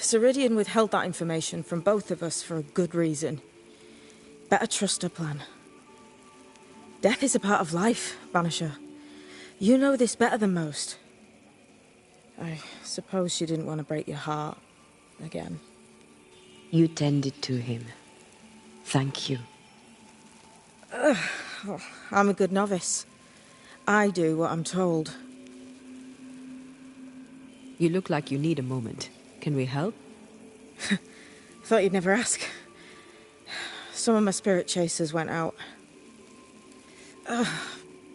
Ceridian withheld that information from both of us for a good reason. Better trust her plan. Death is a part of life, Banisher. You know this better than most. I suppose she didn't want to break your heart again. You tended to him. Thank you. I'm a good novice. I do what I'm told. You look like you need a moment. Can we help? Thought you'd never ask. Some of my spirit chasers went out.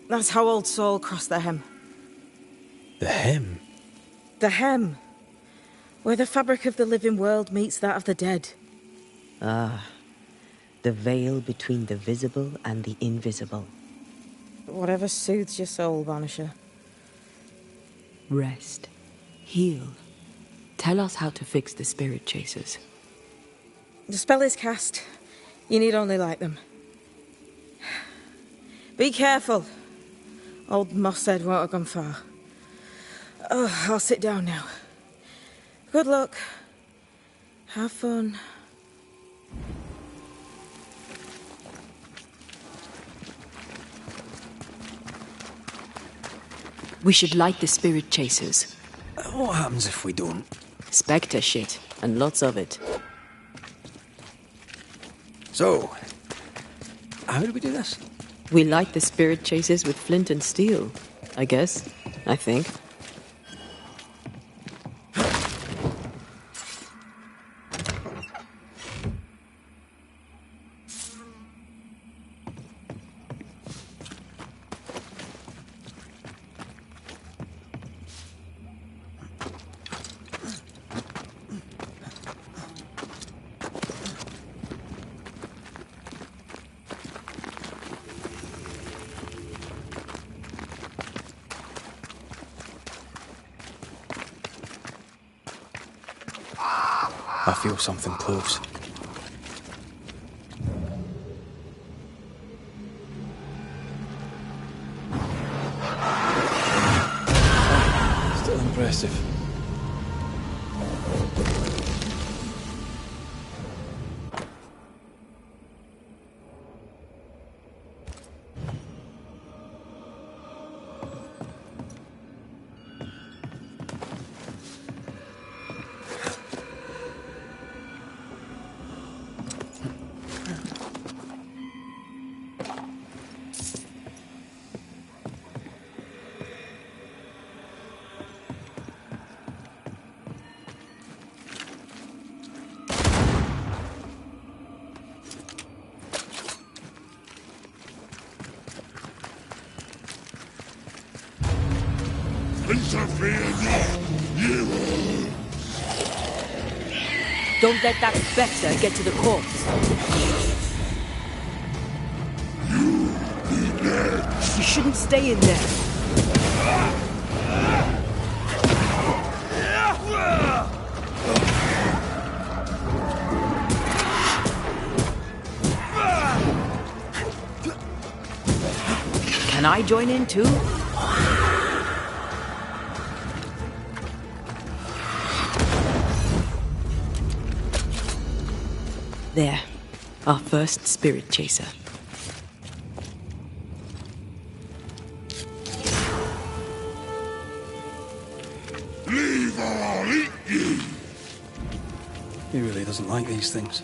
That's how old Saul crossed the hem. The hem? The hem. Where the fabric of the living world meets that of the dead. Ah. The veil between the visible and the invisible. Whatever soothes your soul, Banisher. Rest. Heal. Tell us how to fix the spirit chasers. The spell is cast. You need only light them. Be careful. Old Mosshead won't have gone far. Oh, I'll sit down now. Good luck. Have fun. We should light the spirit chasers. What happens if we don't? Spectre shit, and lots of it. So, how do we do this? We light the spirit chasers with flint and steel, I guess. I think. I feel something close. Still impressive. Don't let that spectre get to the corpse. You shouldn't stay in there. Can I join in too? There, our first spirit chaser. Leave or I'll eat you! He really doesn't like these things.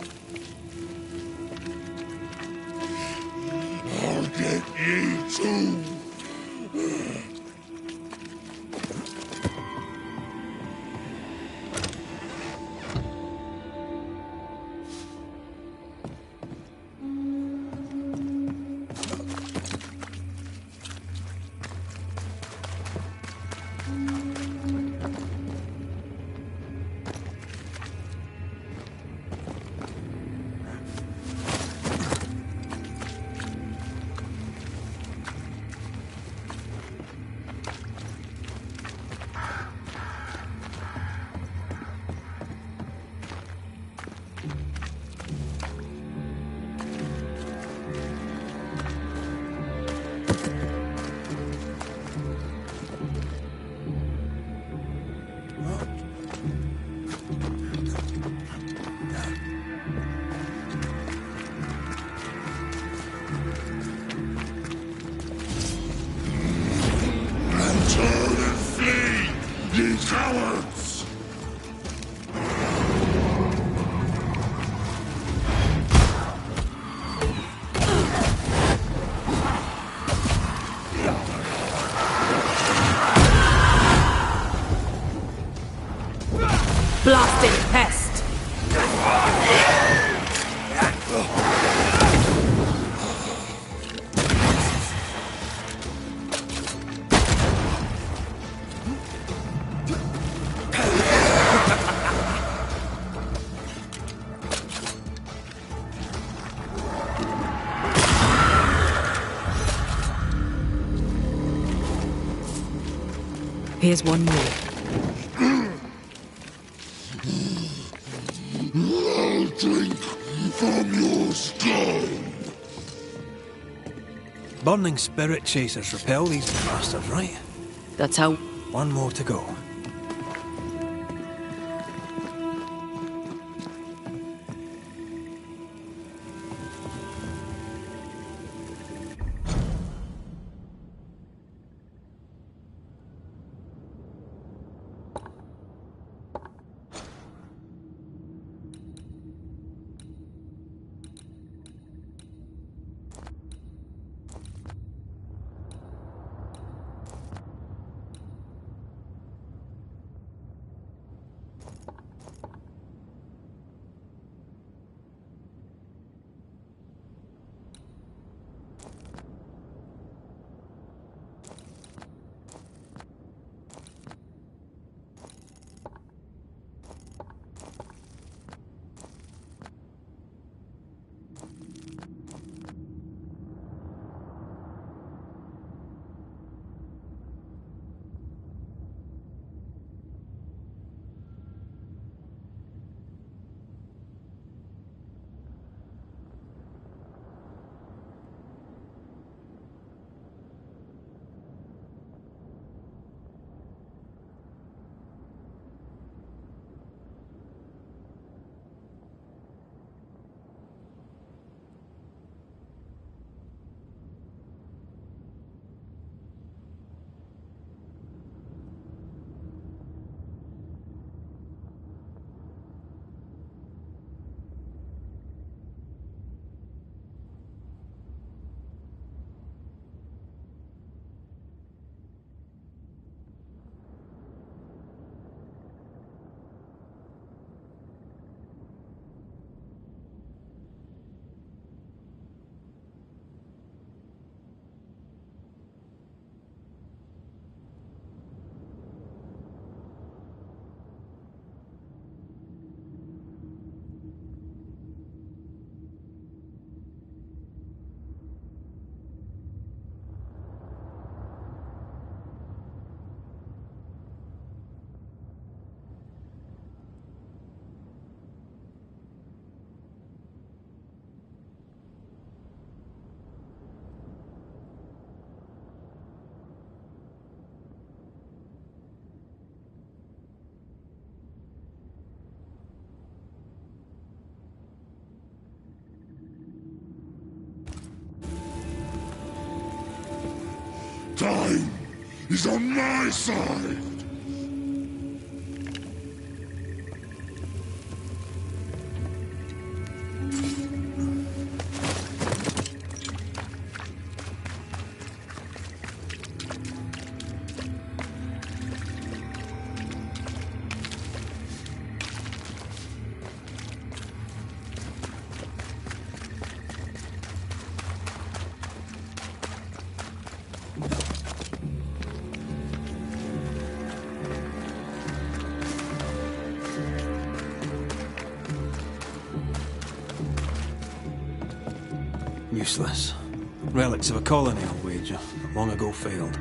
I'll get you too! blasted pest! Here's one more. I'll drink from your skull. Burning spirit chasers repel these bastards, right? That's how... One more to go. Time is on my side. Useless. Relics of a colony, I'll wager, that long ago failed.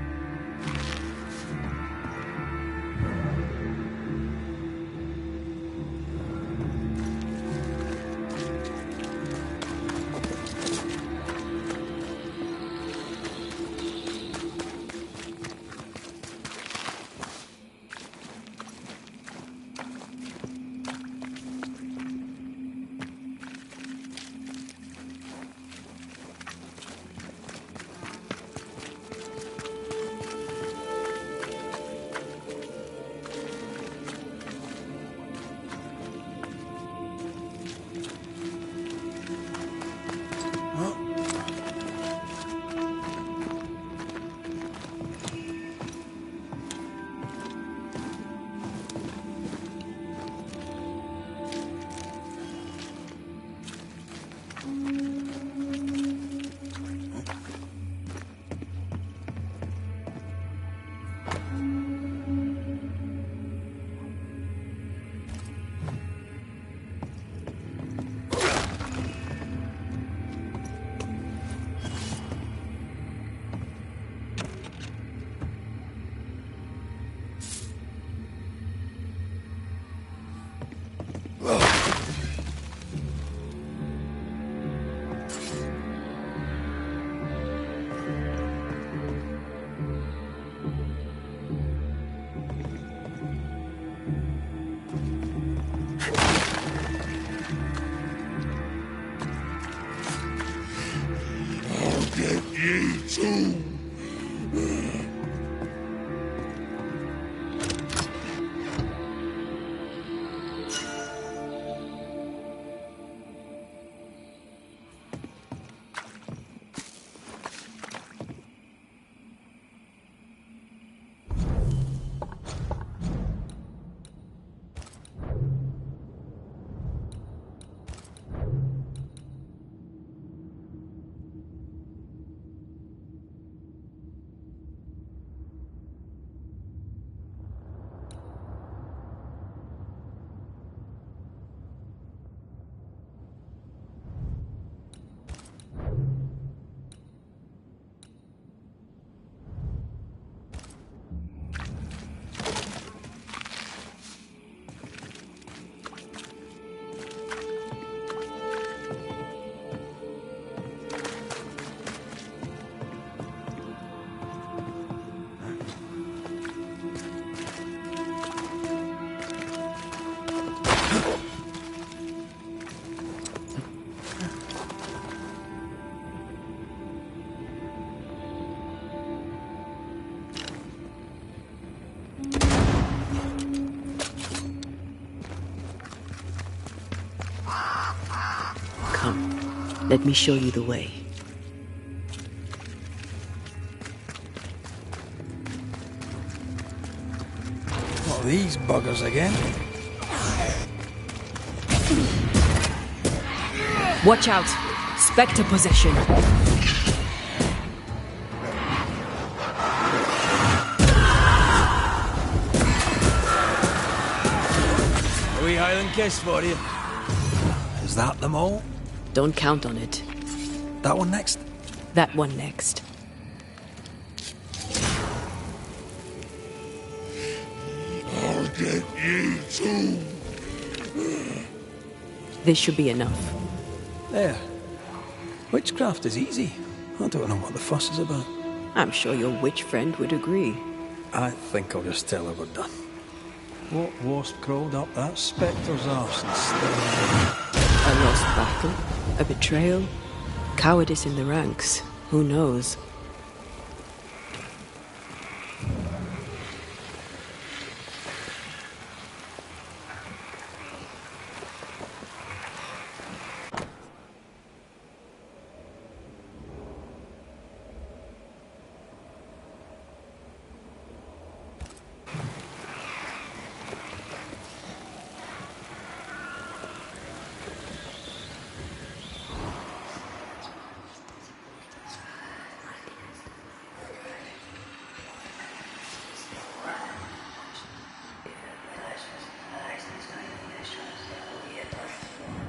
too. Come, let me show you the way. What are these buggers again? Watch out! Spectre possession. A wee Highland kiss for you. Is that them all? Don't count on it. That one next? That one next. I'll get you too. This should be enough. There. Witchcraft is easy. I don't know what the fuss is about. I'm sure your witch friend would agree. I think I'll just tell her we're done. What wasp crawled up that spectre's arse and A lost battle? A betrayal? Cowardice in the ranks? Who knows?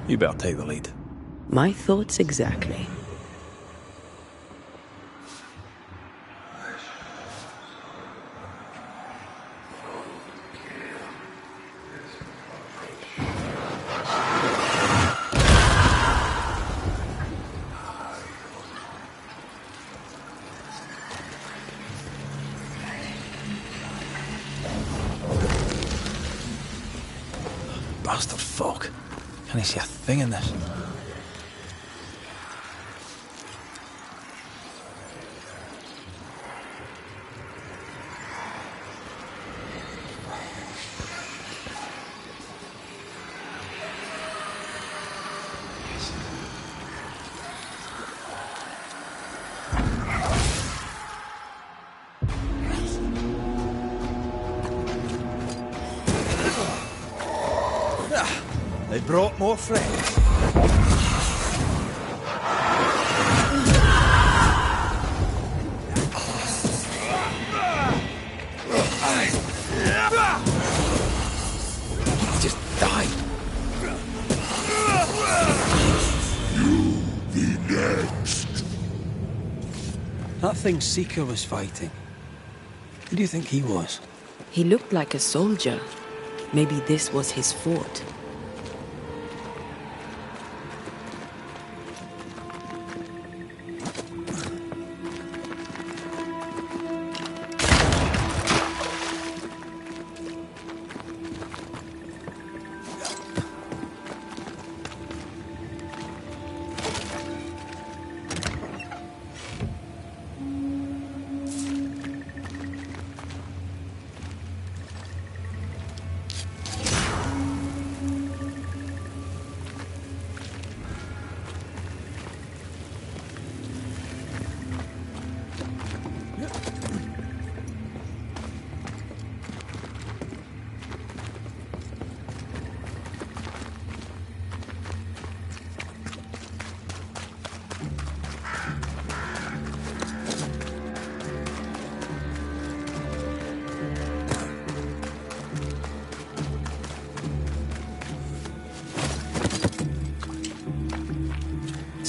You better take the lead. My thoughts exactly. Bastard folk. Can I see a thing in this? They brought more friends. Just die. You be next. That thing Seeker was fighting. Who do you think he was? He looked like a soldier. Maybe this was his fort.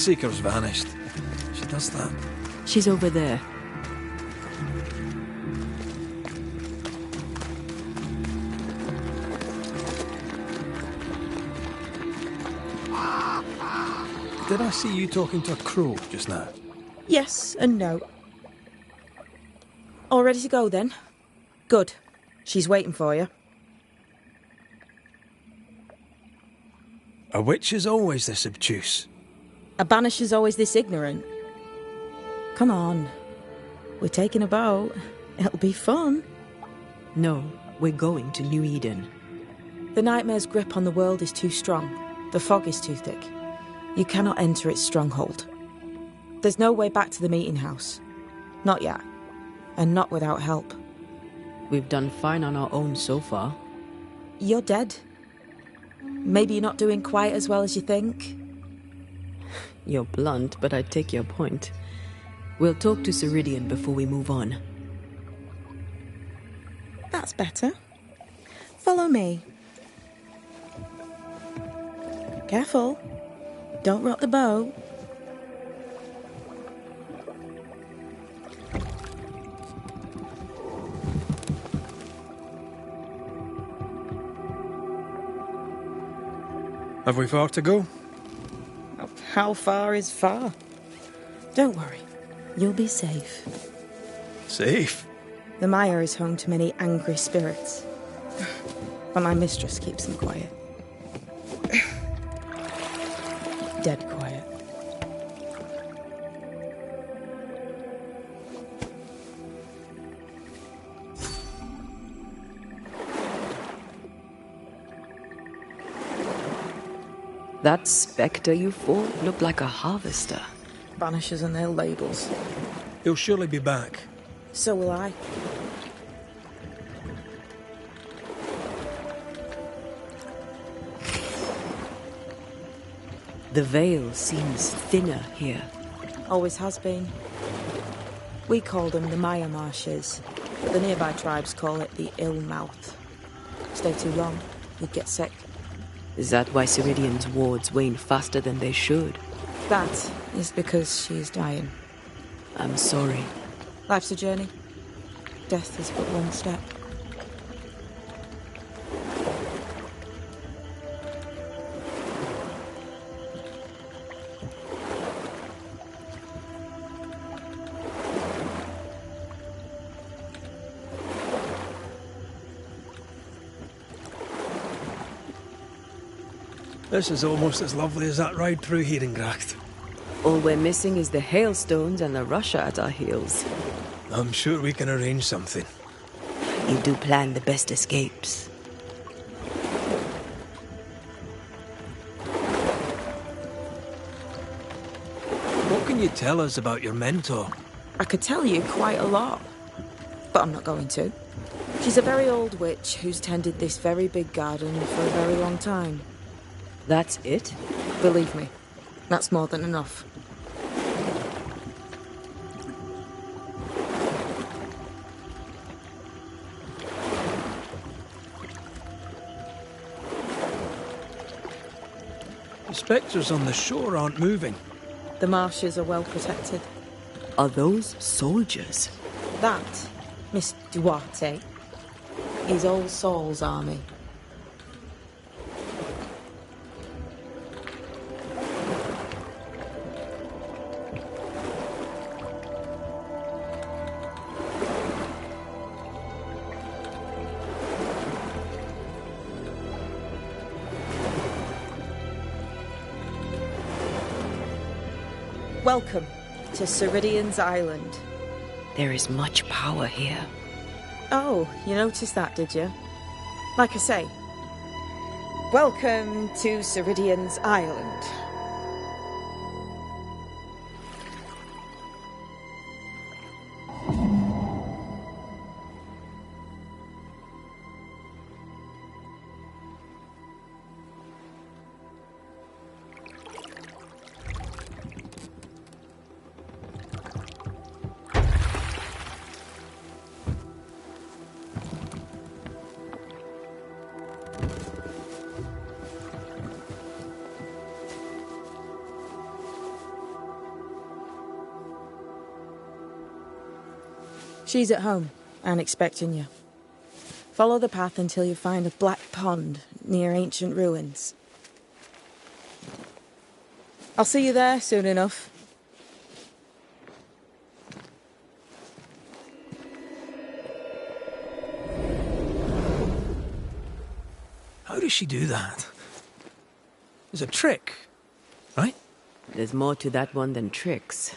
Seeker's vanished. She does that. She's over there. Did I see you talking to a crow just now? Yes and no. All ready to go then? Good. She's waiting for you. A witch is always this obtuse. A banisher's always this ignorant. Come on. We're taking a boat. It'll be fun. No, we're going to New Eden. The nightmare's grip on the world is too strong. The fog is too thick. You cannot enter its stronghold. There's no way back to the meeting house. Not yet. And not without help. We've done fine on our own so far. You're dead. Maybe you're not doing quite as well as you think. You're blunt, but I take your point. We'll talk to Ceridian before we move on. That's better. Follow me. Careful. Don't rock the boat. Have we far to go? How far is far? Don't worry. You'll be safe. Safe? The mire is home to many angry spirits. But my mistress keeps them quiet. Dead quiet. That spectre you fought looked like a harvester. Banishers and their labels. He'll surely be back. So will I. The veil seems thinner here. Always has been. We call them the Maya Marshes, but the nearby tribes call it the Ill Mouth. Stay too long, you'd get sick. Is that why Ceridian's wards wane faster than they should? That is because she is dying. I'm sorry. Life's a journey. Death is but one step. This is almost as lovely as that ride through Herengracht. All we're missing is the hailstones and the Russia at our heels. I'm sure we can arrange something. You do plan the best escapes. What can you tell us about your mentor? I could tell you quite a lot, but I'm not going to. She's a very old witch who's tended this very big garden for a very long time. That's it? Believe me, that's more than enough. The spectres on the shore aren't moving. The marshes are well protected. Are those soldiers? That, Miss Duarte, is All Saul's army. Welcome to Ceridian's Island. There is much power here. Oh, you noticed that, did you? Like I say, welcome to Ceridian's Island. She's at home and expecting you. Follow the path until you find a black pond near ancient ruins. I'll see you there soon enough. How does she do that? It's a trick, right? There's more to that one than tricks.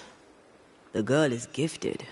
The girl is gifted.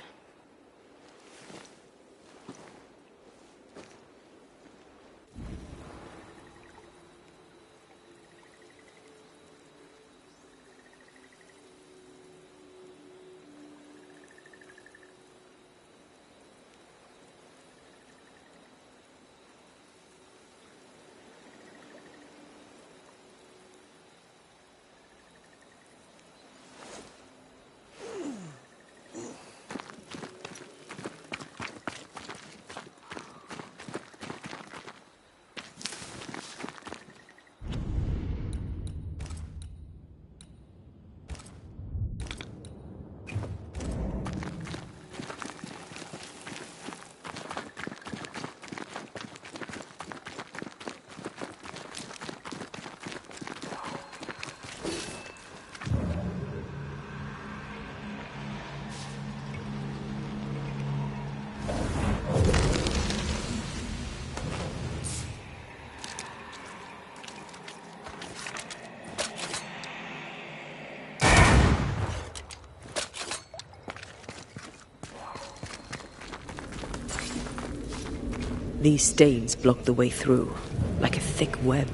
These stains block the way through, like a thick web.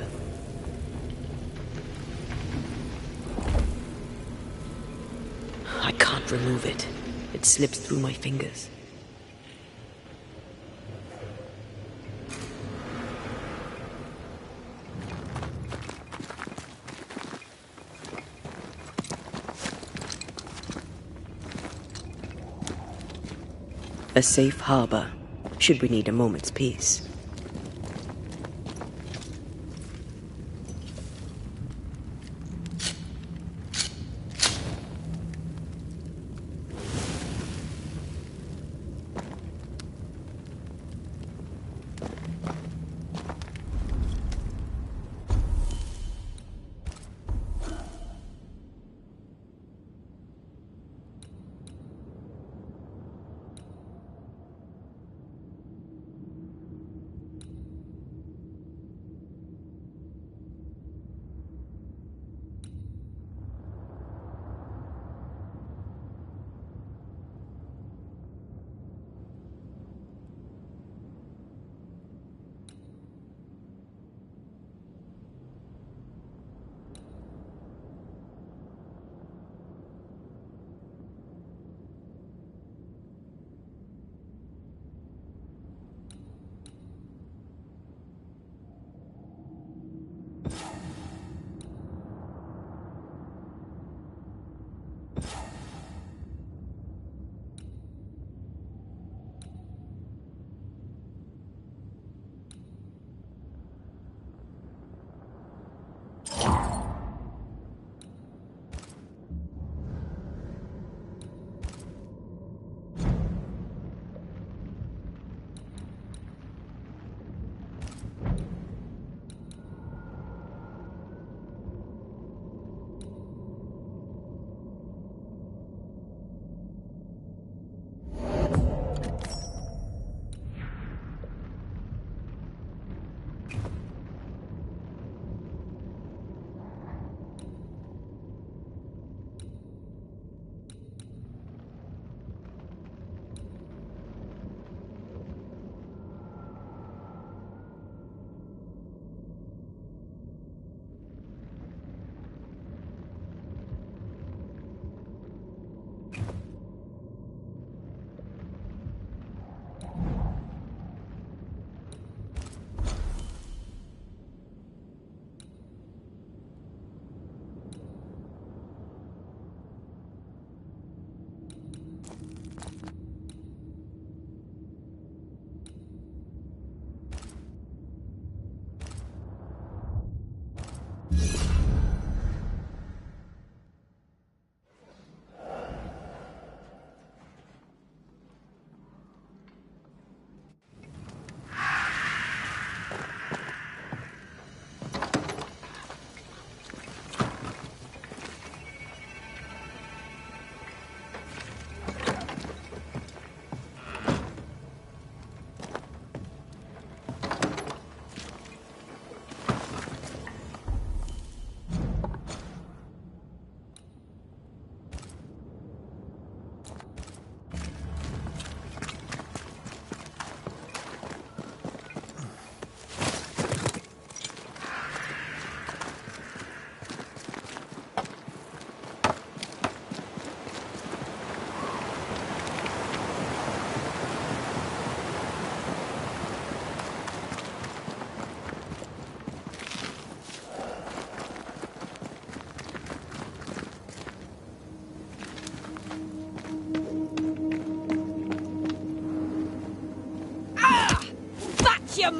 I can't remove it. It slips through my fingers. A safe harbor, should we need a moment's peace.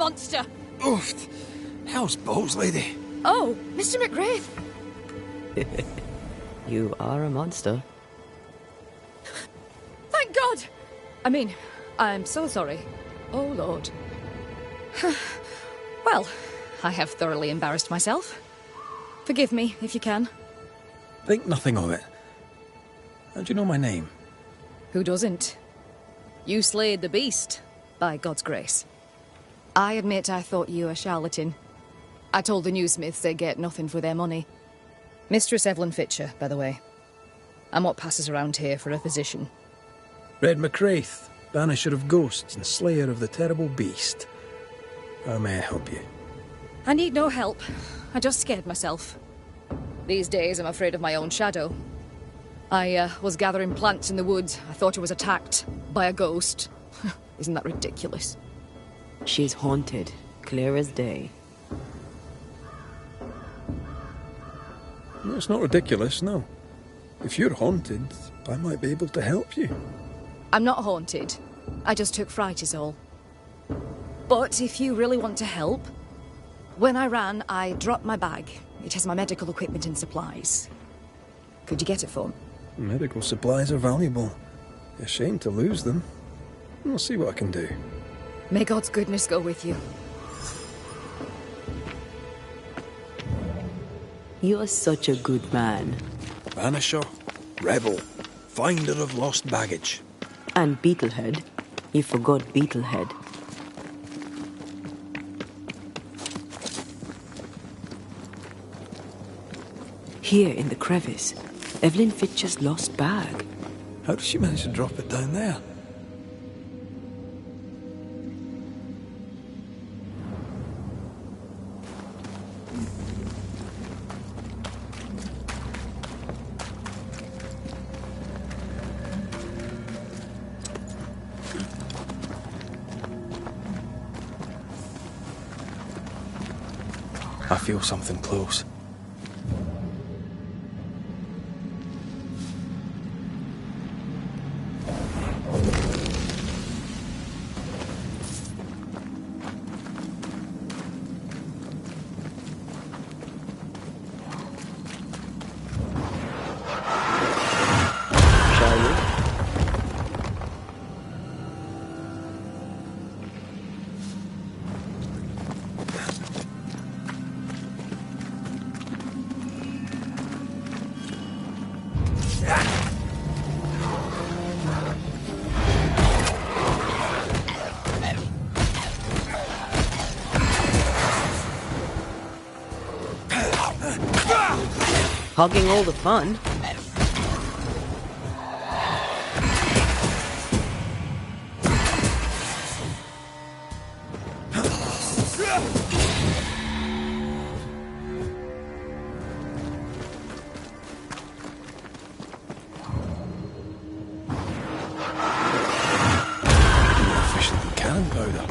monster! Oof! How's Bows, lady? Oh, Mr. McGrath! You are a monster. Thank God! I mean, I'm so sorry. Oh, Lord. Well, I have thoroughly embarrassed myself. Forgive me, if you can. Think nothing of it. How do you know my name? Who doesn't? You slayed the beast, by God's grace. I admit I thought you a charlatan. I told the newsmiths they get nothing for their money. Mistress Evelyn Fitcher, by the way. I'm what passes around here for a physician. Red McCraith, Banisher of Ghosts and Slayer of the Terrible Beast. How may I help you? I need no help. I just scared myself. These days I'm afraid of my own shadow. I was gathering plants in the woods. I thought I was attacked by a ghost. Isn't that ridiculous? She's haunted, clear as day. No, it's not ridiculous, no. If you're haunted, I might be able to help you. I'm not haunted. I just took fright is all. But if you really want to help... When I ran, I dropped my bag. It has my medical equipment and supplies. Could you get it for me? Medical supplies are valuable. A shame to lose them. I'll see what I can do. May God's goodness go with you. You are such a good man. Banisher, rebel, finder of lost baggage. And Beetlehead. You forgot Beetlehead. Here in the crevice, Evelyn Fitcher's lost bag. How did she manage to drop it down there? I feel something close. Hogging all the fun. Efficient than cannon powder.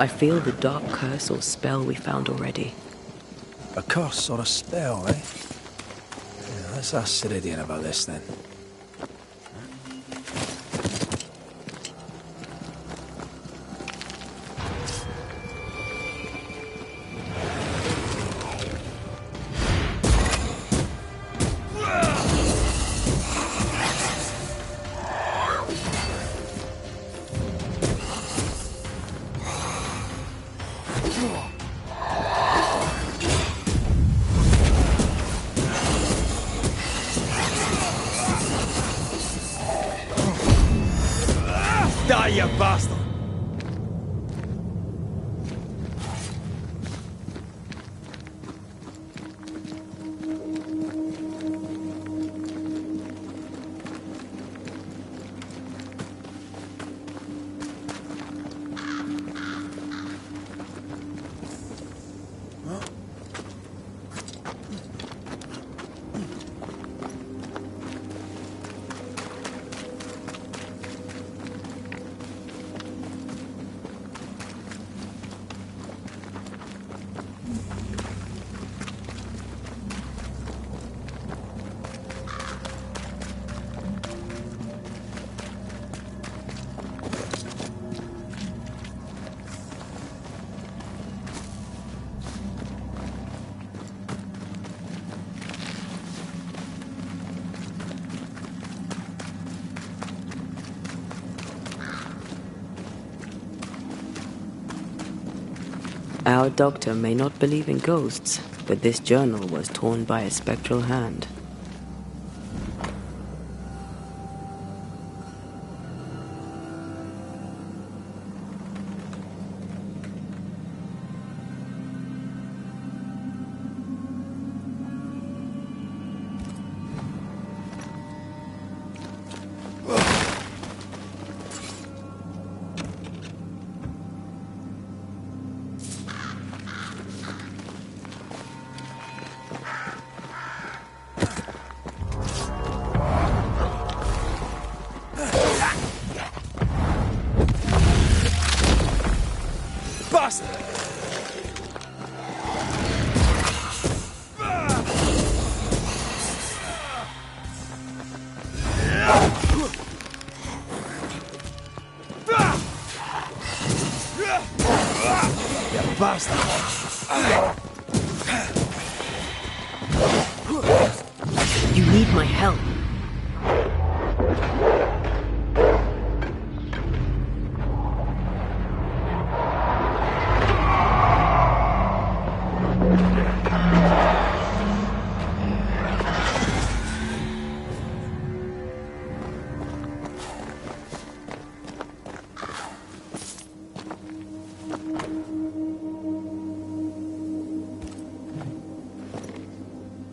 I feel the dark curse or spell we found already. A curse or a spell, eh? Yeah, let's ask Ceridian about this then. Die, you bastard! Our doctor may not believe in ghosts, but this journal was torn by a spectral hand. You need my help.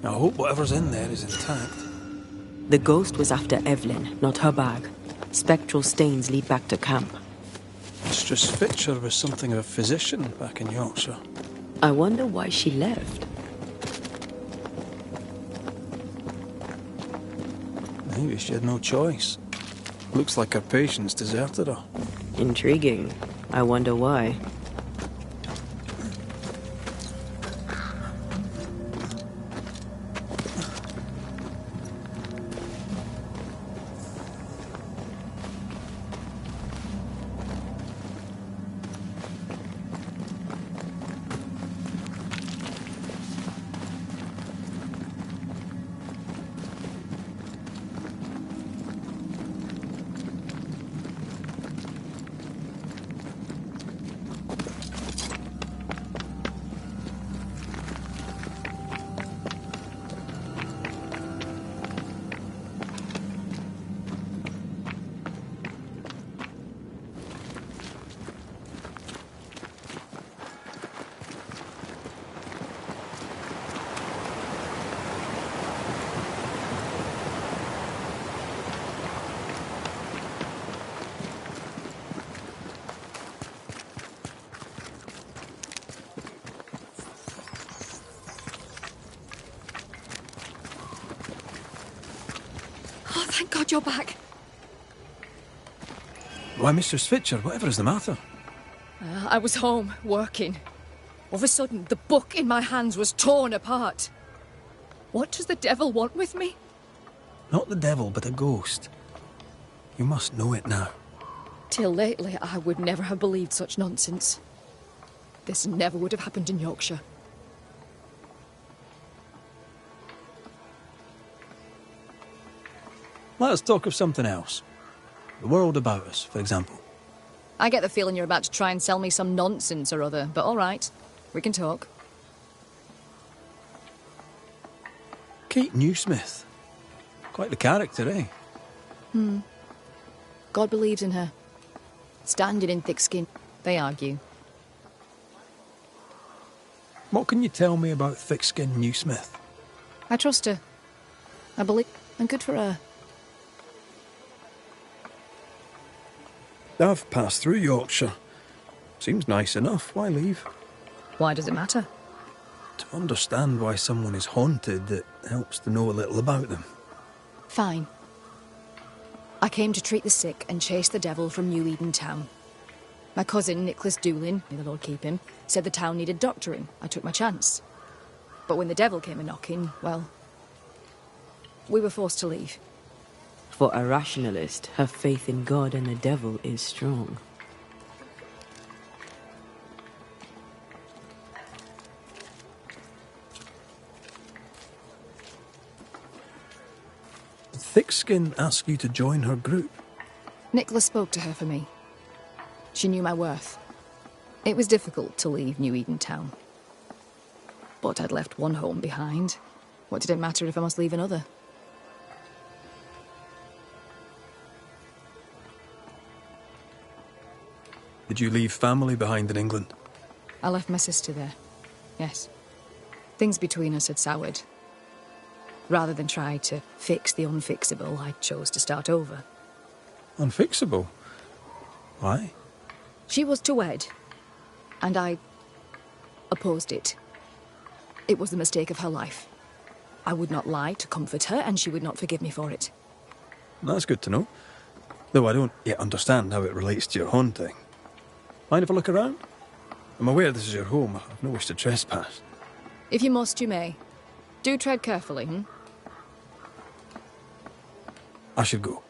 I hope whatever's in there is intact. The ghost was after Evelyn, not her bag. Spectral stains lead back to camp. Mistress Fitcher was something of a physician back in Yorkshire. I wonder why she left. Maybe she had no choice. Looks like her patients deserted her. Intriguing. I wonder why. Oh, thank God you're back. Why, Mistress Fitcher, whatever is the matter? I was home, working. All of a sudden, the book in my hands was torn apart. What does the devil want with me? Not the devil, but a ghost. You must know it now. Till lately, I would never have believed such nonsense. This never would have happened in Yorkshire. Let us talk of something else. The world about us, for example. I get the feeling you're about to try and sell me some nonsense or other, but all right. We can talk. Kate Newsmith. Quite the character, eh? God believes in her. Standing in thick skin, they argue. What can you tell me about thick-skinned Newsmith? I trust her. I believe, and good for her. I've passed through Yorkshire. Seems nice enough. Why leave? Why does it matter? To understand why someone is haunted, it helps to know a little about them. Fine. I came to treat the sick and chase the devil from New Eden town. My cousin, Nicholas Doolin, may the Lord keep him, said the town needed doctoring. I took my chance. But when the devil came a-knocking, well, we were forced to leave. For a rationalist, her faith in God and the devil is strong. Did Thickskin ask you to join her group? Nicholas spoke to her for me. She knew my worth. It was difficult to leave New Eden town. But I'd left one home behind. What did it matter if I must leave another? Did you leave family behind in England? I left my sister there. Yes. Things between us had soured. Rather than try to fix the unfixable, I chose to start over. Unfixable? Why? She was to wed, and I opposed it. It was the mistake of her life. I would not lie to comfort her, and she would not forgive me for it. That's good to know. Though I don't yet understand how it relates to your haunting. Mind if I look around? I'm aware this is your home. I've no wish to trespass. If you must, you may. Do tread carefully, I should go.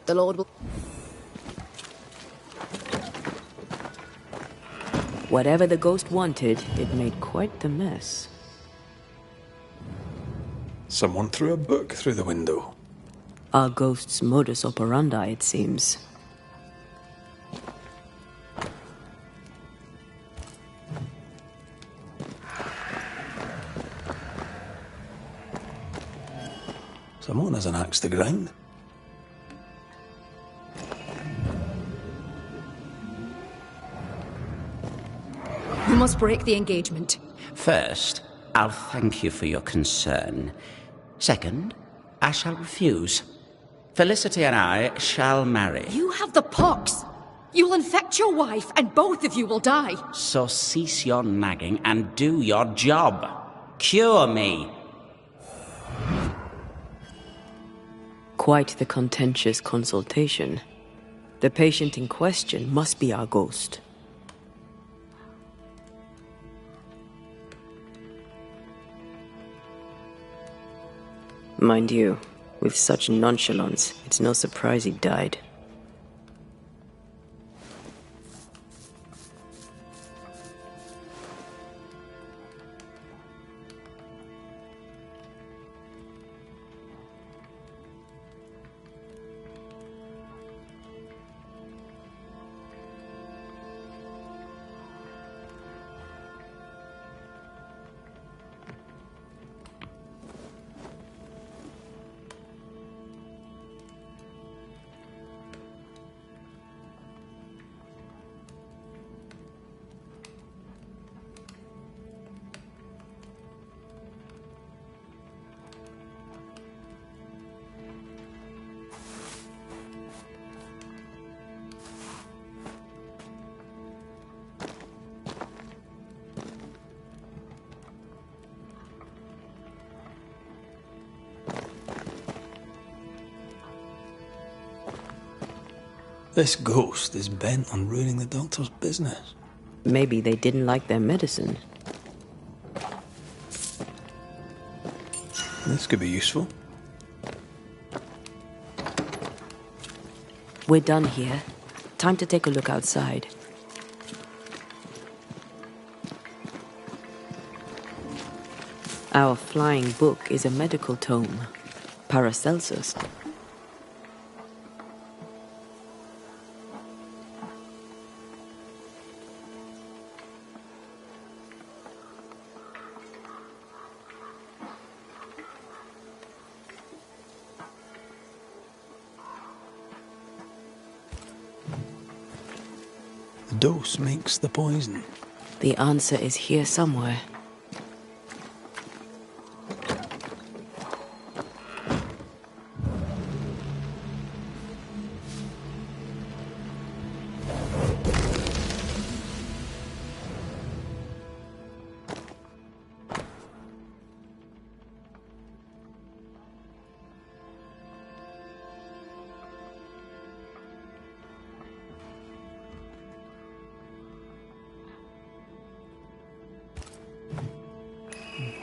The Lord will... Whatever the ghost wanted, it made quite the mess. Someone threw a book through the window. Our ghost's modus operandi, it seems. Someone has an axe to grind. You must break the engagement. First, I'll thank you for your concern. Second, I shall refuse. Felicity and I shall marry. You have the pox. You'll infect your wife, and both of you will die. So cease your nagging and do your job. Cure me. Quite the contentious consultation. The patient in question must be our ghost. Mind you, with such nonchalance, it's no surprise he died. This ghost is bent on ruining the doctor's business. Maybe they didn't like their medicine. This could be useful. We're done here. Time to take a look outside. Our flying book is a medical tome. Paracelsus. The dose makes the poison. The answer is here somewhere.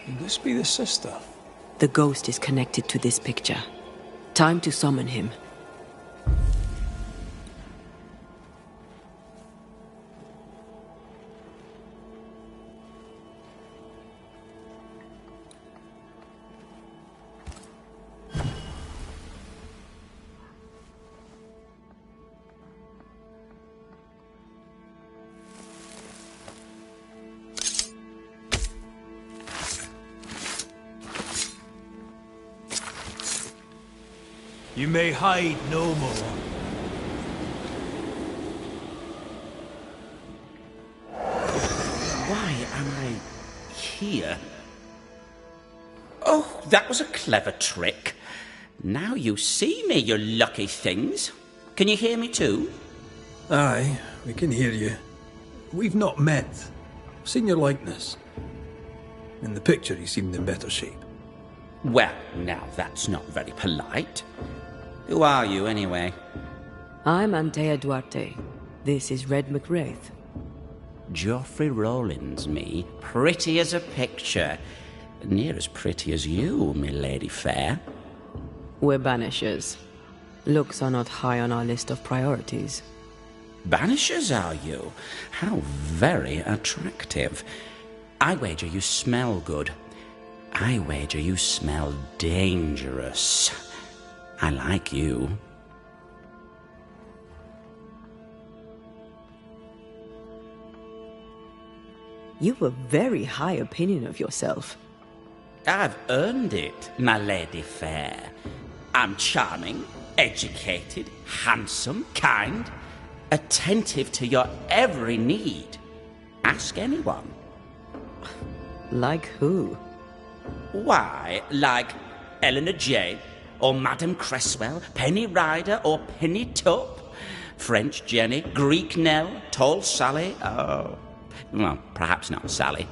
Could this be the sister? The ghost is connected to this picture. Time to summon him. You may hide no more. Why am I here? Oh, that was a clever trick. Now you see me, you lucky things. Can you hear me too? Aye, we can hear you. We've not met. I've seen your likeness. In the picture, you seemed in better shape. Well, now that's not very polite. Who are you, anyway? I'm Antea Duarte. This is Red McWraith. Geoffrey Rollins, me. Pretty as a picture. Near as pretty as you, my lady fair. We're Banishers. Looks are not high on our list of priorities. Banishers, are you? How very attractive. I wager you smell good. I wager you smell dangerous. I like you. You've a very high opinion of yourself. I've earned it, my lady fair. I'm charming, educated, handsome, kind, attentive to your every need. Ask anyone. Like who? Why, like Eleanor Jane, or Madame Cresswell, Penny Ryder, or Penny Tupp, French Jenny, Greek Nell, Tall Sally, well, perhaps not Sally.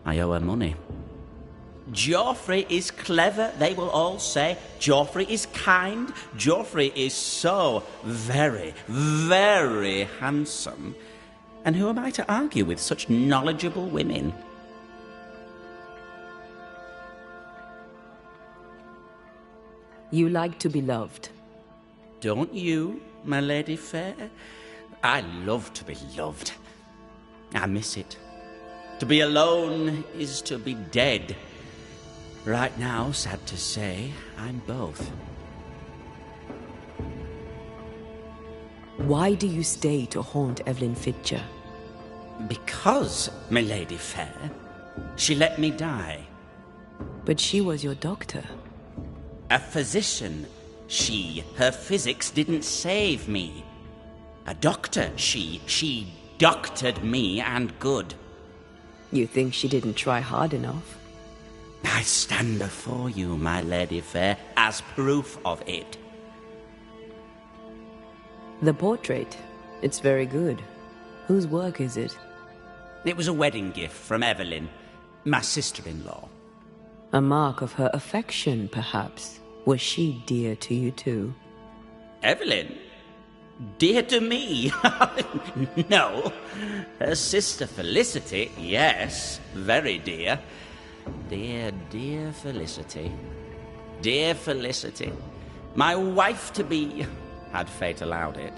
I owe her money. Geoffrey is clever, they will all say. Geoffrey is kind. Geoffrey is so very, very handsome. And who am I to argue with such knowledgeable women? You like to be loved. Don't you, my lady fair? I love to be loved. I miss it. To be alone is to be dead. Right now, sad to say, I'm both. Why do you stay to haunt Evelyn Fitcher? Because, my lady fair, she let me die. But she was your doctor. A physician, she. Her physics didn't save me. A doctor, she doctored me and good. You think she didn't try hard enough? I stand before you, my lady fair, as proof of it. The portrait. It's very good. Whose work is it? It was a wedding gift from Evelyn, my sister-in-law. A mark of her affection, perhaps. Was she dear to you too? Evelyn? Dear to me? No. Her sister Felicity, yes, very dear. Dear, dear Felicity. Dear Felicity. My wife-to-be, had fate allowed it.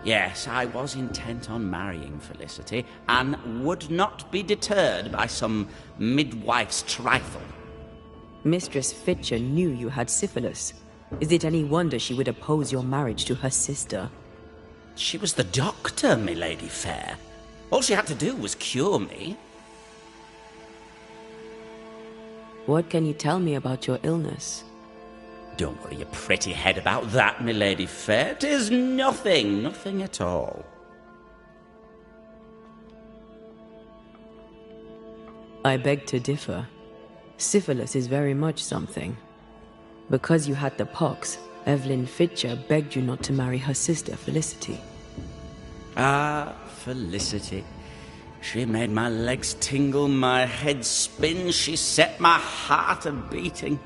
Yes, I was intent on marrying Felicity, and would not be deterred by some midwife's trifle. Mistress Fitcher knew you had syphilis. Is it any wonder she would oppose your marriage to her sister? She was the doctor, milady fair. All she had to do was cure me. What can you tell me about your illness? Don't worry your pretty head about that, milady fair. 'Tis nothing, nothing at all. I beg to differ. Syphilis is very much something. Because you had the pox, Evelyn Fitcher begged you not to marry her sister, Felicity. Ah, Felicity. She made my legs tingle, my head spin, she set my heart a-beating.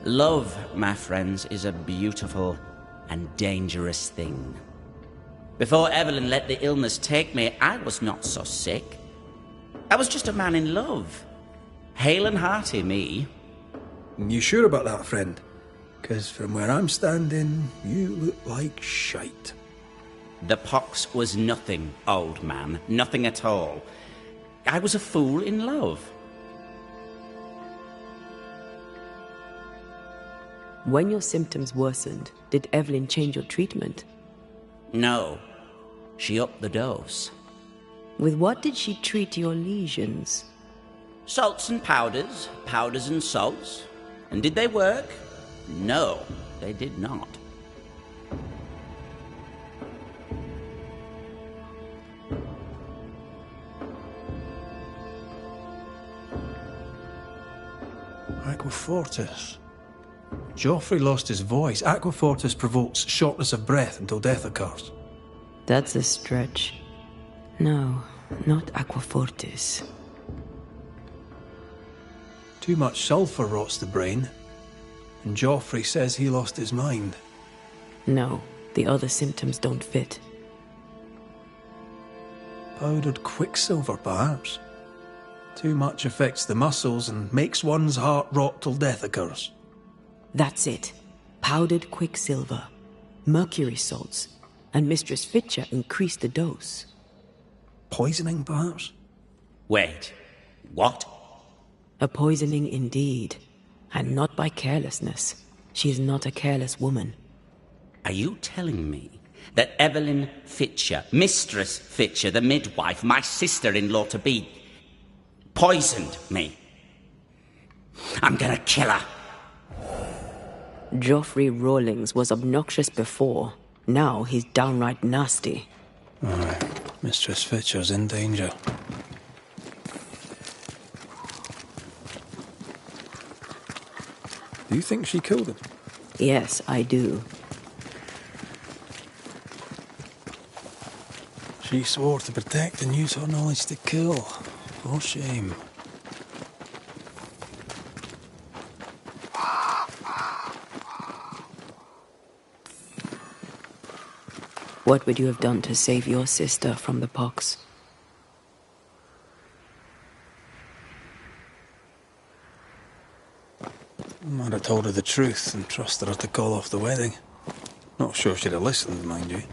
Love, my friends, is a beautiful and dangerous thing. Before Evelyn let the illness take me, I was not so sick. I was just a man in love. Hale and hearty, me. You sure about that, friend? 'Cause from where I'm standing, you look like shite. The pox was nothing, old man. Nothing at all. I was a fool in love. When your symptoms worsened, did Evelyn change your treatment? No. She upped the dose. With what did she treat your lesions? Salts and powders, powders and salts. And did they work? No, they did not. Aquafortis. Joffrey lost his voice. Aquafortis provokes shortness of breath until death occurs. That's a stretch. No, not Aquafortis. Too much sulphur rots the brain, and Joffrey says he lost his mind. No, the other symptoms don't fit. Powdered quicksilver, perhaps. Too much affects the muscles and makes one's heart rot till death occurs. That's it. Powdered quicksilver, mercury salts, and Mistress Fitcher increased the dose. Poisoning, perhaps? Wait, what? A poisoning indeed, and not by carelessness. She is not a careless woman. Are you telling me that Evelyn Fitcher, Mistress Fitcher, the midwife, my sister-in-law to be, poisoned me? I'm gonna kill her. Joffrey Rawlings was obnoxious before. Now he's downright nasty. Aye, Mistress Fitcher's in danger. Do you think she killed him? Yes, I do. She swore to protect and use her knowledge to kill. For shame. What would you have done to save your sister from the pox? I'd have told her the truth and trusted her to call off the wedding. Not sure she'd have listened, mind you.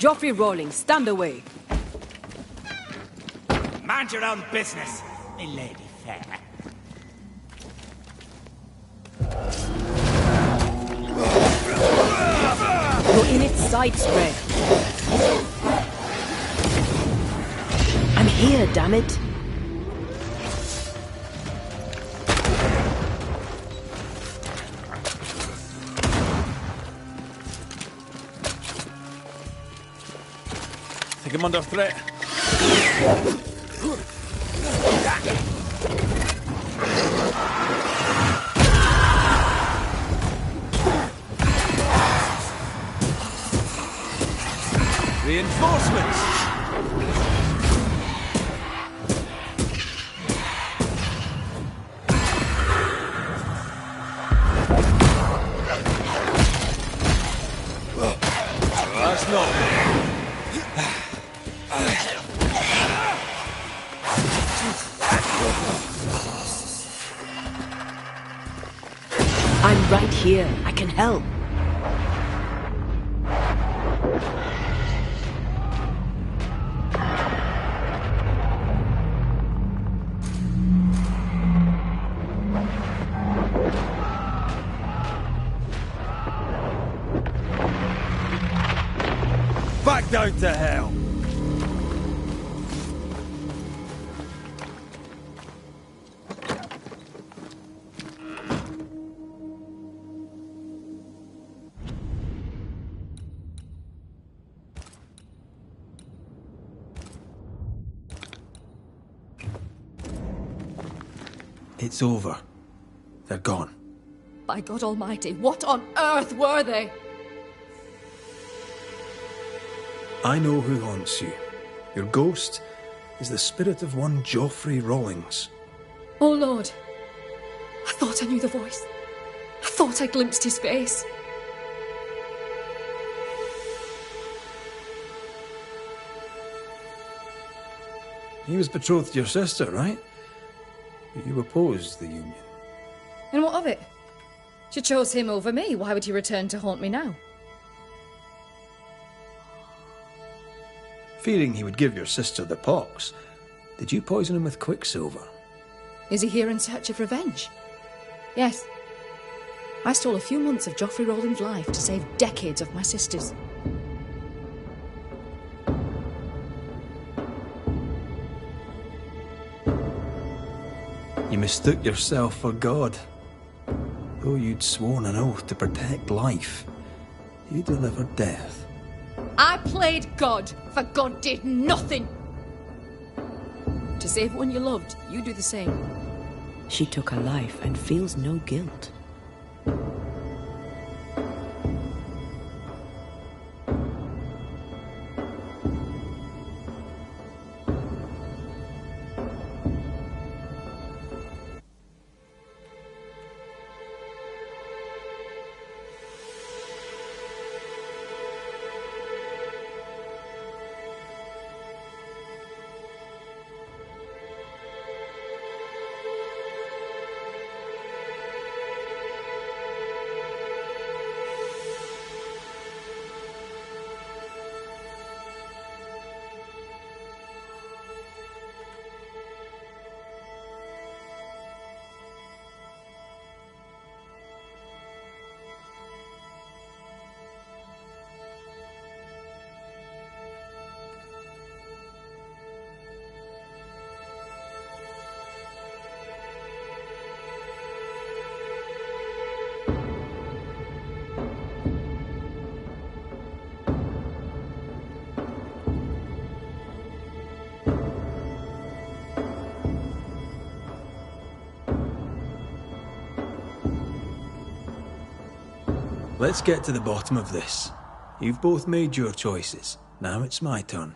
Joffrey Rawlings, stand away. Mind your own business, my lady fair. You're in its sights, Red. I'm here, damn it. Think I'm under threat. Reinforcements! That's not... I'm right here. I can help. Back down to hell! It's over. They're gone. By God Almighty, what on earth were they? I know who haunts you. Your ghost is the spirit of one Joffrey Rawlings. Oh Lord, I thought I knew the voice. I thought I glimpsed his face. He was betrothed to your sister, right? You opposed the union. And what of it? She chose him over me. Why would he return to haunt me now? Fearing he would give your sister the pox, did you poison him with quicksilver? Is he here in search of revenge? Yes. I stole a few months of Joffrey Rawlings' life to save decades of my sister's. You mistook yourself for God. Though you'd sworn an oath to protect life, you delivered death. I played God, for God did nothing. To save one you loved, you do the same. She took her life and feels no guilt. Let's get to the bottom of this. You've both made your choices. Now it's my turn.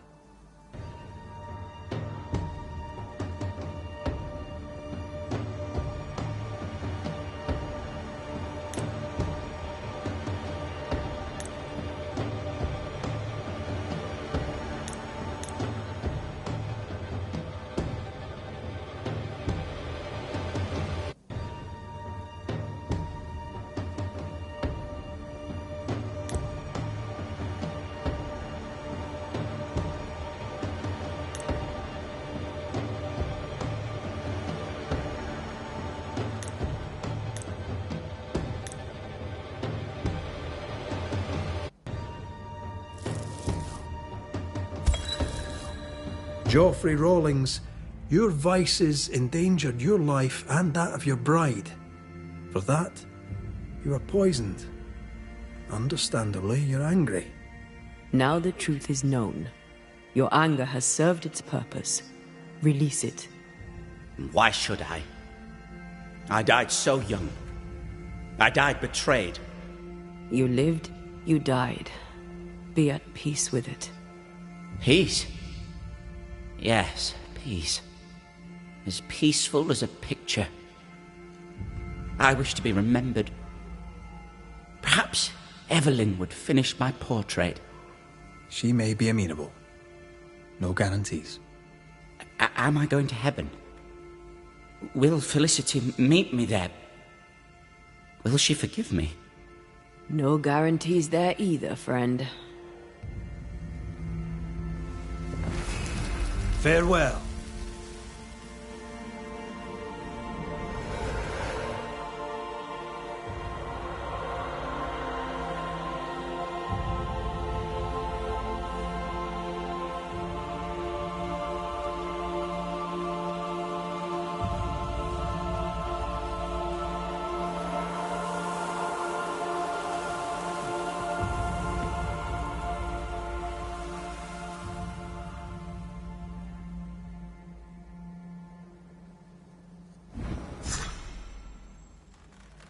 Geoffrey Rawlings, your vices endangered your life and that of your bride. For that, you are poisoned. Understandably, you're angry. Now the truth is known. Your anger has served its purpose. Release it. Why should I? I died so young. I died betrayed. You lived, you died. Be at peace with it. Peace? Yes, peace. As peaceful as a picture. I wish to be remembered. Perhaps Evelyn would finish my portrait. She may be amenable. No guarantees. Am I going to heaven? Will Felicity meet me there? Will she forgive me? No guarantees there either, friend. Farewell.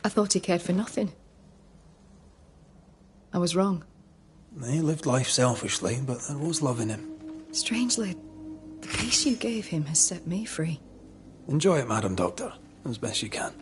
I thought he cared for nothing. I was wrong. He lived life selfishly, but there was love in him. Strangely, the peace you gave him has set me free. Enjoy it, Madam Doctor, as best you can.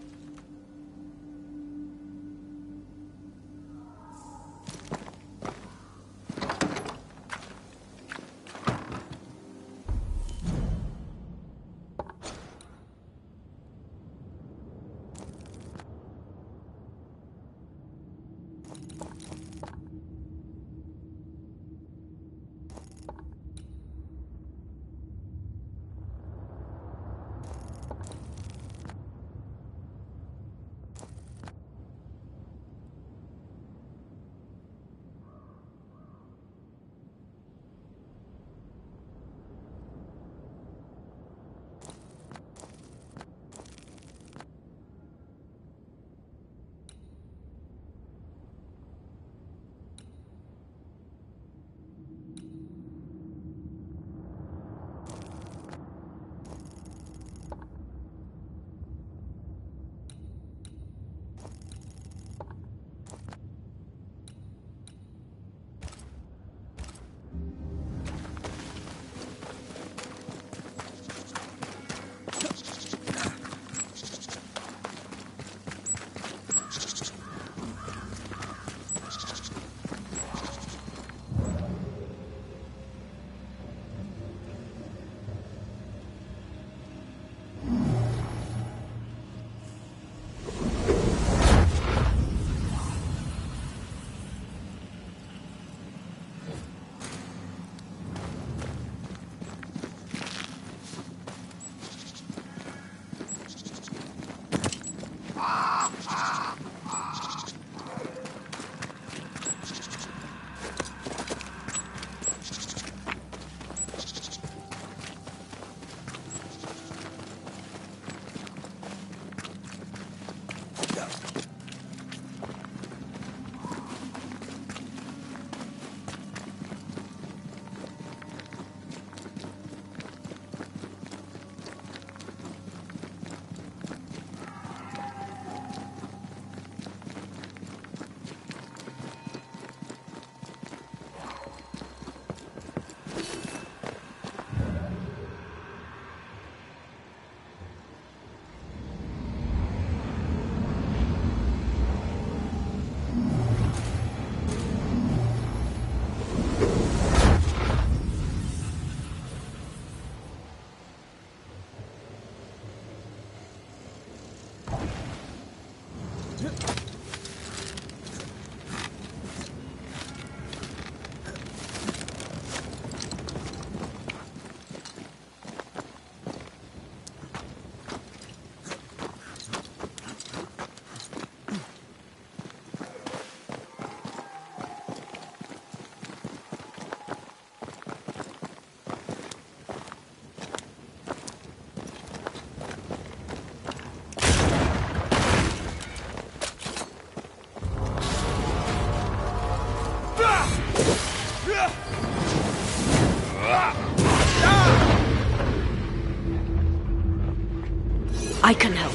I can help.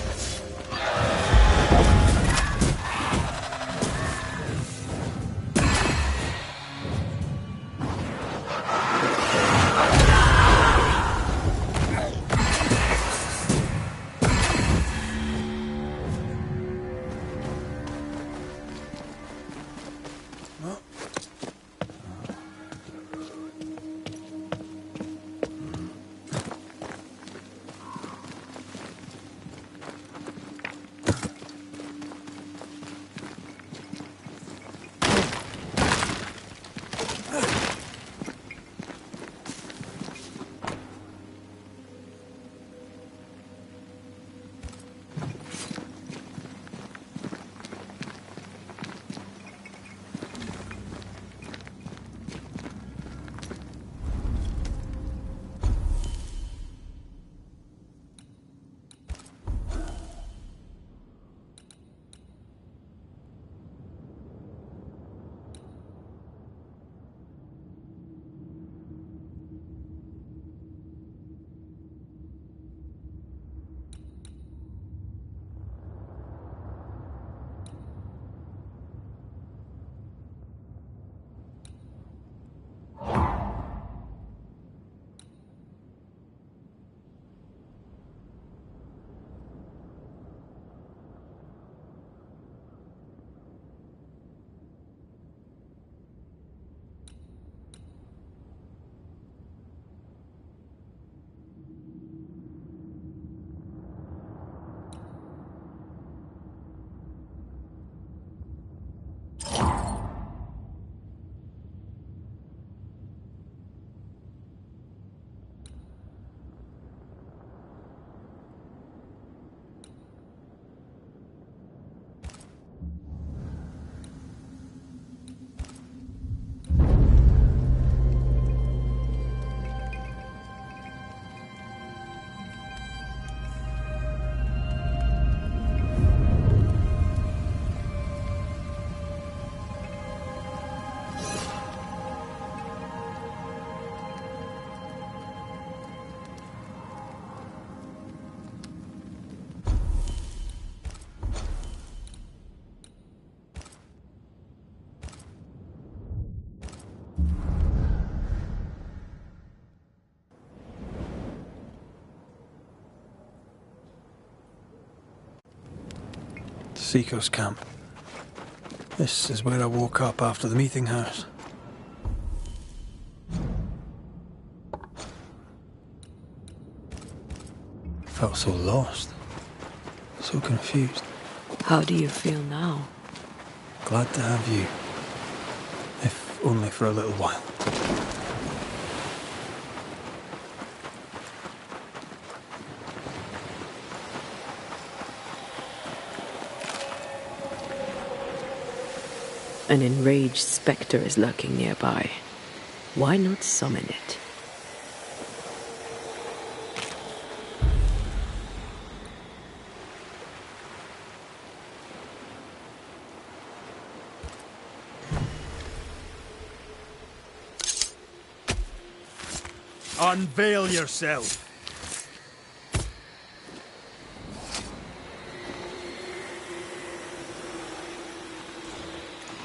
Seacoast camp. This is where I woke up after the meeting house. Felt so lost, so confused. How do you feel now? Glad to have you, if only for a little while. An enraged spectre is lurking nearby. Why not summon it? Unveil yourself.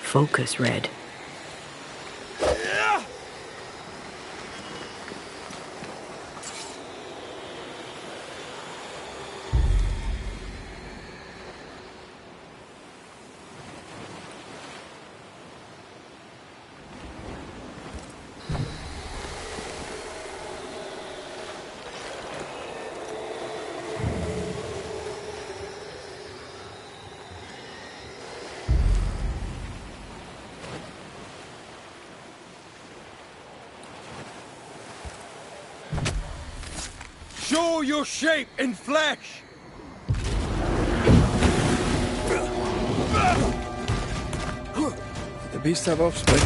Focus, Red. Show your shape in flesh! Did the beast have offspring?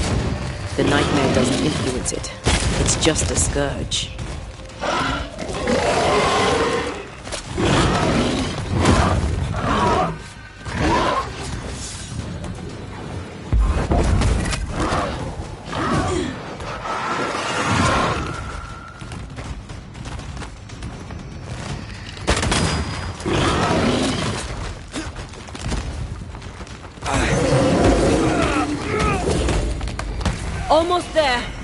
The nightmare doesn't influence it. It's just a scourge. almost there.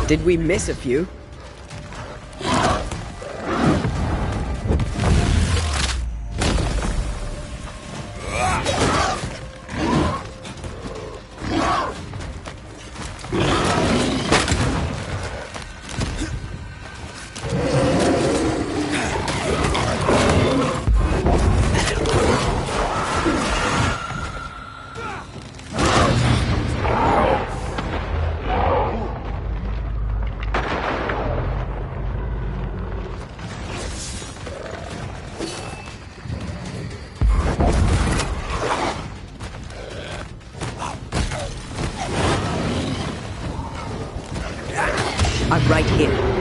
Did we miss a few? I'm right here.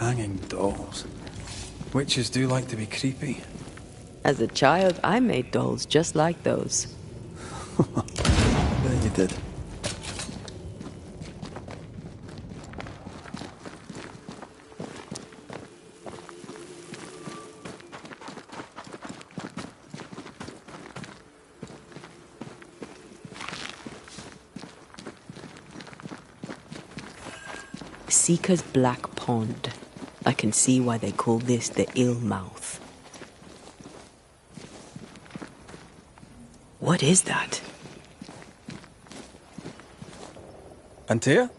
Hanging dolls. Witches do like to be creepy. As a child, I made dolls just like those. Bet you did. Seeker's Black Pond. I can see why they call this the Ill Mouth. What is that? Antea?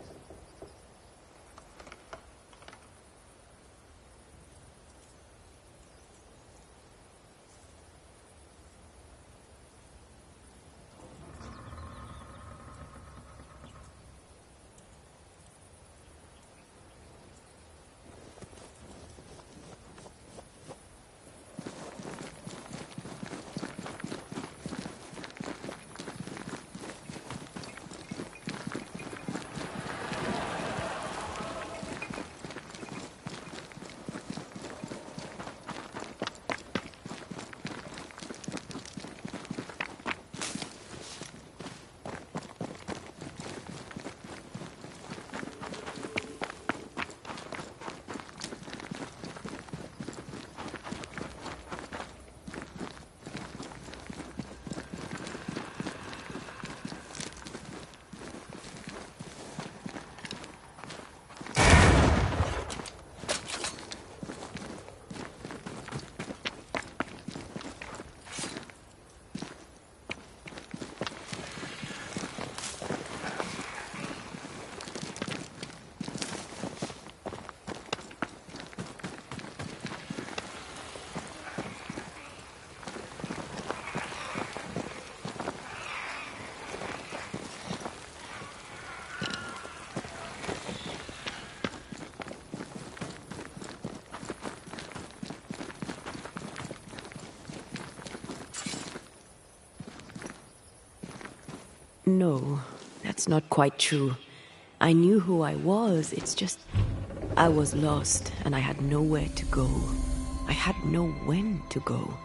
No, that's not quite true. I knew who I was, it's just... I was lost, and I had nowhere to go. I had no when to go.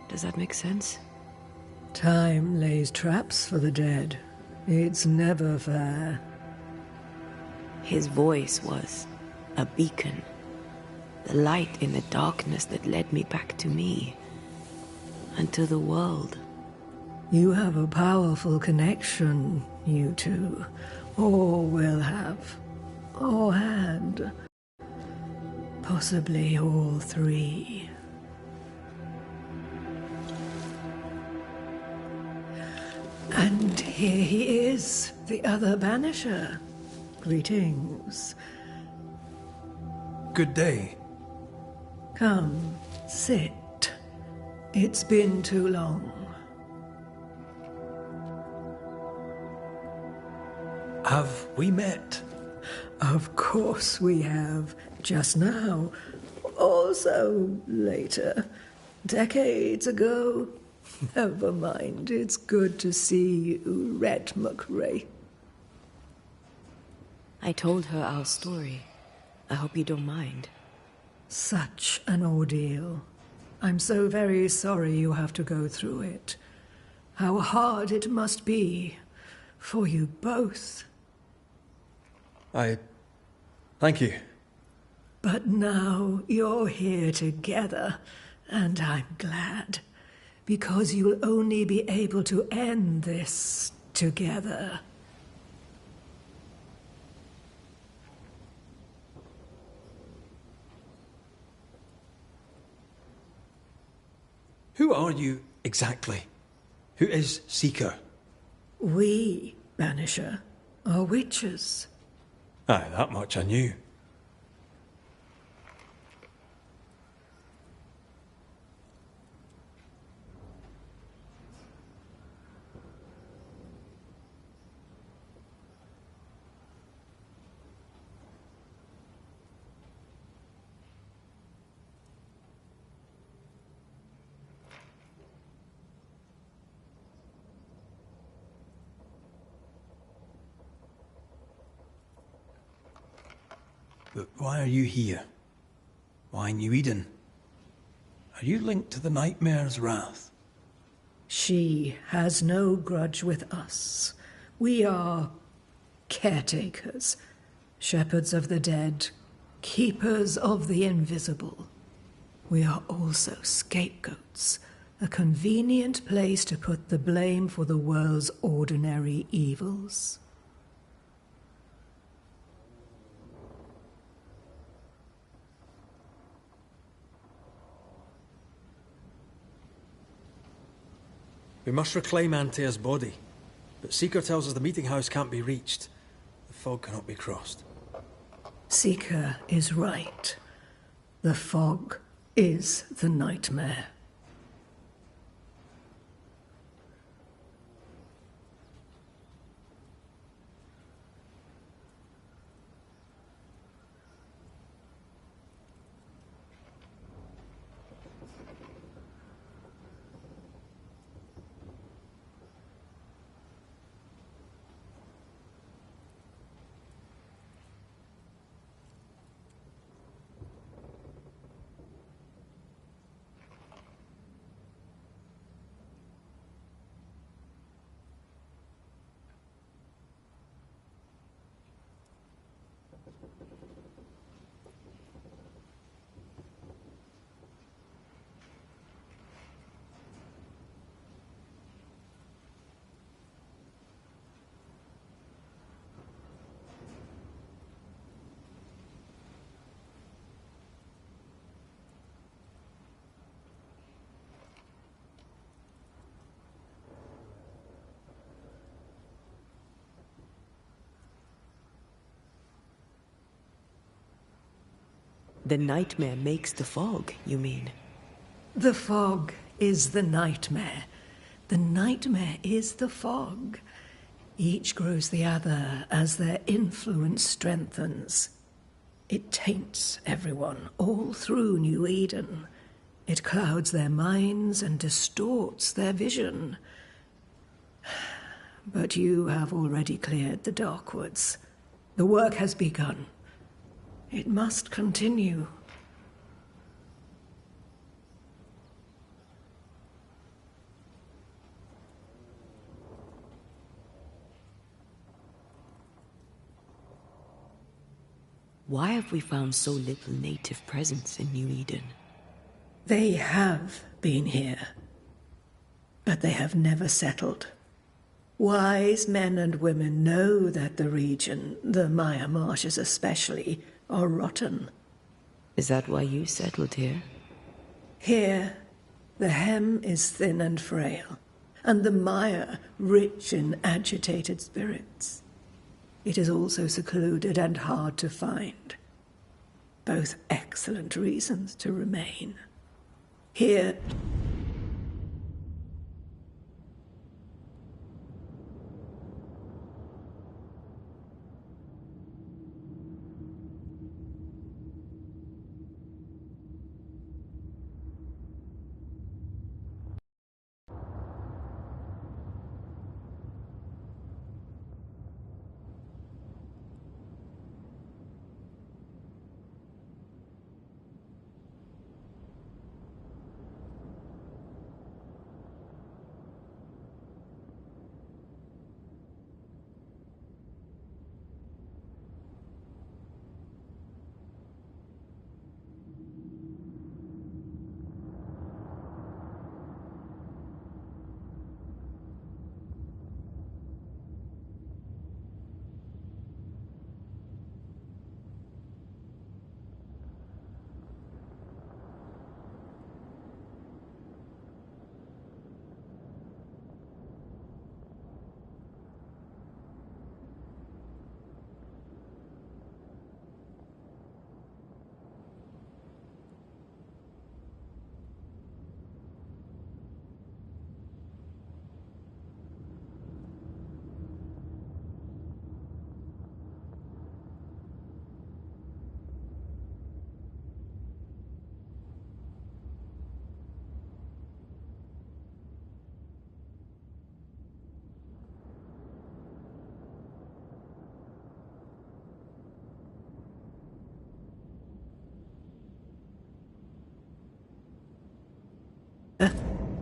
Does that make sense? Time lays traps for the dead. It's never fair. His voice was a beacon. The light in the darkness that led me back to me. And to the world. You have a powerful connection, you two. Or will have. Or had. Possibly all three. And here he is, the other Banisher. Greetings. Good day. Come, sit. It's been too long. Have we met? Of course we have. Just now. Also later. Decades ago. Never mind. It's good to see you, Red McRae. I told her our story. I hope you don't mind. Such an ordeal. I'm so very sorry you have to go through it. How hard it must be for you both. Thank you. But now you're here together, and I'm glad. Because you'll only be able to end this together. Who are you exactly? Who is Seeker? We, Banisher, are witches. Aye, that much I knew. But why are you here? Why New Eden? Are you linked to the Nightmare's wrath? She has no grudge with us. We are caretakers, shepherds of the dead, keepers of the invisible. We are also scapegoats, a convenient place to put the blame for the world's ordinary evils. We must reclaim Antea's body, but Seeker tells us the meeting house can't be reached. The fog cannot be crossed. Seeker is right. The fog is the nightmare. The nightmare makes the fog, you mean? The fog is the nightmare. The nightmare is the fog. Each grows the other as their influence strengthens. It taints everyone, all through New Eden. It clouds their minds and distorts their vision. But you have already cleared the Darkwoods. The work has begun. It must continue. Why have we found so little native presence in New Eden? They have been here, but they have never settled. Wise men and women know that the region, the Maya Marshes especially, are rotten. Is that why you settled here? Here, the hem is thin and frail, and the mire rich in agitated spirits. It is also secluded and hard to find. Both excellent reasons to remain. Here...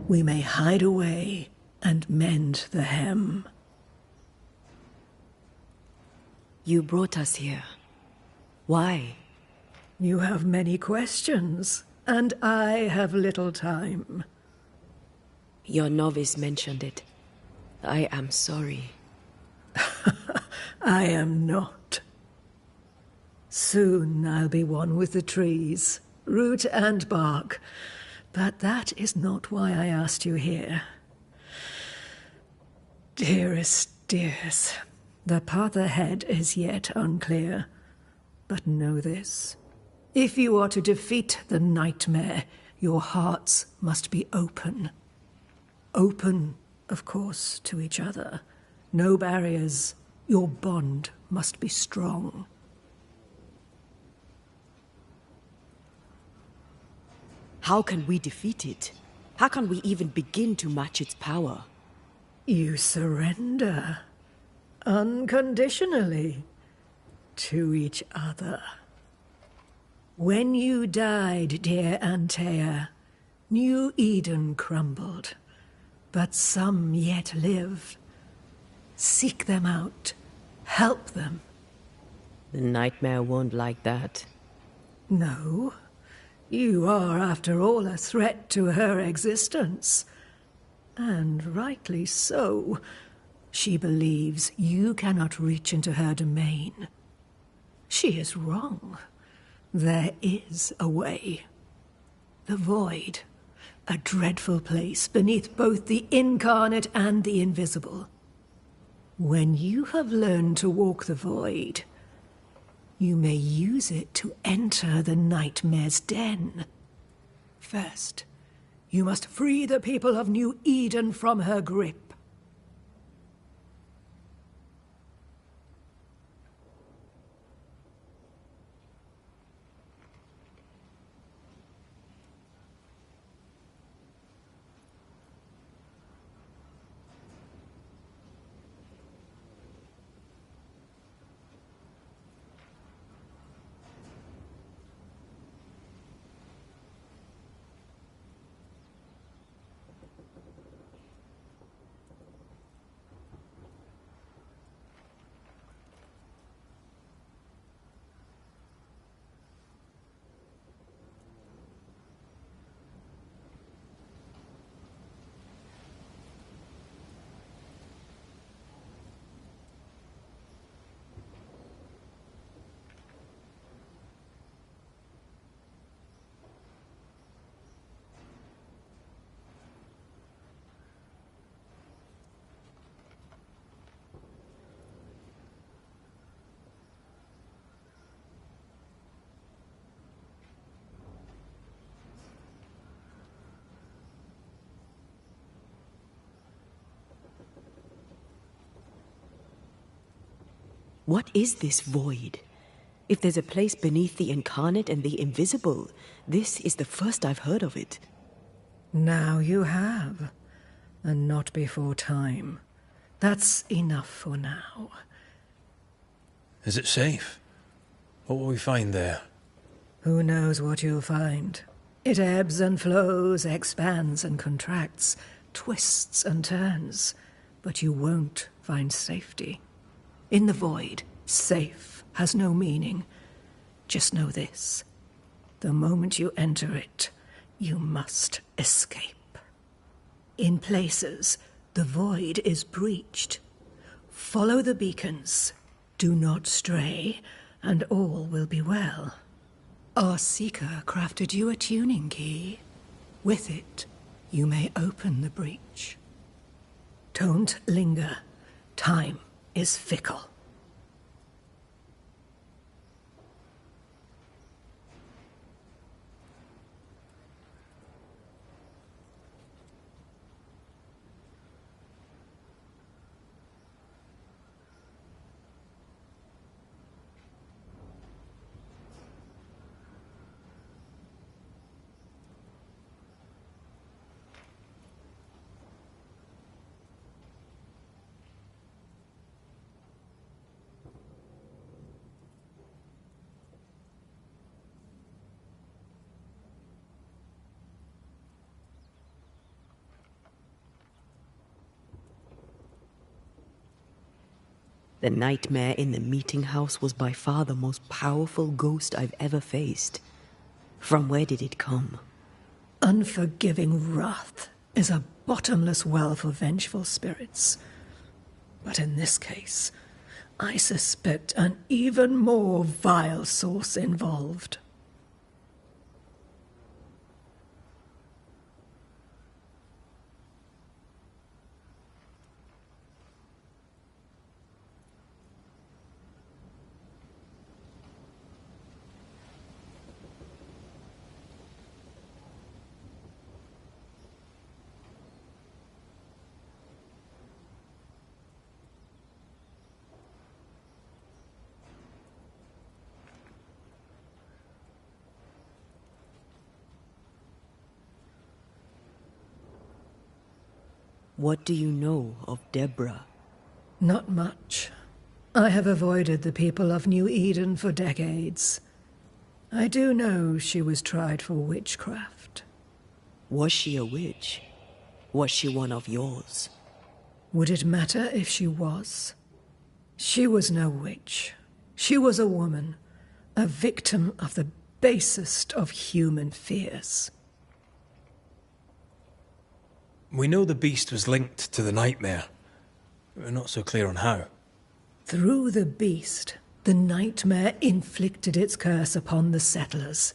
we may hide away and mend the hem. You brought us here. Why? You have many questions, and I have little time. Your novice mentioned it. I am sorry. I am not. Soon I'll be one with the trees, root and bark. But that is not why I asked you here. Dearest dears, the path ahead is yet unclear. But know this. If you are to defeat the nightmare, your hearts must be open. Open, of course, to each other. No barriers. Your bond must be strong. How can we defeat it? How can we even begin to match its power? You surrender. Unconditionally. To each other. When you died, dear Antea, New Eden crumbled. But some yet live. Seek them out. Help them. The nightmare won't like that. No. You are, after all, a threat to her existence. And rightly so. She believes you cannot reach into her domain. She is wrong. There is a way. The void. A dreadful place beneath both the incarnate and the invisible. When you have learned to walk the void, you may use it to enter the nightmare's den. First, you must free the people of New Eden from her grip. What is this void? If there's a place beneath the incarnate and the invisible, this is the first I've heard of it. Now you have, and not before time. That's enough for now. Is it safe? What will we find there? Who knows what you'll find? It ebbs and flows, expands and contracts, twists and turns, but you won't find safety. In the void, safe has no meaning. Just know this. The moment you enter it, you must escape. In places, the void is breached. Follow the beacons. Do not stray, and all will be well. Our Seeker crafted you a tuning key. With it, you may open the breach. Don't linger. Time is fickle. The nightmare in the meeting house was by far the most powerful ghost I've ever faced. From where did it come? Unforgiving wrath is a bottomless well for vengeful spirits. But in this case, I suspect an even more vile source involved. What do you know of Deborah? Not much. I have avoided the people of New Eden for decades. I do know she was tried for witchcraft. Was she a witch? Was she one of yours? Would it matter if she was? She was no witch. She was a woman, a victim of the basest of human fears. We know the beast was linked to the nightmare. We're not so clear on how. Through the beast, the nightmare inflicted its curse upon the settlers.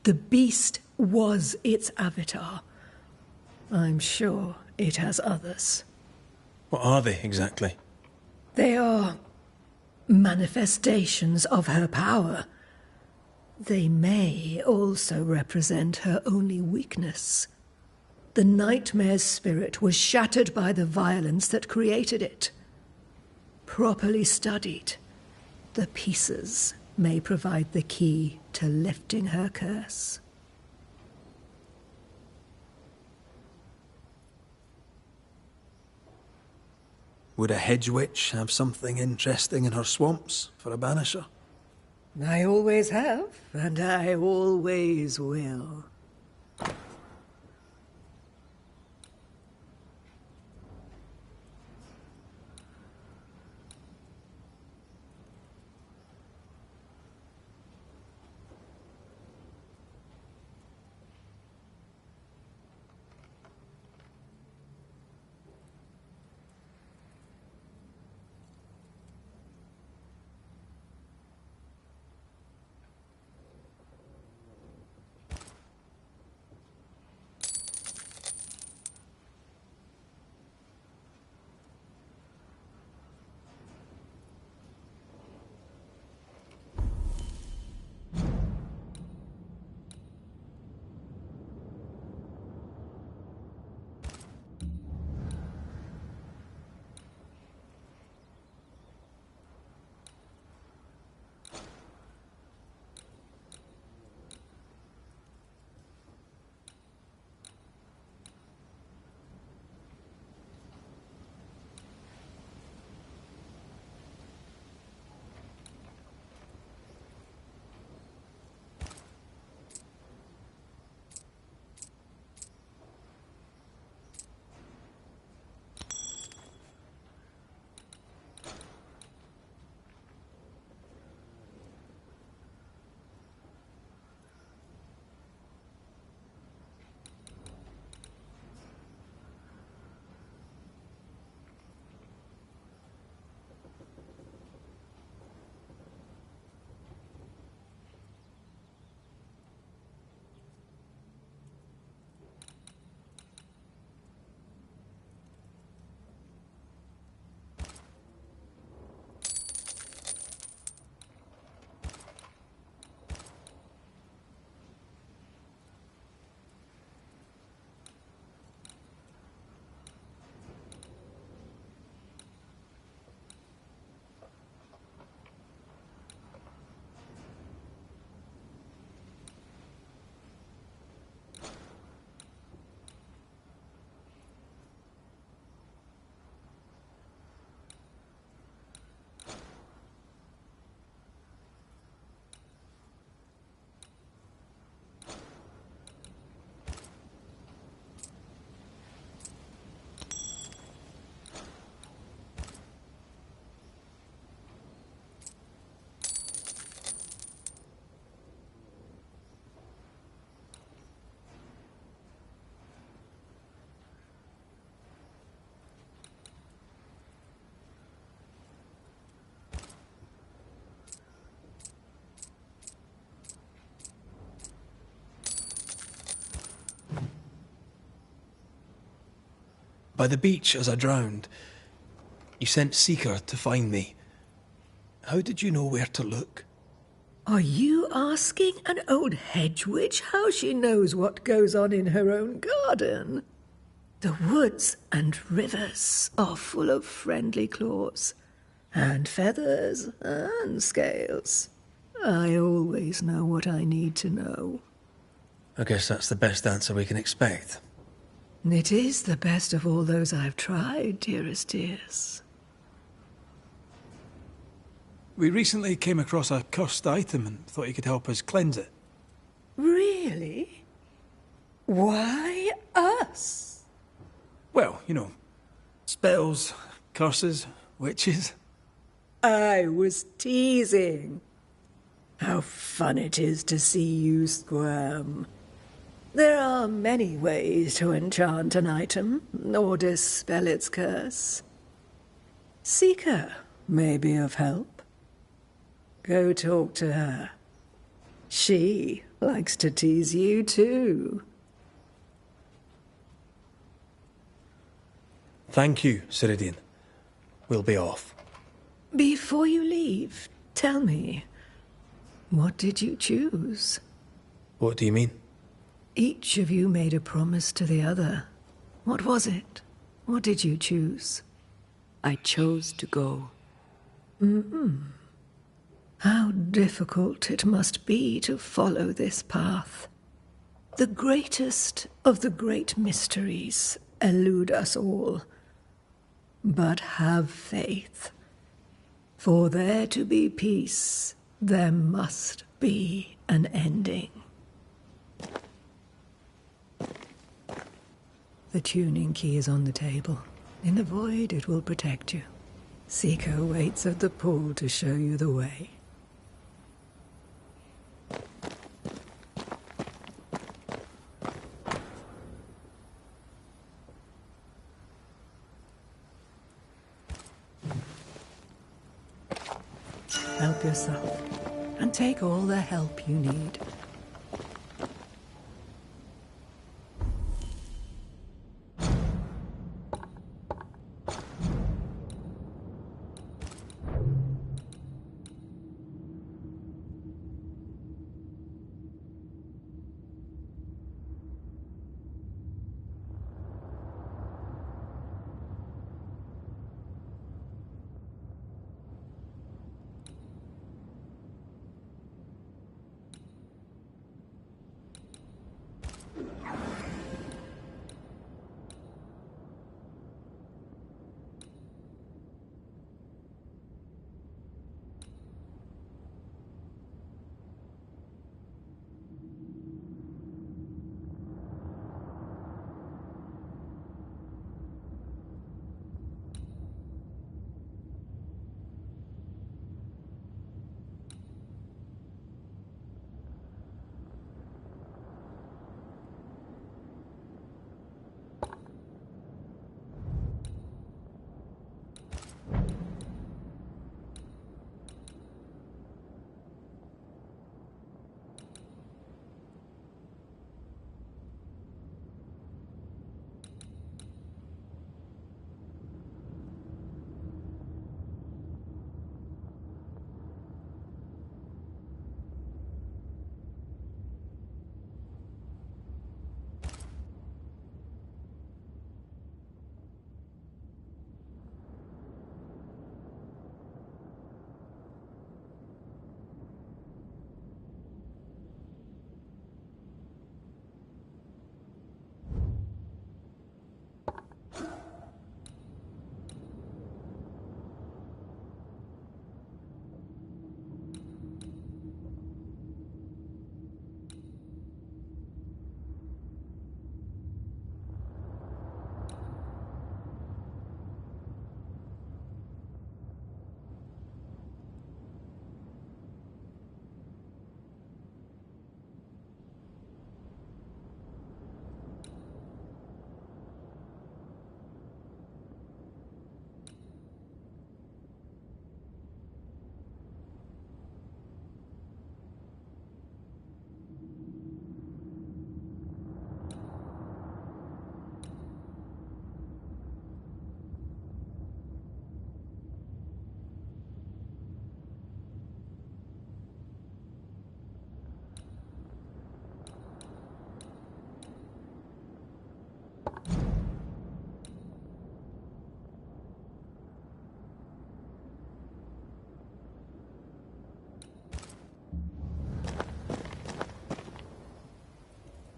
The beast was its avatar. I'm sure it has others. What are they, exactly? They are manifestations of her power. They may also represent her only weakness. The nightmare's spirit was shattered by the violence that created it. Properly studied, the pieces may provide the key to lifting her curse. Would a hedge witch have something interesting in her swamps for a banisher? I always have, and I always will. By the beach as I drowned. You sent Seeker to find me. How did you know where to look? Are you asking an old hedge witch how she knows what goes on in her own garden? The woods and rivers are full of friendly claws, and feathers and scales. I always know what I need to know. I guess that's the best answer we can expect. It is the best of all those I've tried, dearest dears. We recently came across a cursed item and thought you could help us cleanse it. Really? Why us? Well, you know, spells, curses, witches. I was teasing. How fun it is to see you squirm. There are many ways to enchant an item or dispel its curse. Seeker may be of help. Go talk to her. She likes to tease you too. Thank you, Ceridian. We'll be off. Before you leave, tell me, what did you choose? What do you mean? Each of you made a promise to the other. What was it? What did you choose? I chose to go. How difficult it must be to follow this path. The greatest of the great mysteries elude us all. But have faith. For there to be peace, there must be an ending. The tuning key is on the table. In the void, it will protect you. Seeker waits at the pool to show you the way. Help yourself, and take all the help you need.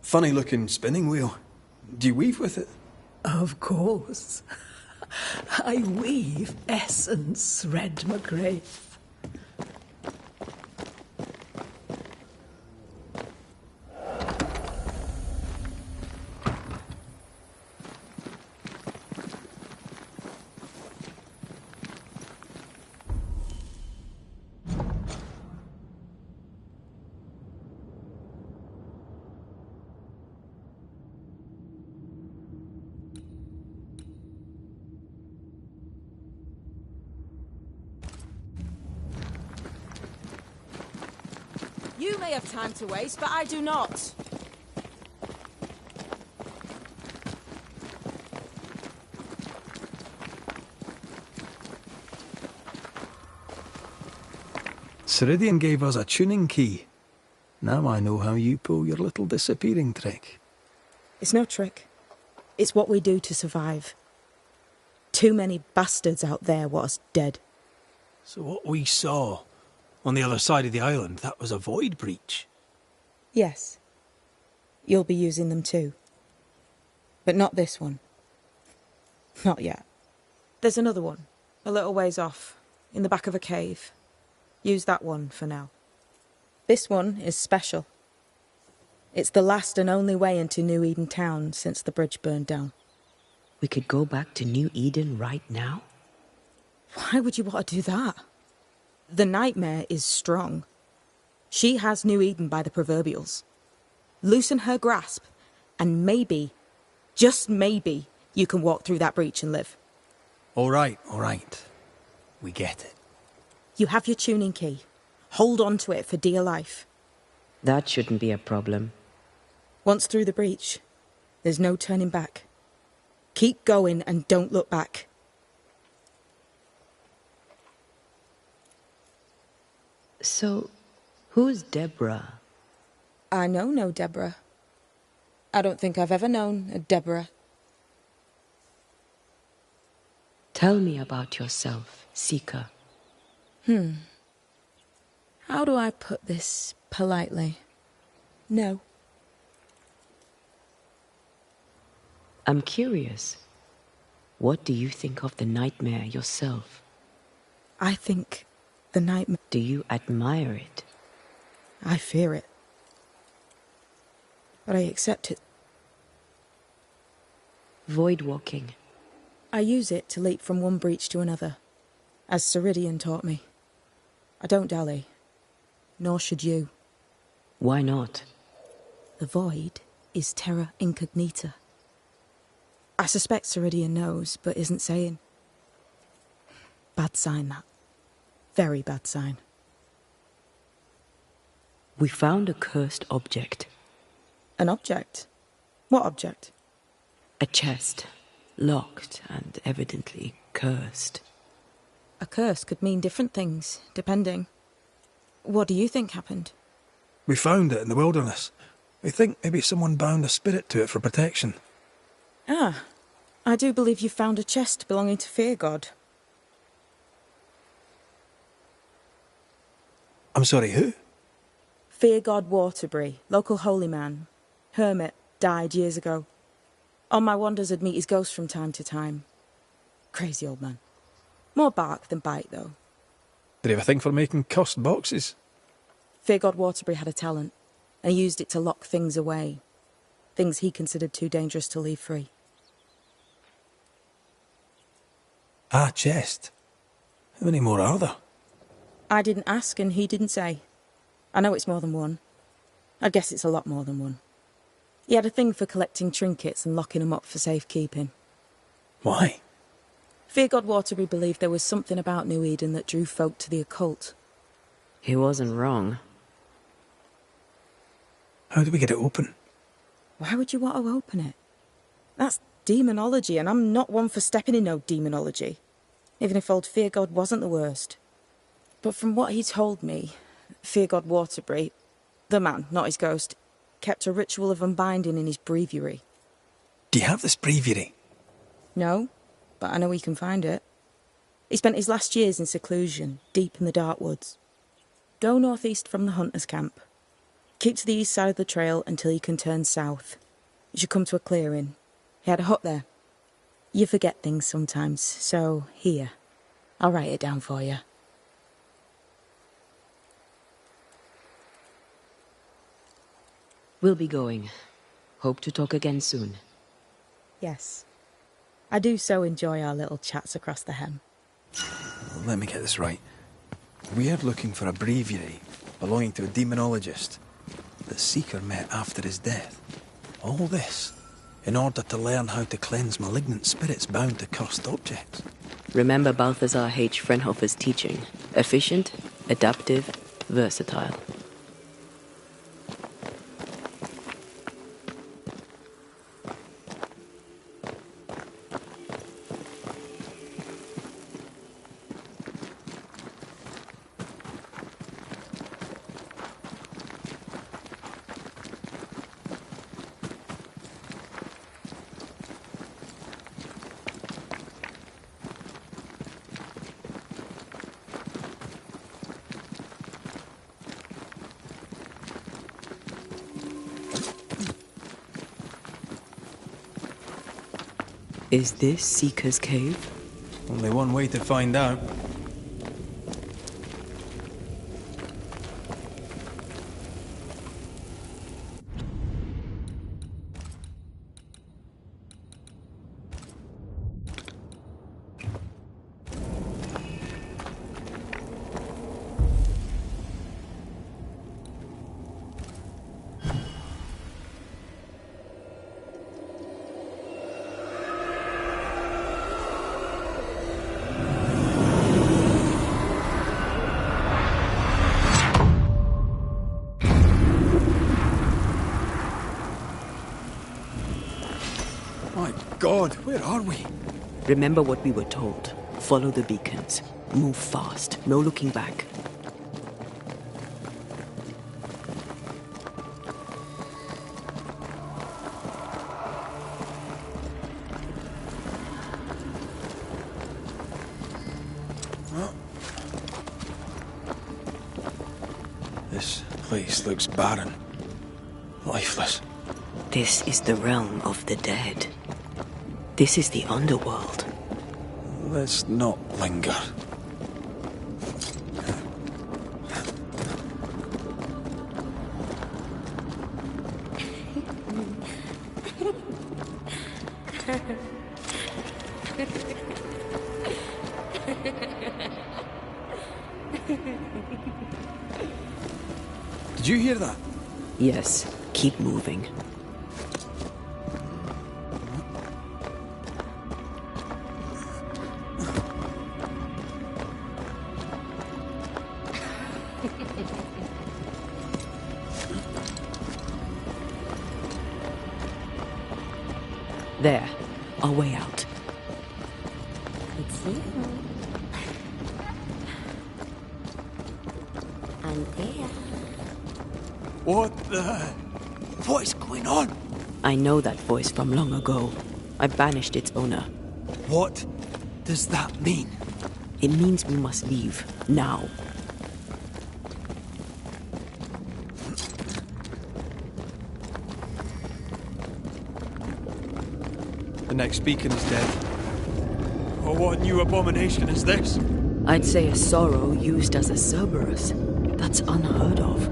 Funny-looking spinning wheel. Do you weave with it? Of course. I weave essence, Red McGrath. You may have time to waste, but I do not. Ceridian gave us a tuning key. Now I know how you pull your little disappearing trick. It's no trick. It's what we do to survive. Too many bastards out there want us dead. So what we saw on the other side of the island, that was a void breach? Yes. You'll be using them too. But not this one. Not yet. There's another one, a little ways off, in the back of a cave. Use that one for now. This one is special. It's the last and only way into New Eden town since the bridge burned down. We could go back to New Eden right now? Why would you want to do that? The nightmare is strong. She has New Eden by the proverbials. Loosen her grasp, and maybe, just maybe, you can walk through that breach and live. All right. We get it. You have your tuning key. Hold on to it for dear life. That shouldn't be a problem. Once through the breach, there's no turning back. Keep going and don't look back. So, who's Deborah? I know no Deborah. I don't think I've ever known a Deborah. Tell me about yourself, Seeker. How do I put this politely? No. I'm curious. What do you think of the nightmare yourself? I think the nightmare... Do you admire it? I fear it. But I accept it. Void walking. I use it to leap from one breach to another, as Ceridian taught me. I don't dally. Nor should you. Why not? The void is terra incognita. I suspect Ceridian knows, but isn't saying. Bad sign, that. Very bad sign. We found a cursed object. An object? What object? A chest. Locked and evidently cursed. A curse could mean different things, depending. What do you think happened? We found it in the wilderness. We think maybe someone bound a spirit to it for protection. Ah, I do believe you found a chest belonging to Fear God. I'm sorry, who? Fear God Waterbury, local holy man. Hermit, died years ago. On my wanders I'd meet his ghost from time to time. Crazy old man. More bark than bite, though. Did he have a thing for making cursed boxes? Fear God Waterbury had a talent, and he used it to lock things away. Things he considered too dangerous to leave free. Ah, chest. How many more are there? I didn't ask, and he didn't say. I know it's more than one. I guess it's a lot more than one. He had a thing for collecting trinkets and locking them up for safekeeping. Why? Fear God Waterbury believed there was something about New Eden that drew folk to the occult. He wasn't wrong. How do we get it open? Why would you want to open it? That's demonology, and I'm not one for stepping in no demonology. Even if old Fear God wasn't the worst. But from what he told me, Fear God Waterbury, the man, not his ghost, kept a ritual of unbinding in his breviary. Do you have this breviary? No, but I know he can find it. He spent his last years in seclusion, deep in the dark woods. Go northeast from the hunters' camp. Keep to the east side of the trail until you can turn south. You should come to a clearing. He had a hut there. You forget things sometimes, so here. I'll write it down for you. We'll be going. Hope to talk again soon. Yes. I do so enjoy our little chats across the hem. Let me get this right. We're looking for a breviary belonging to a demonologist that Seeker met after his death. All this in order to learn how to cleanse malignant spirits bound to cursed objects. Remember Balthazar H. Frenhofer's teaching. Efficient, adaptive, versatile. Is this Seeker's Cave? Only one way to find out. My God, where are we? Remember what we were told. Follow the beacons. Move fast. No looking back. This place looks barren. Lifeless. This is the realm of the dead. This is the underworld. Let's not linger. Did you hear that? Yes, keep moving. There, our way out. It's you. And there. What is going on? I know that voice from long ago. I banished its owner. What does that mean? It means we must leave, now. The next beacon is dead. Oh, what new abomination is this? I'd say a sorrow used as a Cerberus. That's unheard of.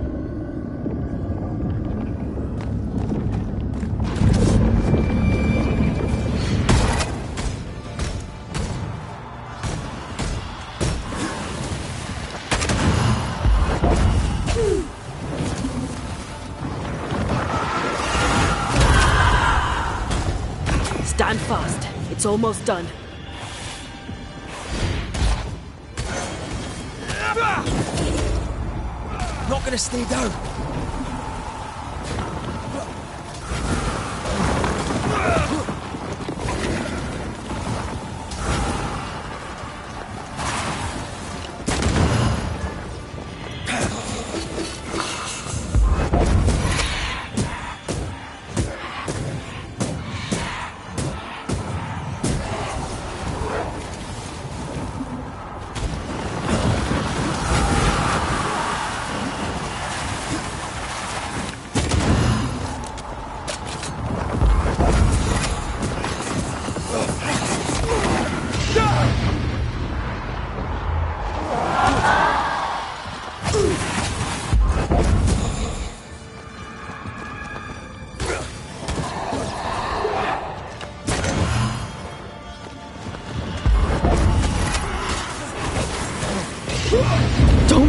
Stand fast. It's almost done. Not gonna stay down.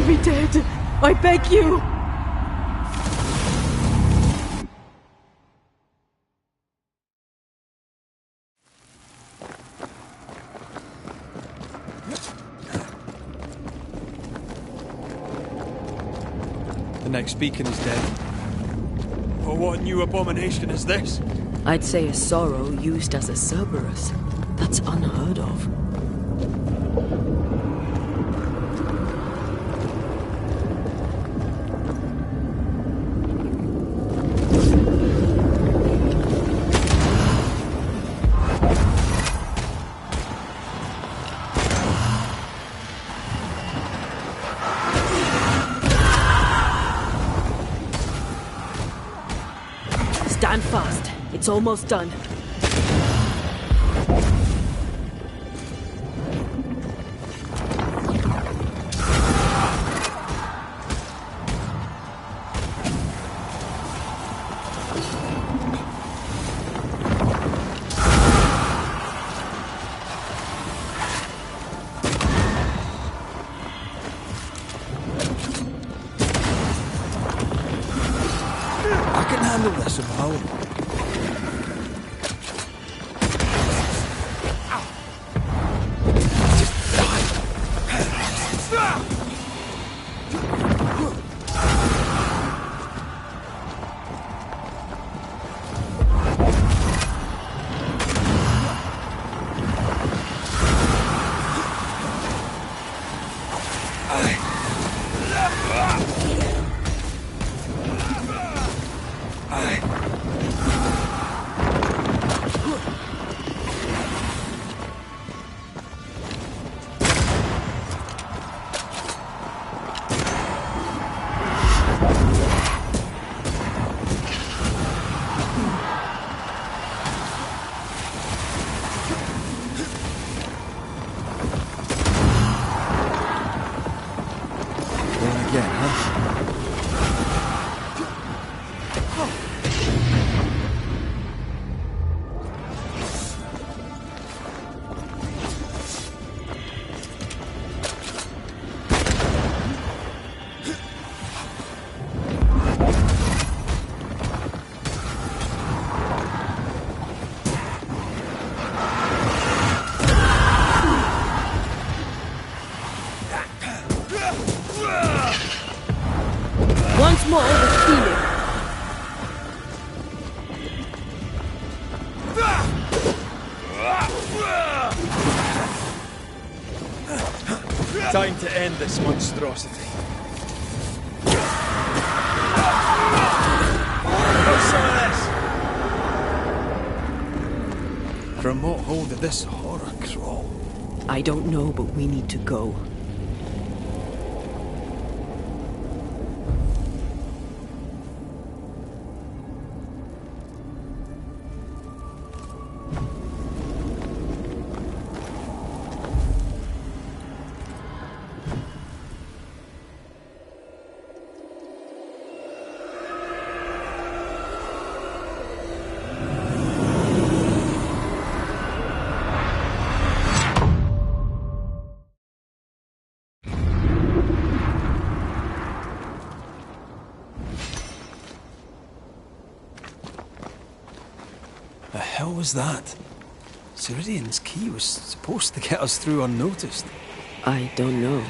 be dead. I beg you. The next beacon is dead. Oh, what new abomination is this? I'd say a sorrow used as a Cerberus. That's unheard of. Stand fast. It's almost done. I can handle this of my own. Once more with feeling. Time to end this monstrosity. What's some of this? From what hole did this horror crawl? I don't know, but we need to go. The hell was that? Ceridian's key was supposed to get us through unnoticed. I don't know.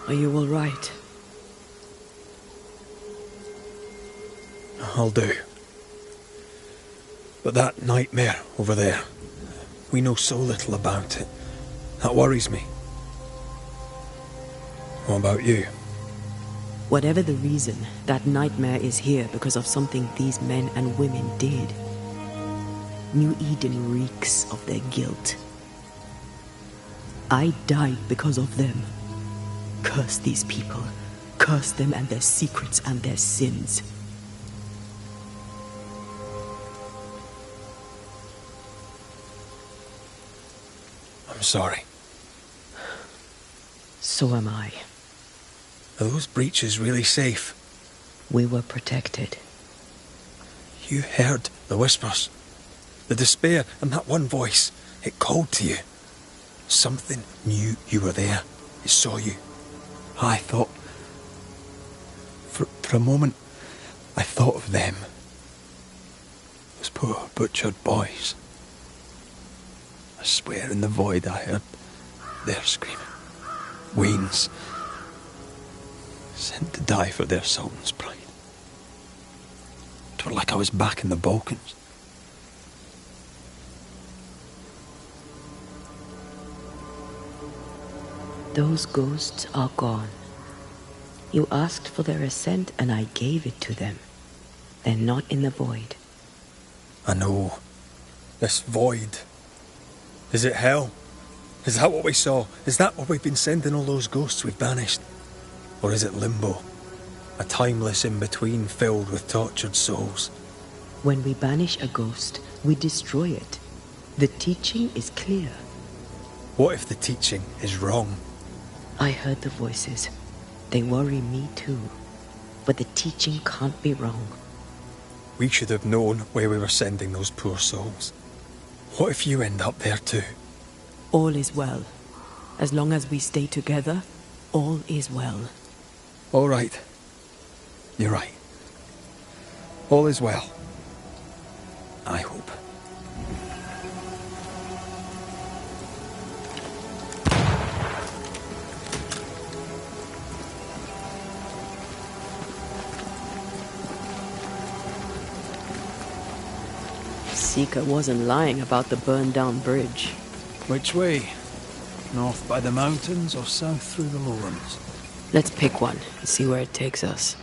Are you all right? I'll do. But that nightmare over there, we know so little about it. That worries me. What about you? Whatever the reason, that nightmare is here because of something these men and women did. New Eden reeks of their guilt. I died because of them. Curse these people. Curse them and their secrets and their sins. I'm sorry. So am I. Are those breaches really safe? We were protected. You heard the whispers, the despair, and that one voice. It called to you. Something knew you were there. It saw you. I thought... For a moment, I thought of them. Those poor butchered boys. I swear in the void I heard their screaming. Wayne's. Sent to die for their Sultan's pride. It was like I was back in the Balkans. Those ghosts are gone. You asked for their Ascent and I gave it to them. They're not in the void. I know. This void. Is it hell? Is that what we saw? Is that what we've been sending all those ghosts we've banished? Or is it limbo? A timeless in-between filled with tortured souls? When we banish a ghost, we destroy it. The teaching is clear. What if the teaching is wrong? I heard the voices. They worry me too. But the teaching can't be wrong. We should have known where we were sending those poor souls. What if you end up there too? All is well. As long as we stay together, all is well. All right. You're right. All is well. I hope. Seeker wasn't lying about the burned-down bridge. Which way? North by the mountains or south through the lowlands? Let's pick one and see where it takes us.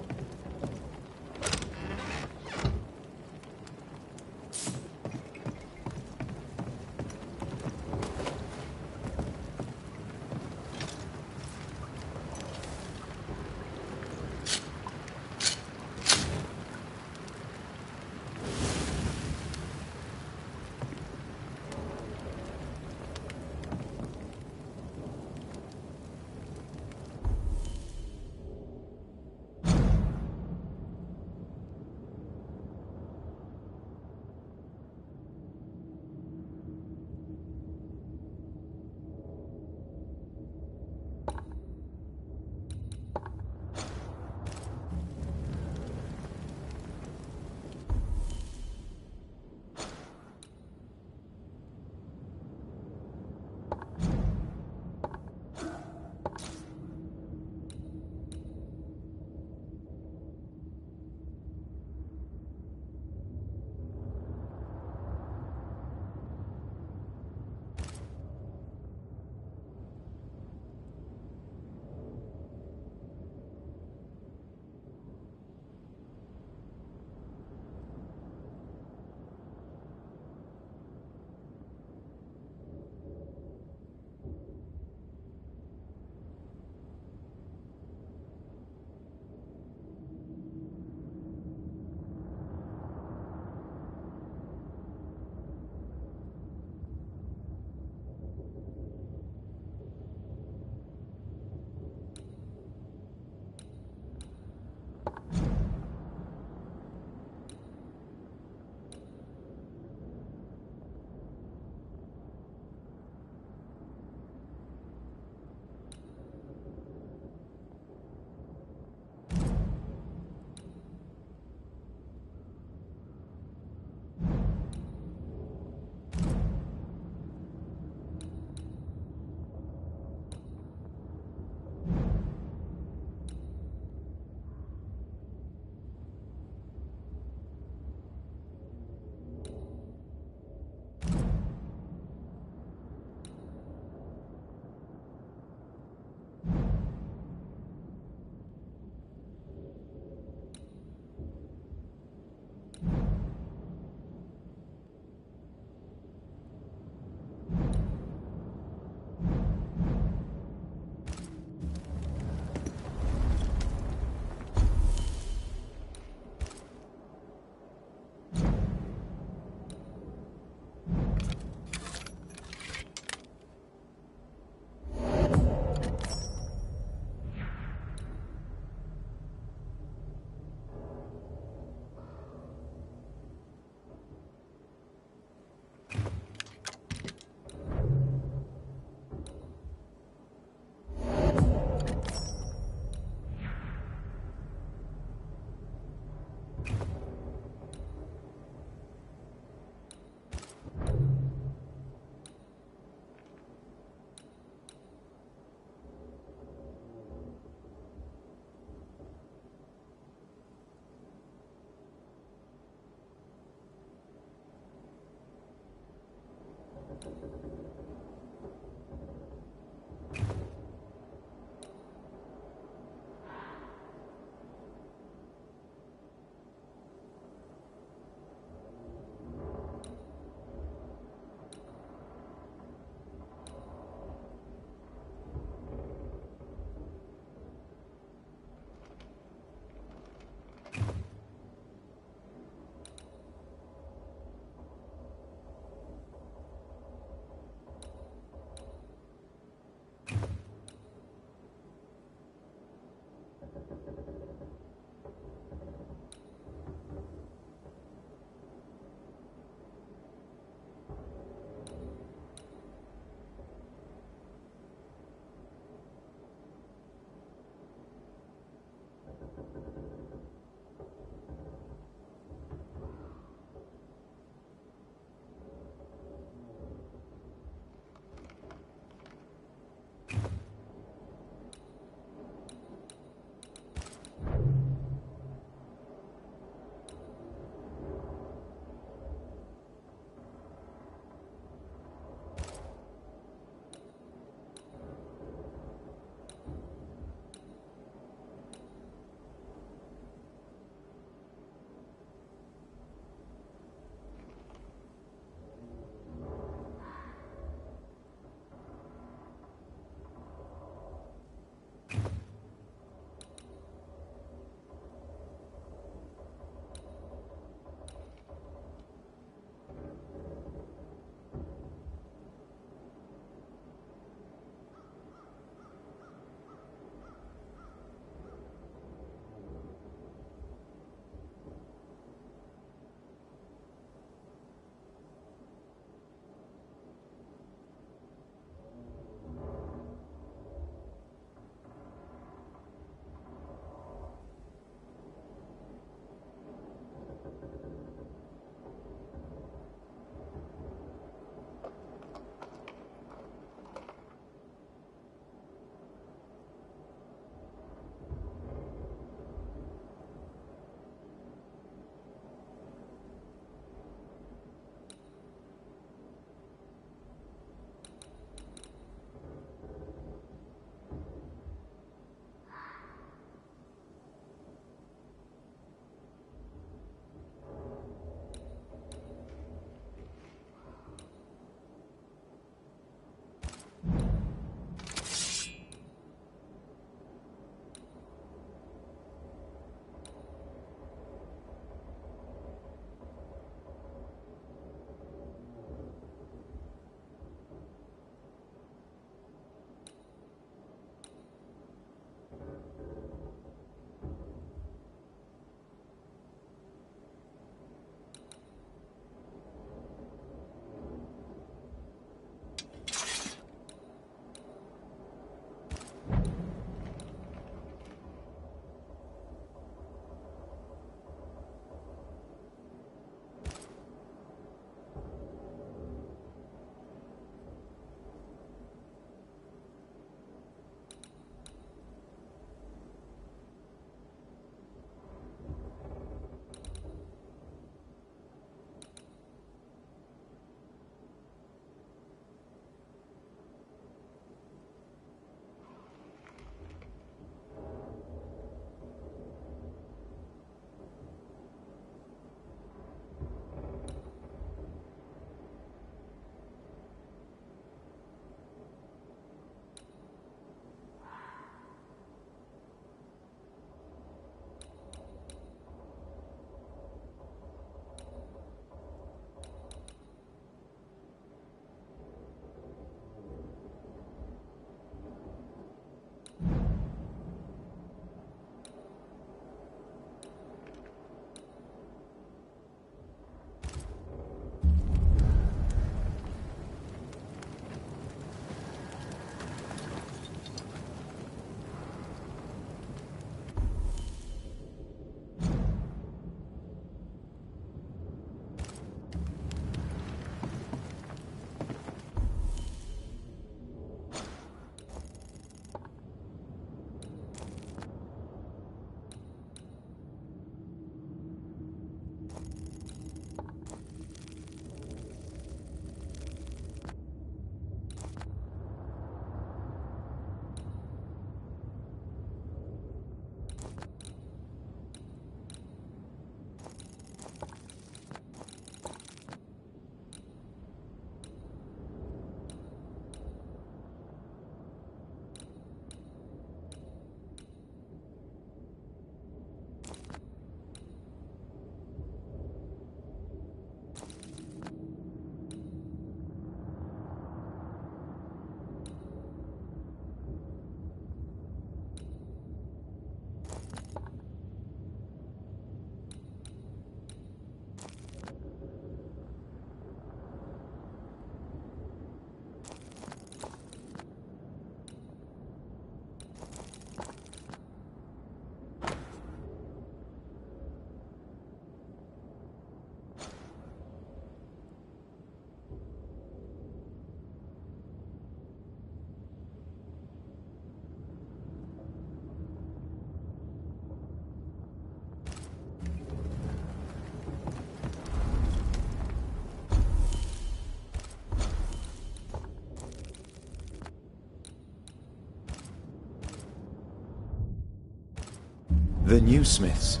The new Smiths,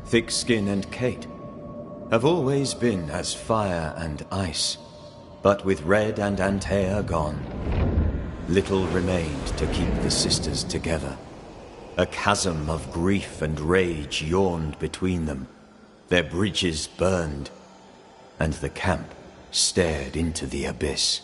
Thickskin and Kate, have always been as fire and ice, but with Red and Antea gone, little remained to keep the sisters together. A chasm of grief and rage yawned between them, their bridges burned, and the camp stared into the abyss.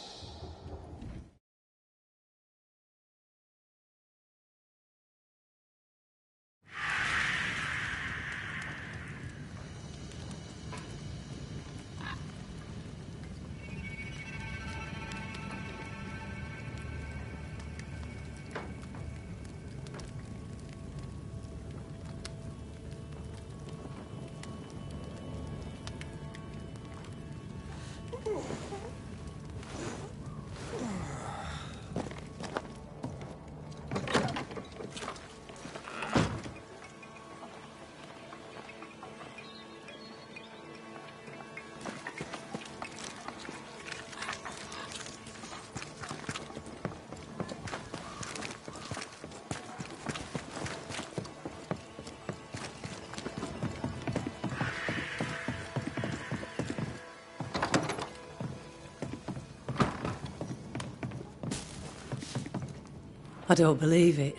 I don't believe it.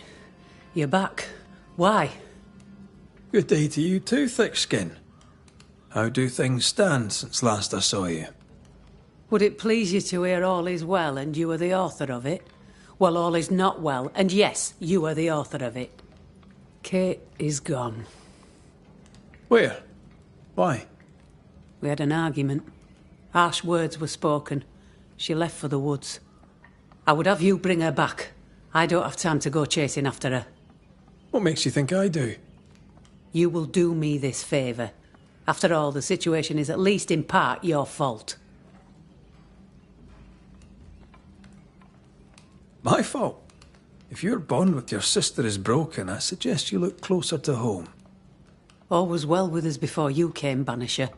You're back. Why? Good day to you too, Thickskin. How do things stand since last I saw you? Would it please you to hear all is well and you are the author of it? Well, all is not well, and yes, you are the author of it. Kate is gone. Where? Why? We had an argument. Harsh words were spoken. She left for the woods. I would have you bring her back. I don't have time to go chasing after her. What makes you think I do? You will do me this favour. After all, the situation is at least in part your fault. My fault? If your bond with your sister is broken, I suggest you look closer to home. All was well with us before you came, Banisher,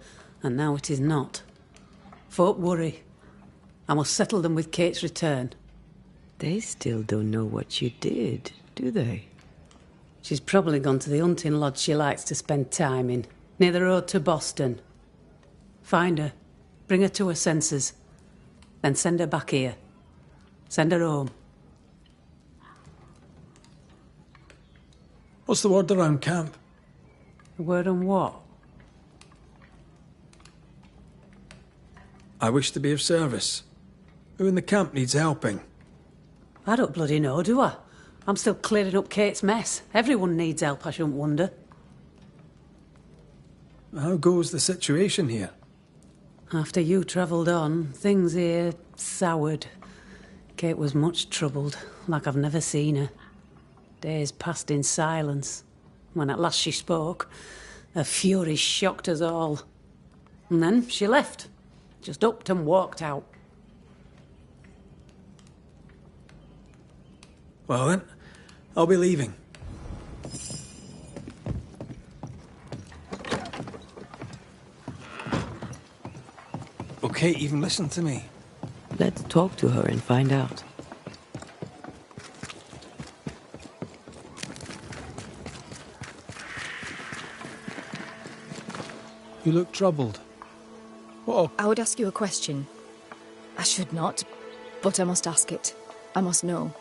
and now it is not. Folk worry. I must settle them with Kate's return. They still don't know what you did, do they? She's probably gone to the hunting lodge she likes to spend time in, near the road to Boston. Find her, bring her to her senses, then send her back here. Send her home. What's the word around camp? The word on what? I wish to be of service. Who in the camp needs helping? I don't bloody know, do I? I'm still clearing up Kate's mess. Everyone needs help, I shouldn't wonder. How goes the situation here? After you travelled on, things here soured. Kate was much troubled, like I've never seen her. Days passed in silence. When at last she spoke, her fury shocked us all. And then she left. Just upped and walked out. Well then, I'll be leaving. Will Kate even listen to me? Let's talk to her and find out. You look troubled. What? I would ask you a question. I should not, but I must ask it. I must know.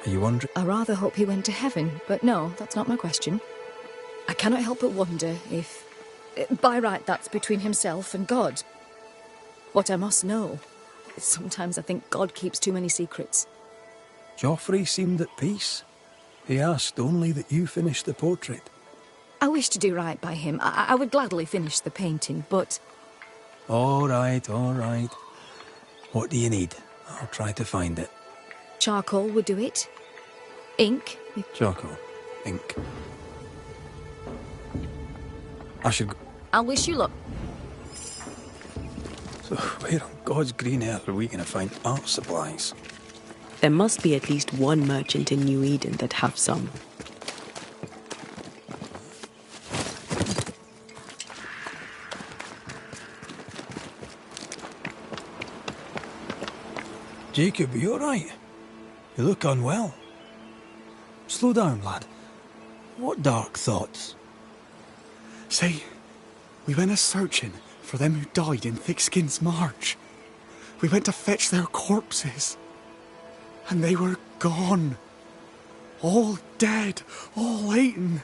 Are you wondering? I rather hope he went to heaven, but no, that's not my question. I cannot help but wonder if... By right, that's between himself and God. What I must know is sometimes I think God keeps too many secrets. Joffrey seemed at peace. He asked only that you finish the portrait. I wish to do right by him. I would gladly finish the painting, but... All right, all right. What do you need? I'll try to find it. Charcoal would do it. Ink. Charcoal. Ink. I should go. I'll wish you luck. So, where on God's green earth are we going to find art supplies? There must be at least one merchant in New Eden that have some. Jacob, are you all right? You look unwell. Slow down, lad. What dark thoughts? See, we went a-searching for them who died in Thickskin's march. We went to fetch their corpses. And they were gone. All dead, all eaten.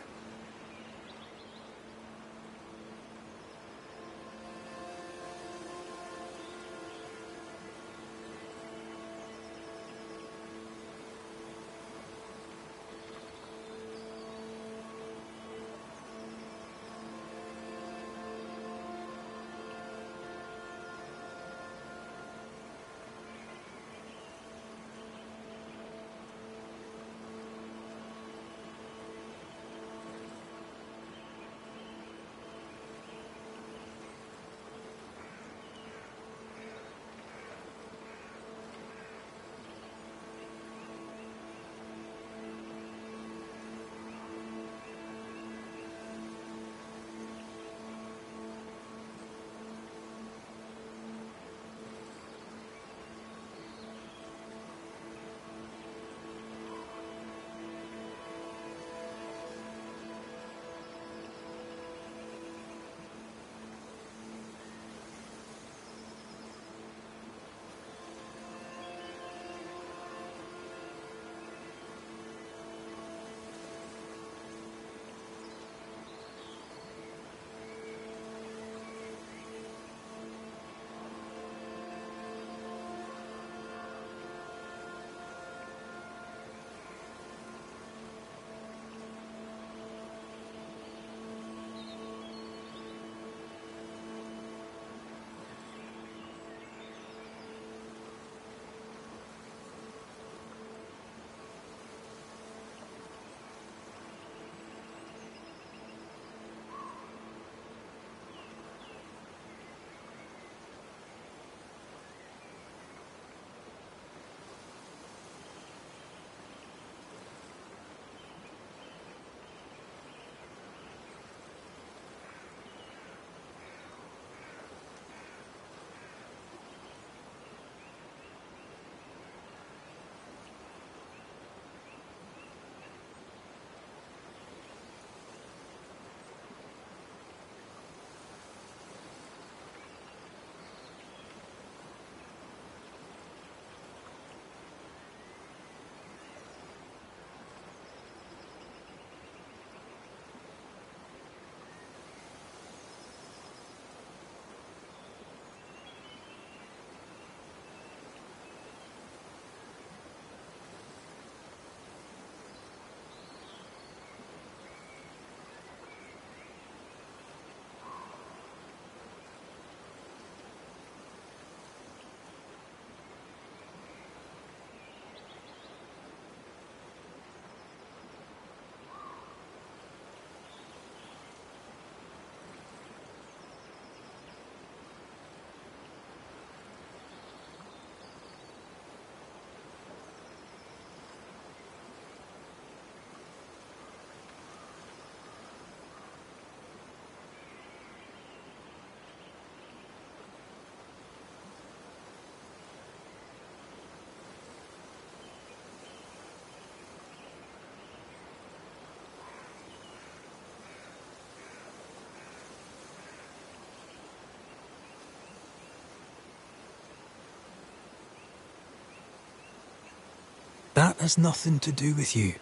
That has nothing to do with you.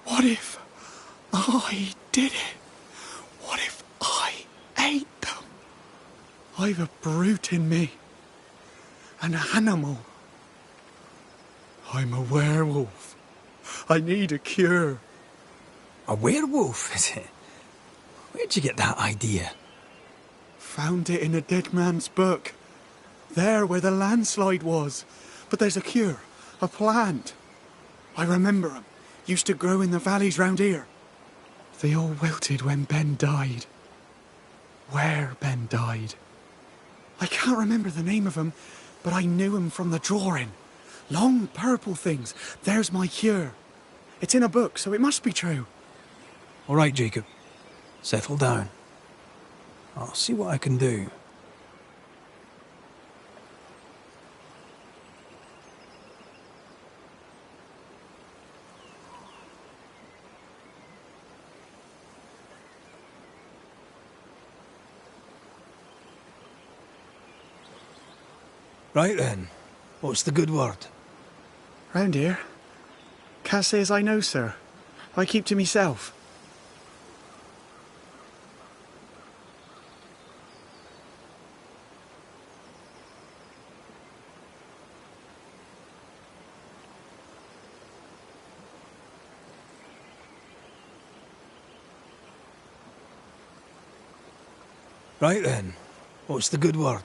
What if I did it? What if I ate them? I've a brute in me. An animal. I'm a werewolf. I need a cure. A werewolf, is it? Where'd you get that idea? Found it in a dead man's book. There where the landslide was. But there's a cure. A plant. I remember 'em. Used to grow in the valleys round here. They all wilted when Ben died. Where Ben died. I can't remember the name of 'em, but I knew 'em from the drawing. Long purple things. There's my cure. It's in a book, so it must be true. All right, Jacob. Settle down. I'll see what I can do. Right then, what's the good word? Round here? Can't say as I know, sir. I keep to myself. Right then, what's the good word?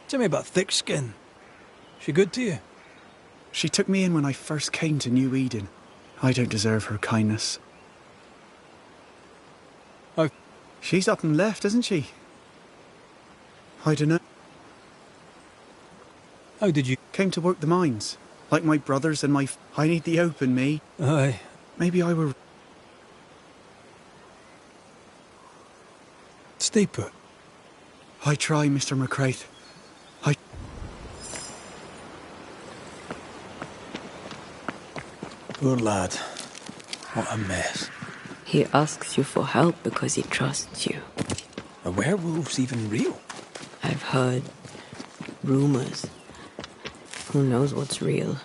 Tell me about Thick Skin. She good to you? She took me in when I first came to New Eden. I don't deserve her kindness. Oh. She's up and left, isn't she? I dunno. How did you... Came to work the mines. Like my brothers and I need the open, me. Aye. Maybe I were... Stay put. I try, Mr. McCraith. Poor lad. What a mess. He asks you for help because he trusts you. Are werewolves even real? I've heard rumors. Who knows what's real?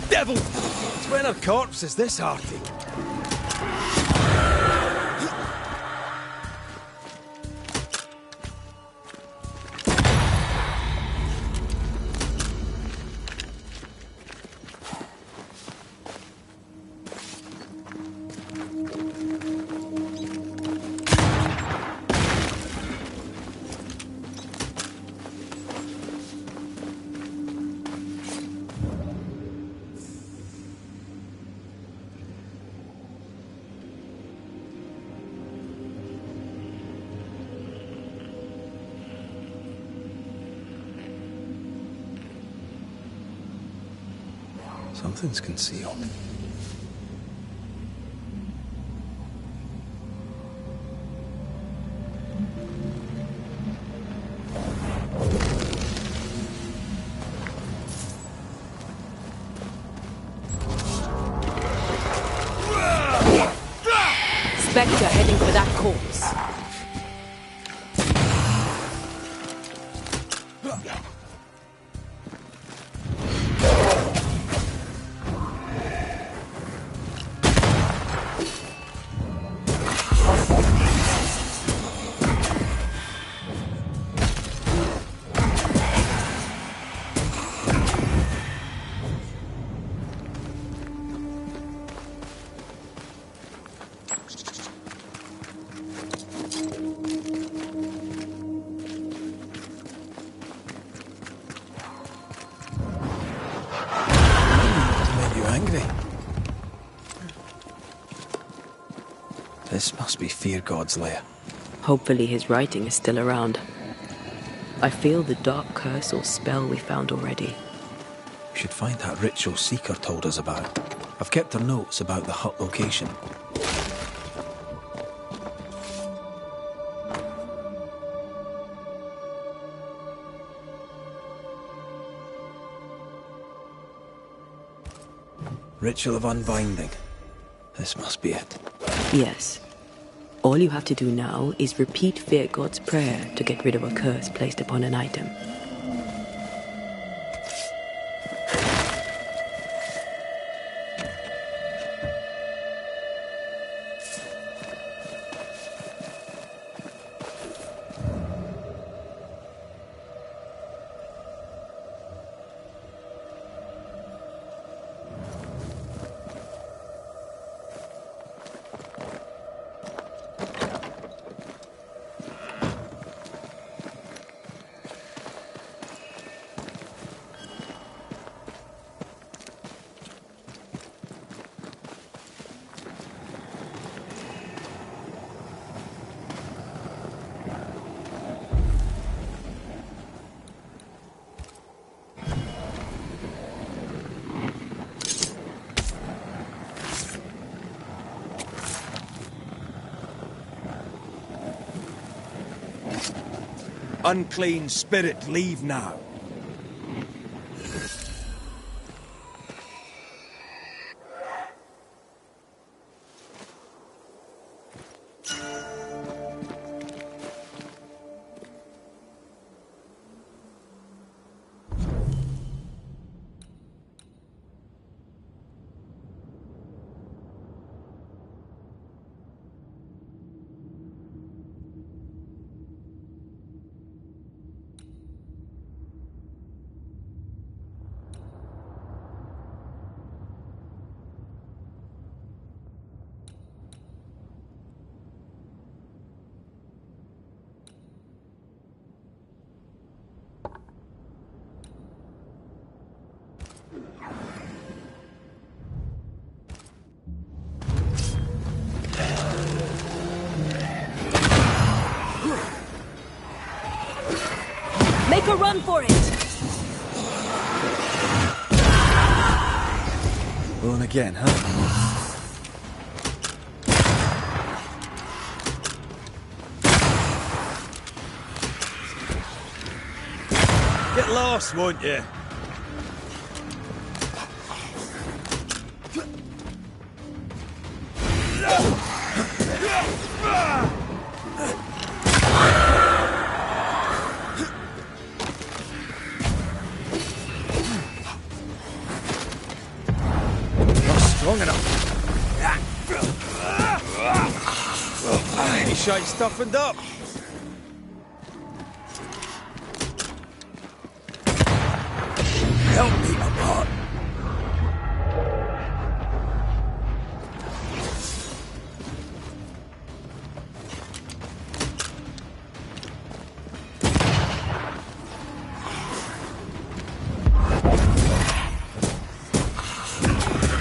Devil! It's when her corpse is this hearty. Something's concealed. Spectre heading for that corpse. This must be Fear God's lair. Hopefully his writing is still around. I feel the dark curse or spell we found already. We should find that ritual Seeker told us about. I've kept her notes about the hut location. Ritual of Unbinding. This must be it. Yes. All you have to do now is repeat Fear God's prayer to get rid of a curse placed upon an item. Unclean spirit, leave now. Make a run for it! Going again, huh? Get lost, won't you? Strong enough. Any shite stiffened up. Help me apart.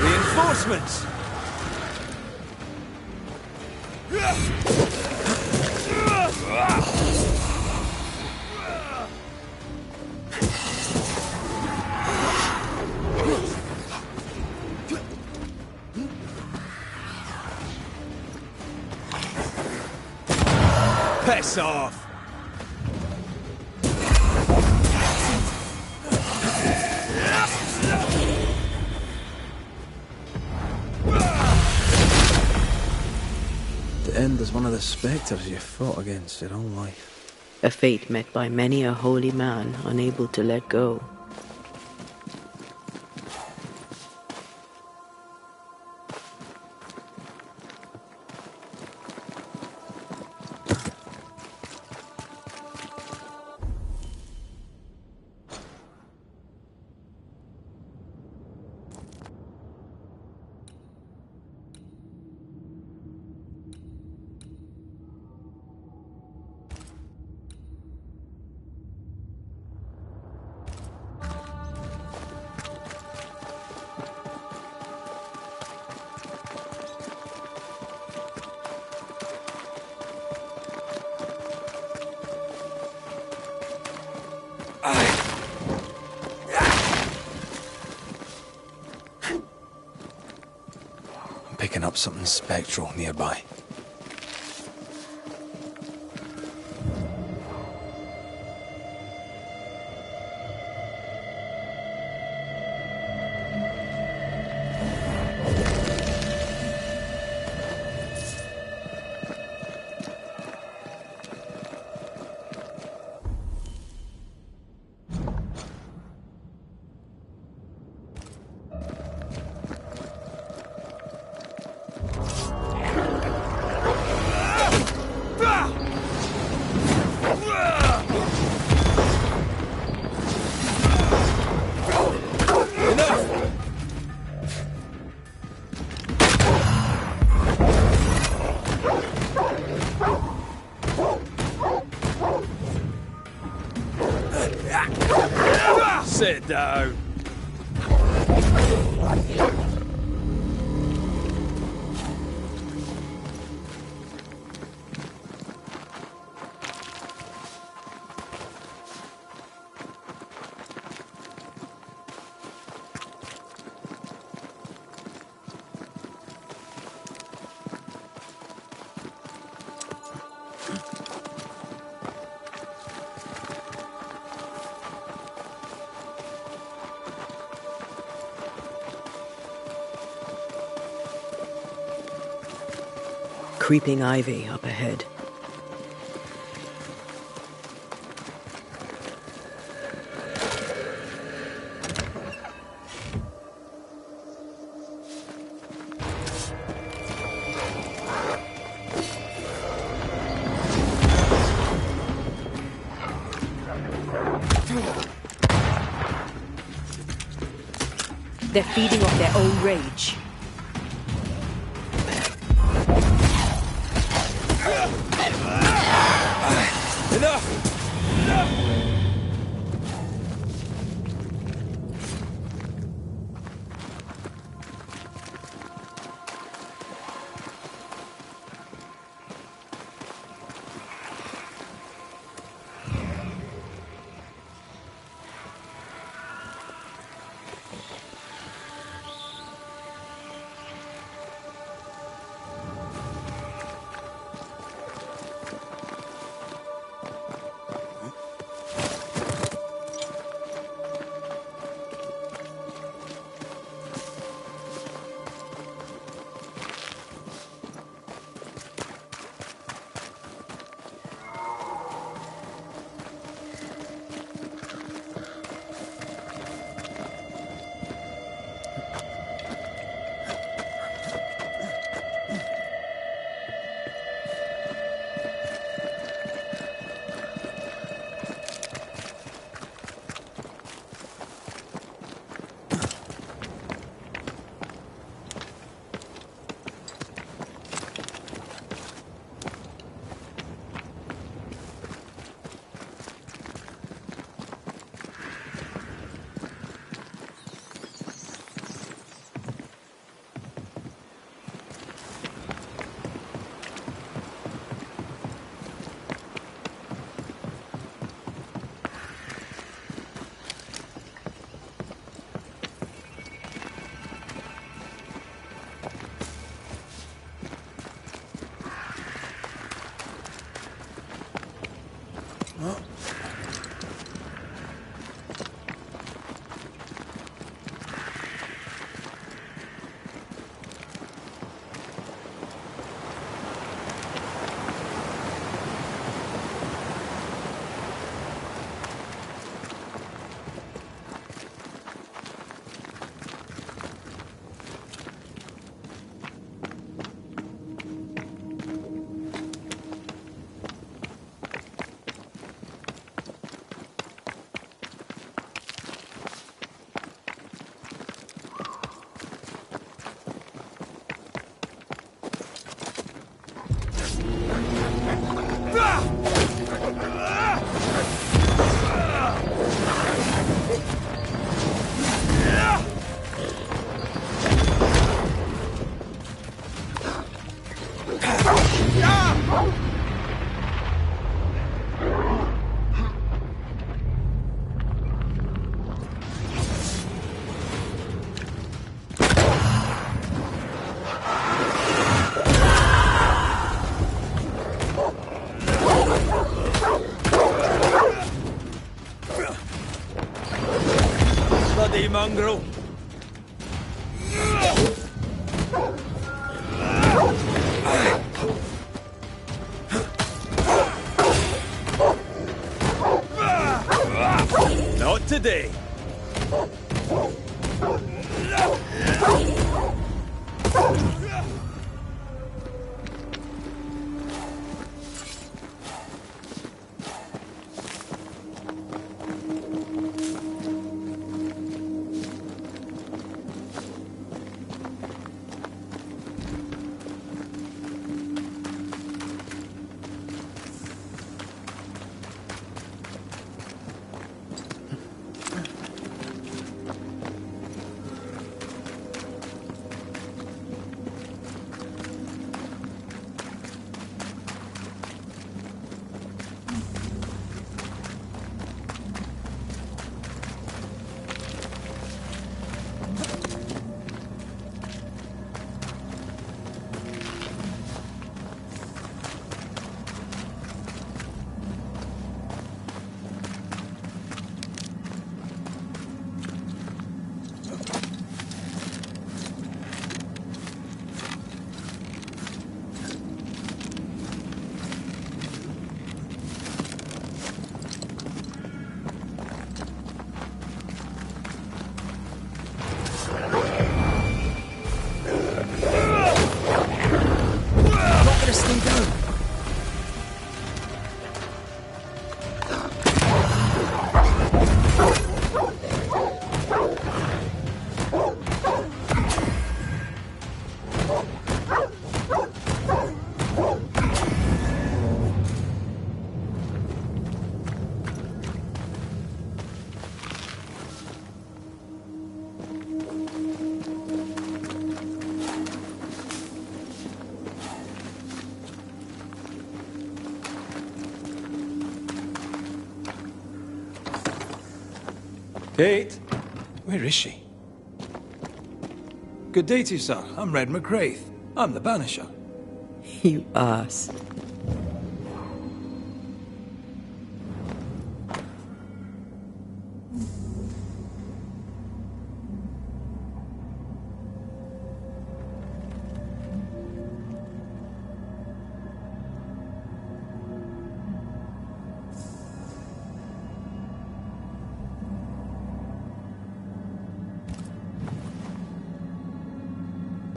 Reinforcements. Piss off! To end as one of the spectres you fought against your own life. A fate met by many a holy man unable to let go. Picking up something spectral nearby. Sit down. creeping ivy up ahead. They're feeding off their own rage. mongrel. Not today. Kate, where is she? Good day to you, sir. I'm Red McCraith. I'm the Banisher. You ass.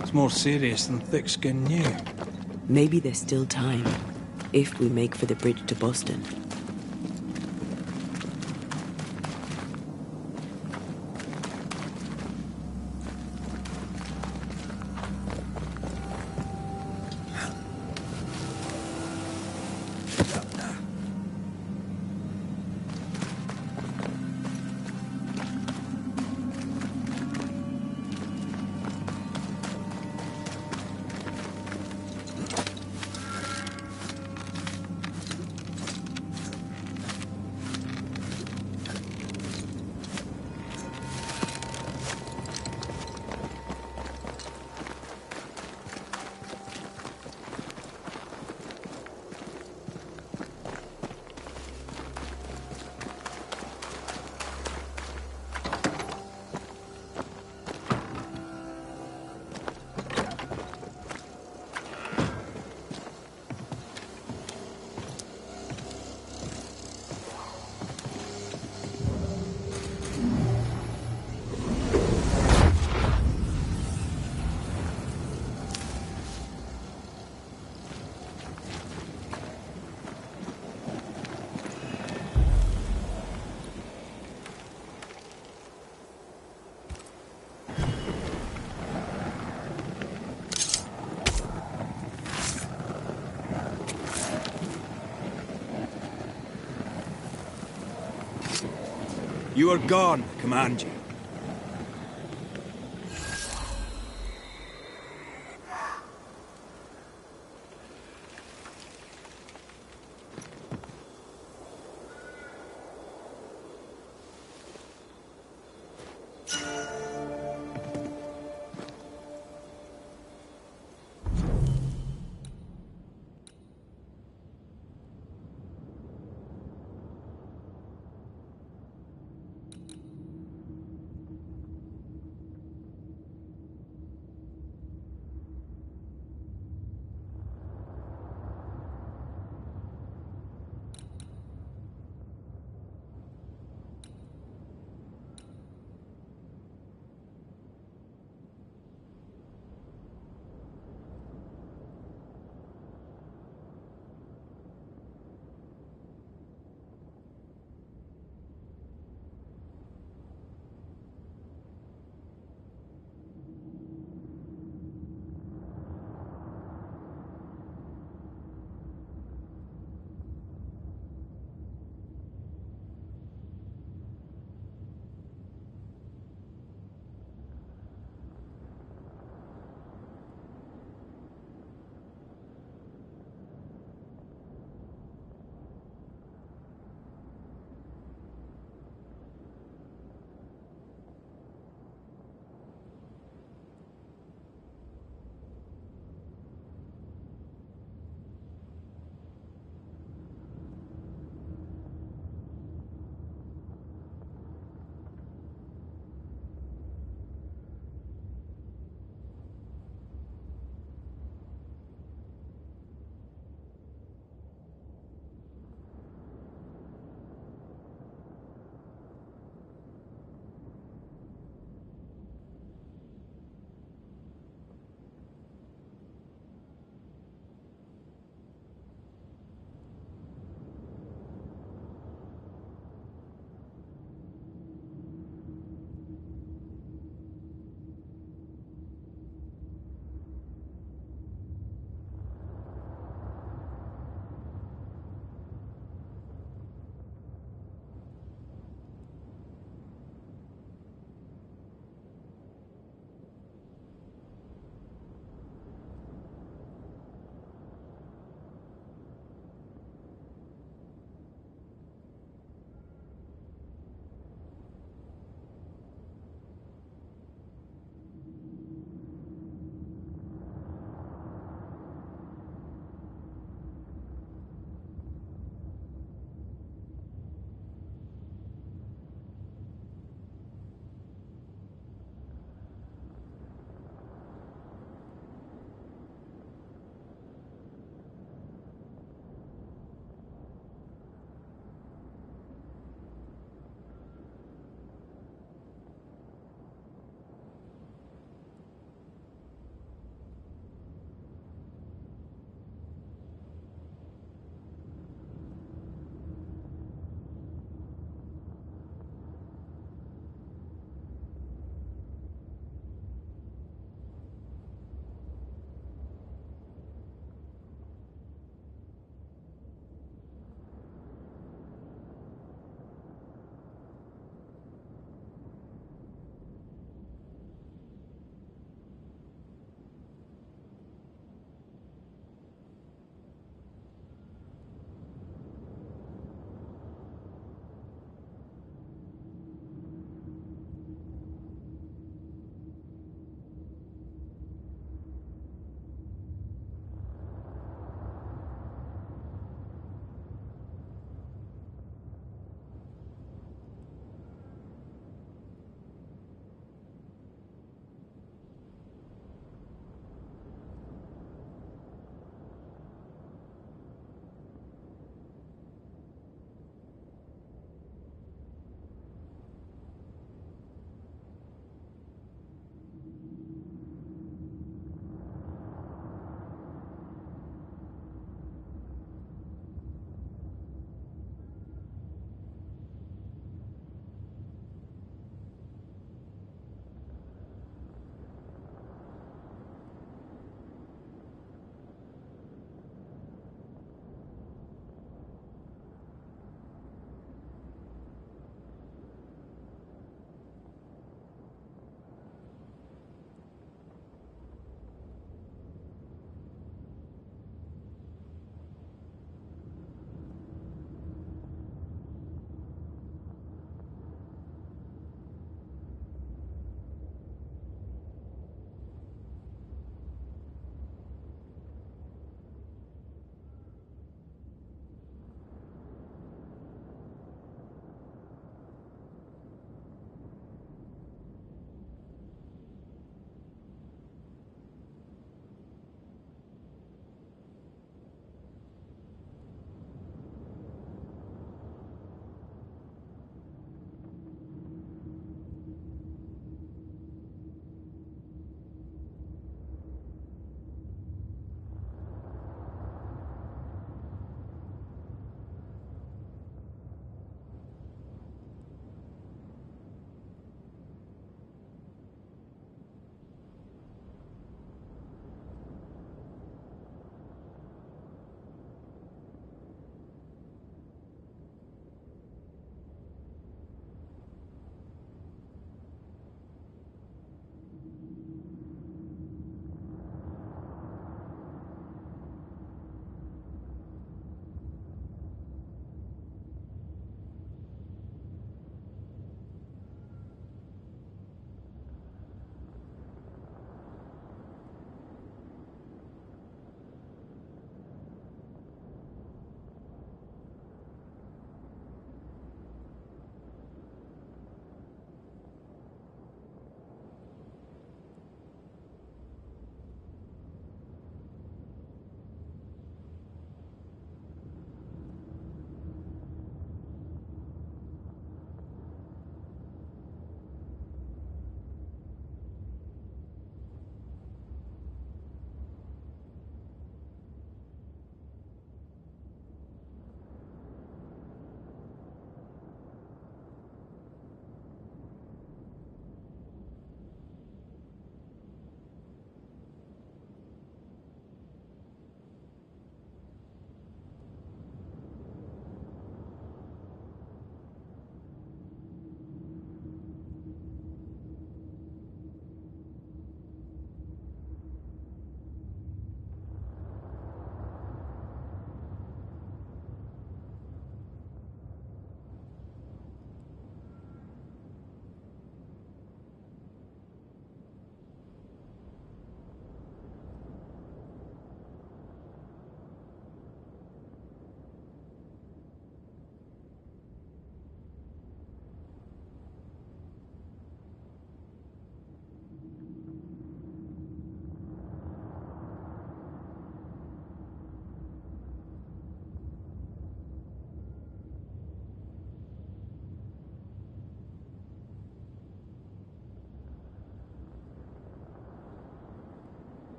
It's more serious than thick-skinned knew. Maybe there's still time, if we make for the bridge to Boston. You are gone, command you.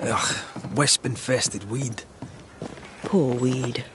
Ugh, wisp-infested weed. Poor weed.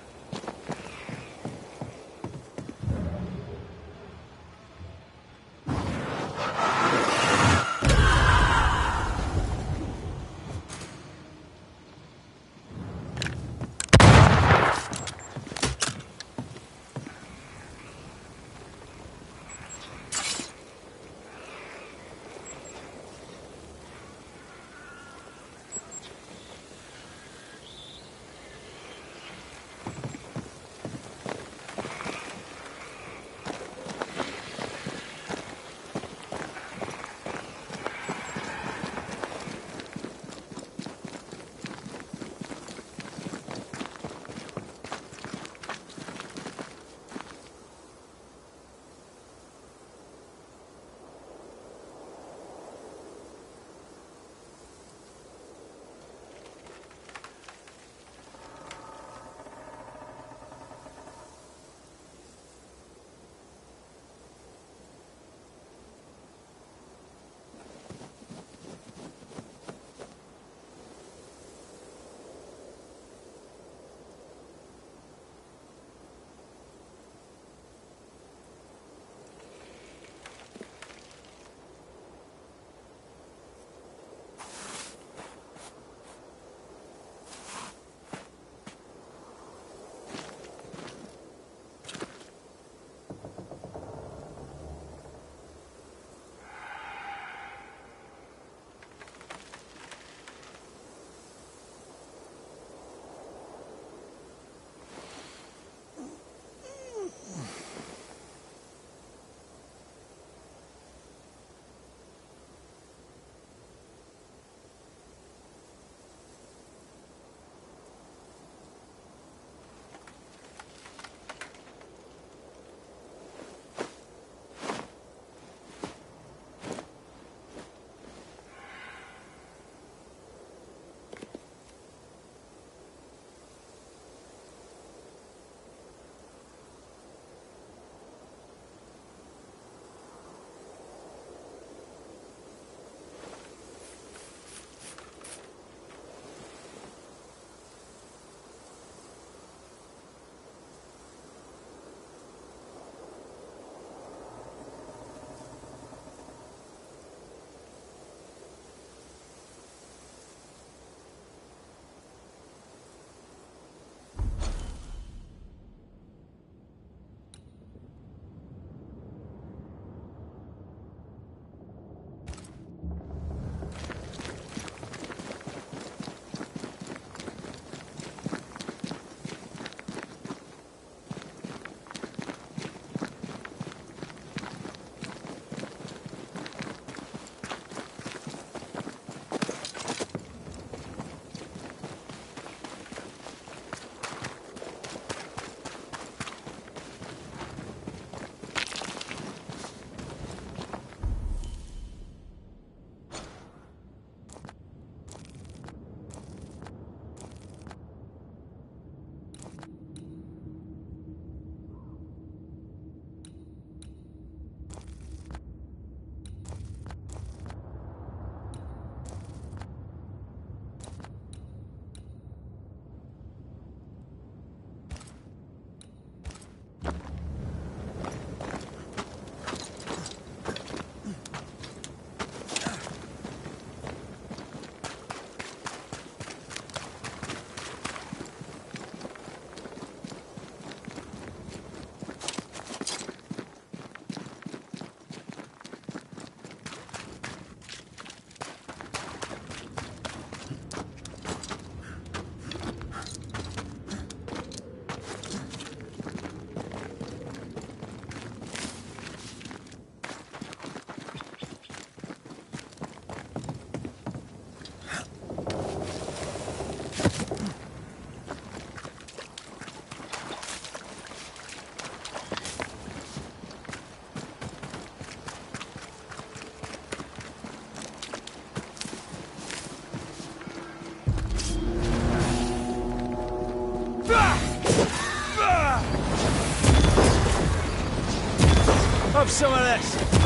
have some of this!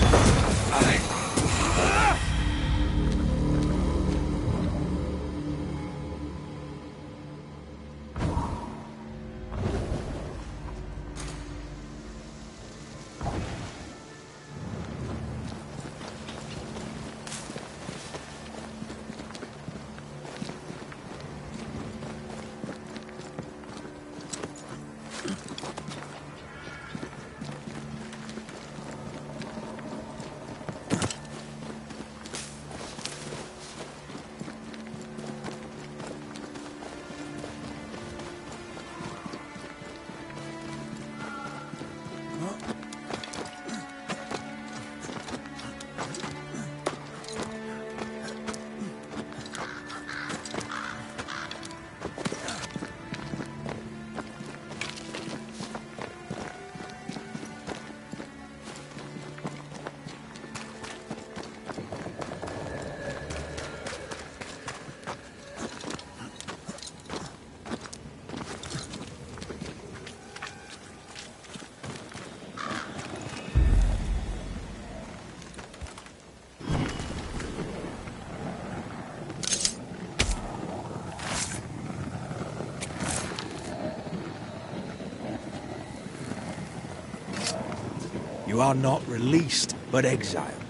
You are not released, but exiled.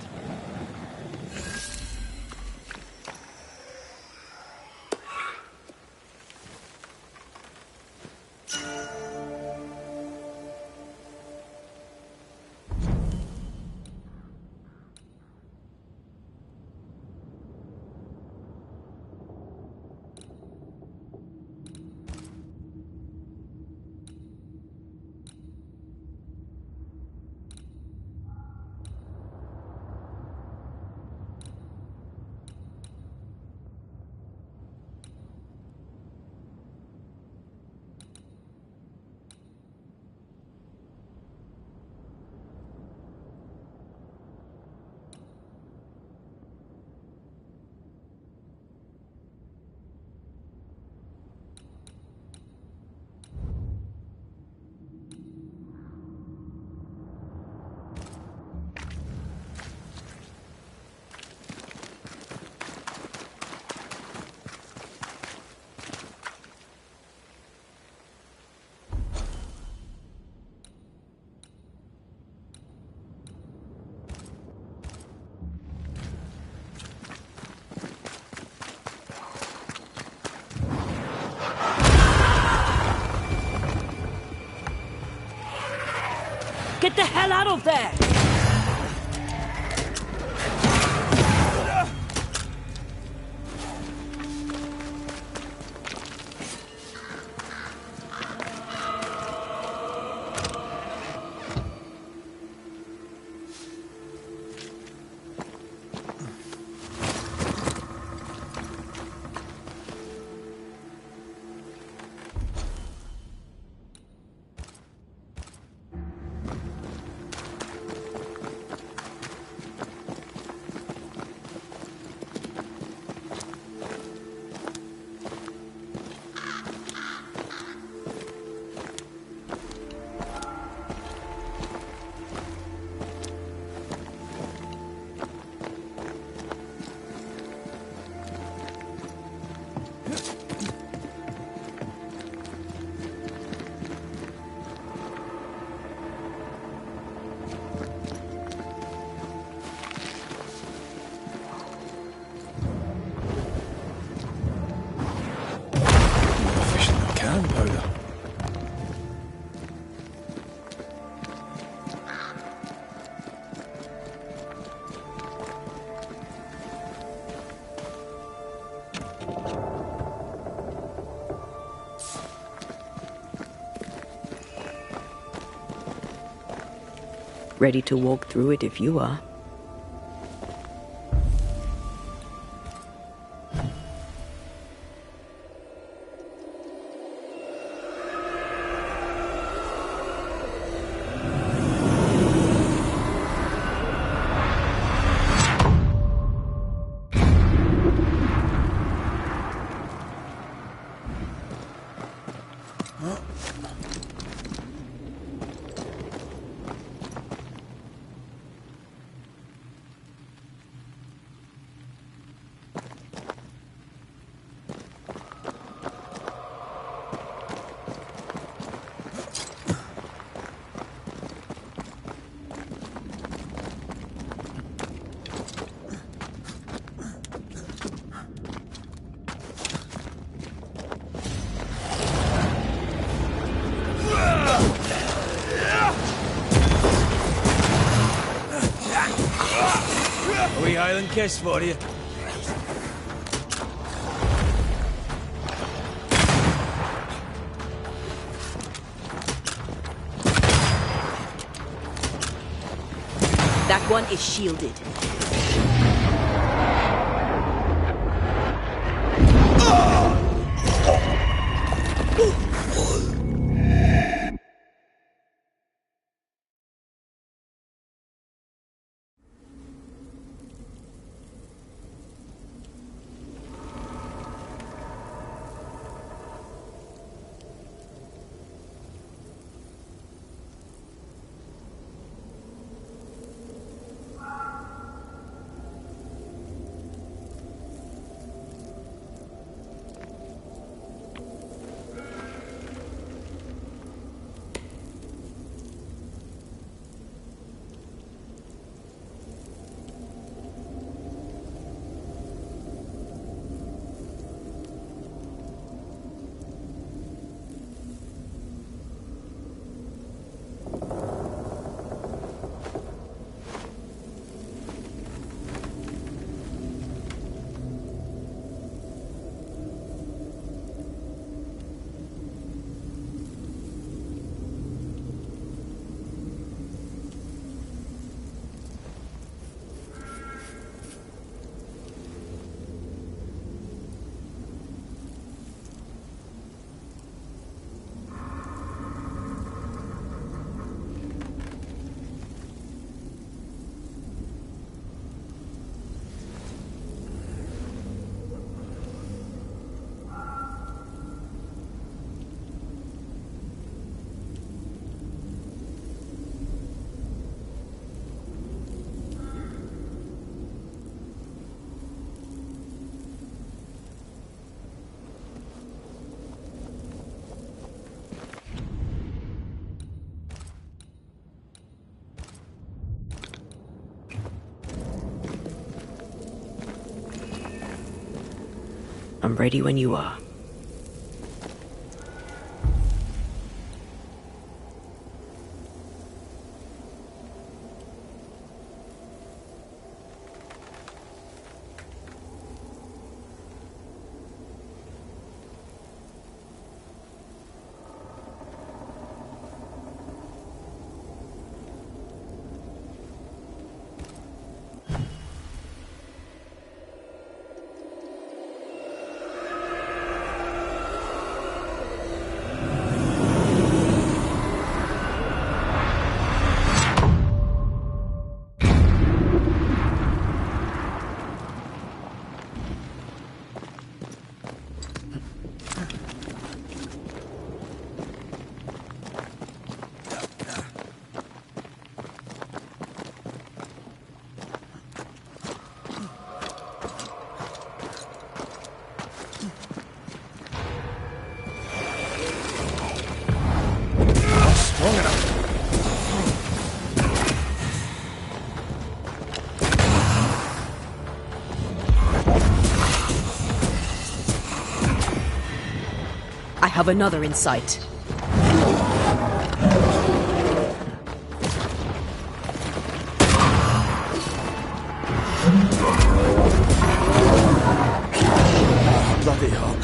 Get the hell out of there! Ready to walk through it if you are. island kiss for you. That one is shielded. I'm ready when you are. I have another in sight. Bloody hell.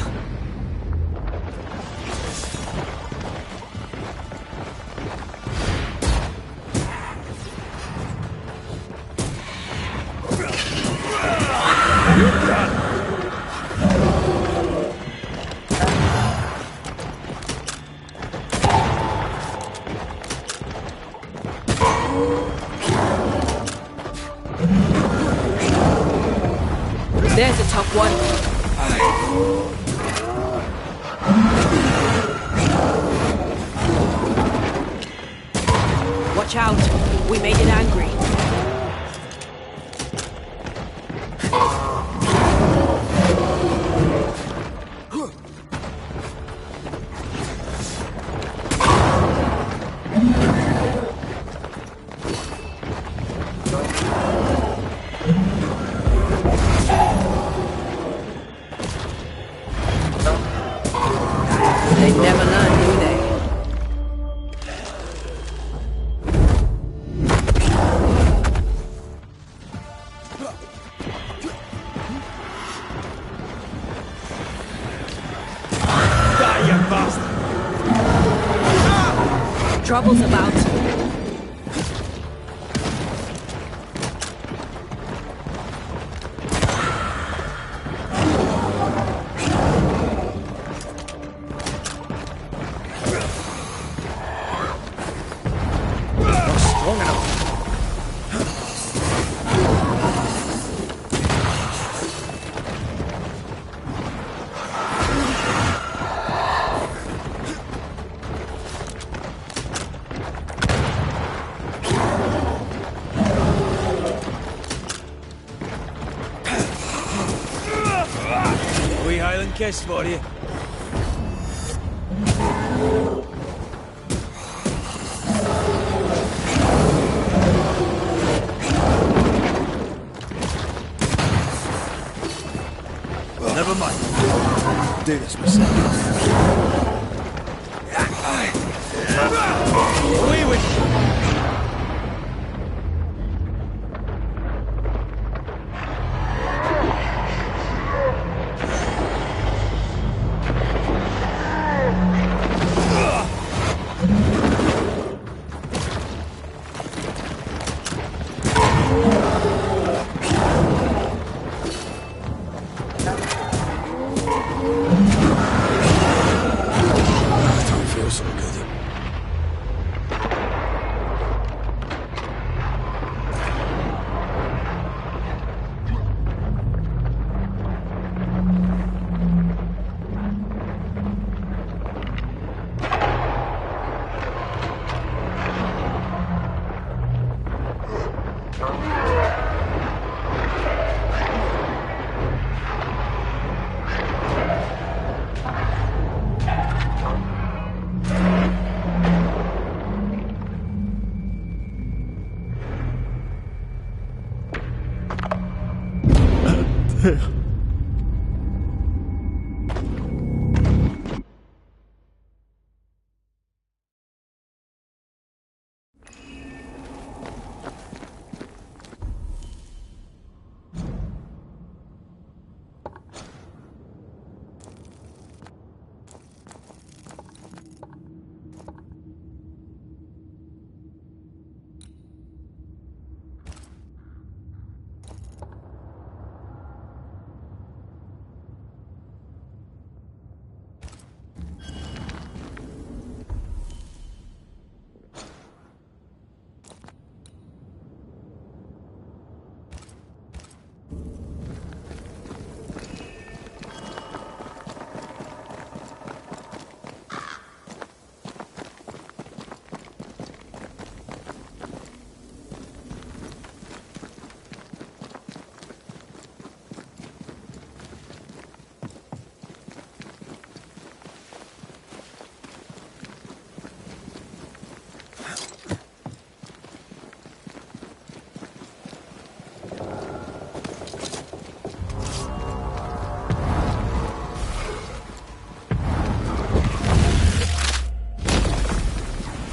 There's a tough one. Watch out. We made it angry. They never learn, do they? trouble's about. Kiss for you. Never mind. I'll do this myself. Away with you.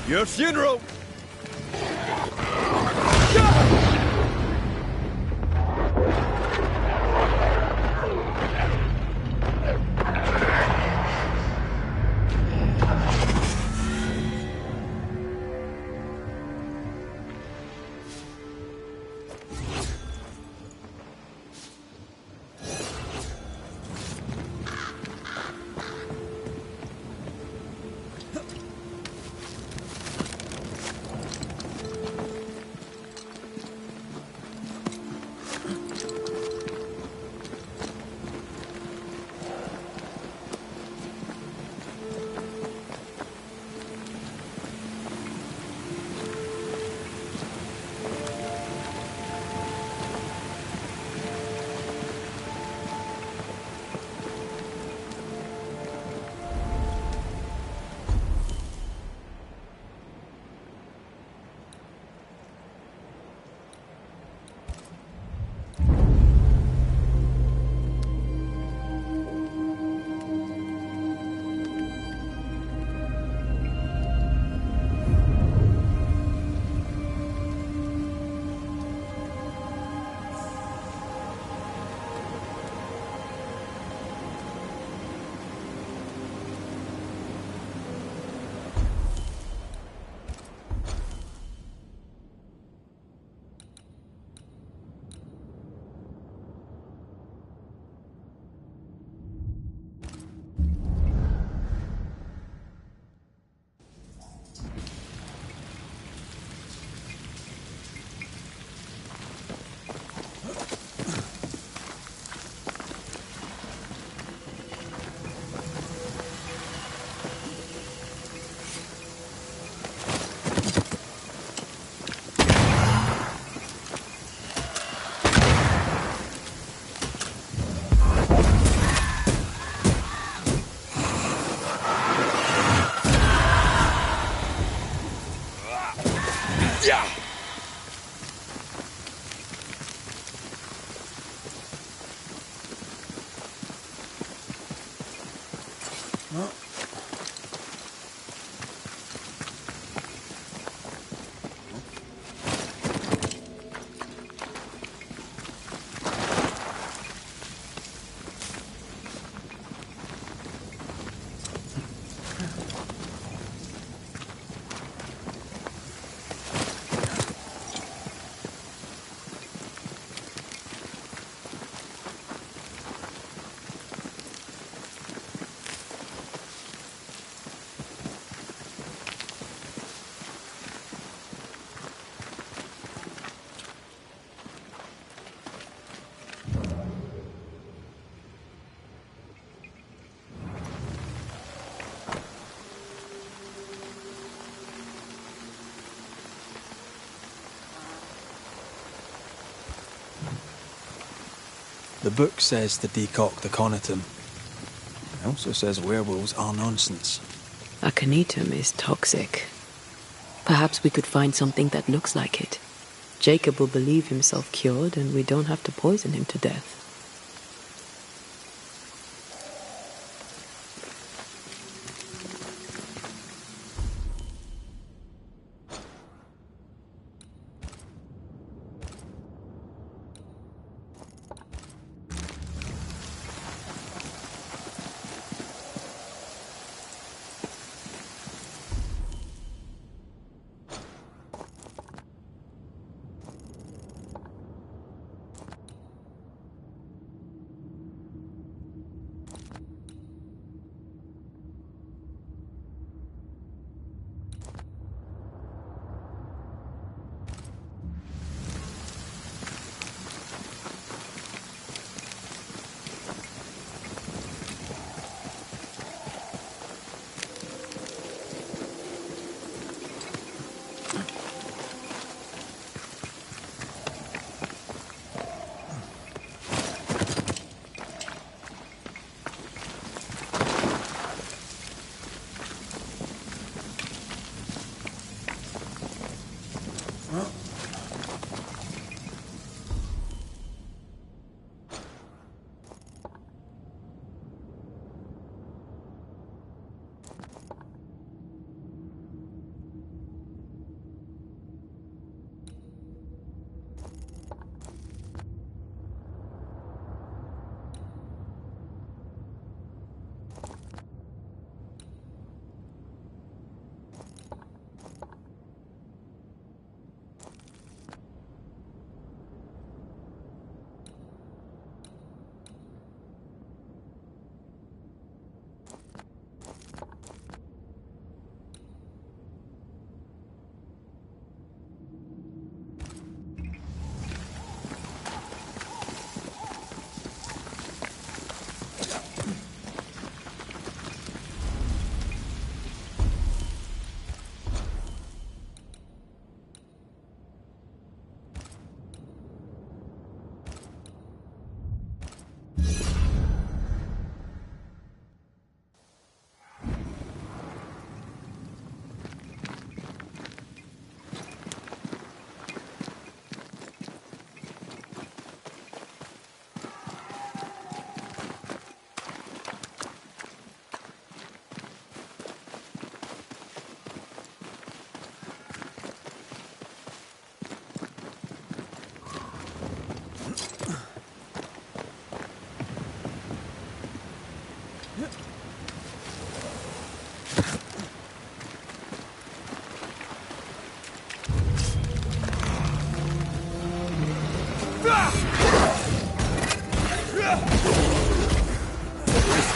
Your funeral! The book says to decoct the Aconitum. It also says werewolves are nonsense. Aconitum is toxic. Perhaps we could find something that looks like it. Jacob will believe himself cured, and we don't have to poison him to death.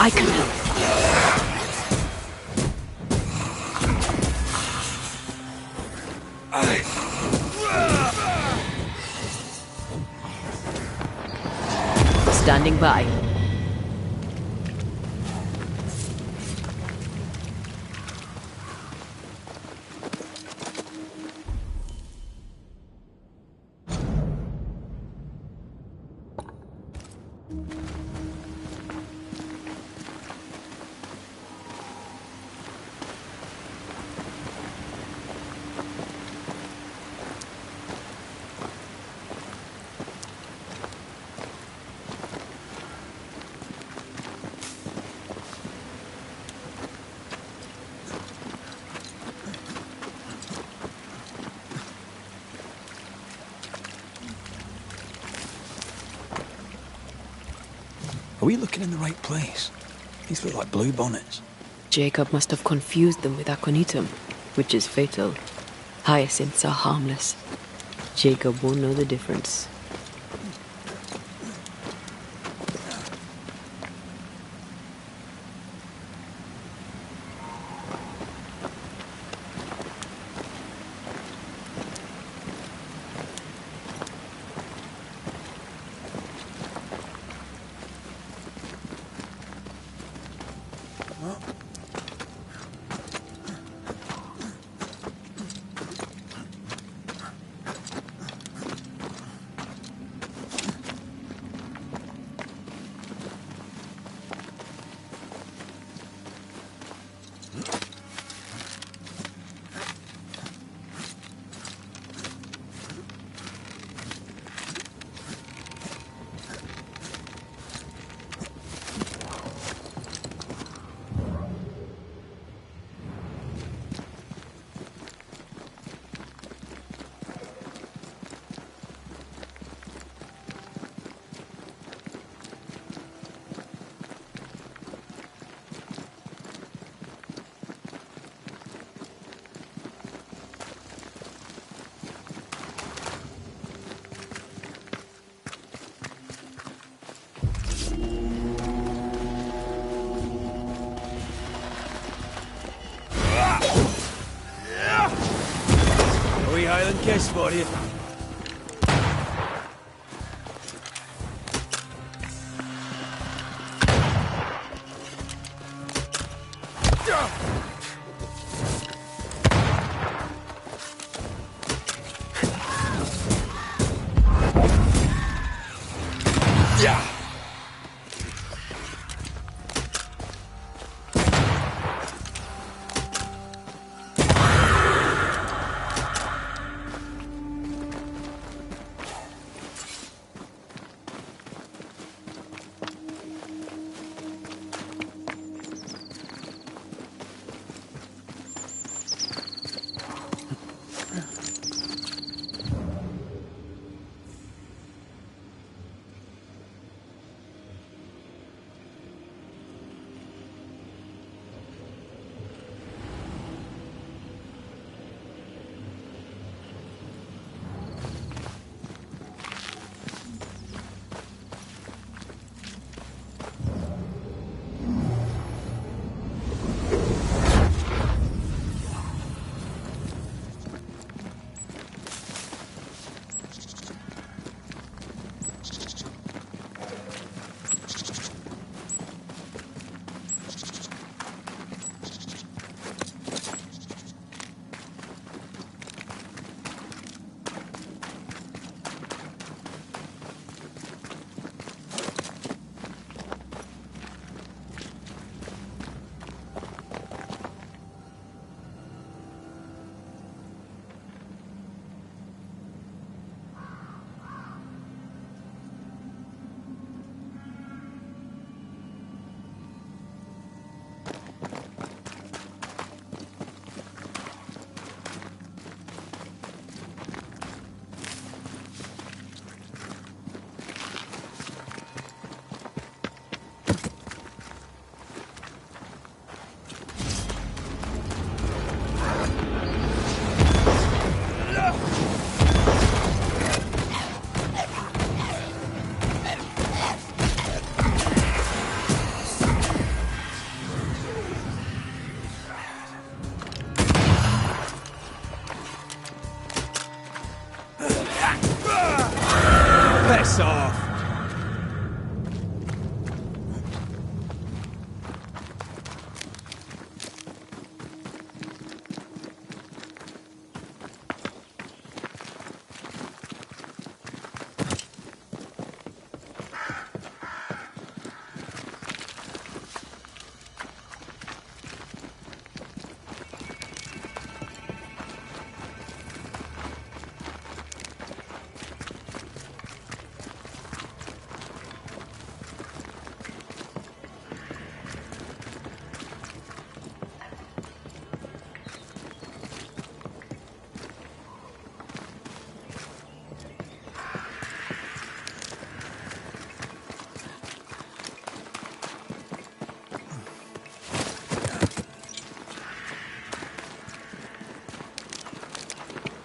I can help. Standing by. Are we looking in the right place? These look like blue bonnets. Jacob must have confused them with aconitum, which is fatal. Hyacinths are harmless. Jacob won't know the difference. Highland kiss for you.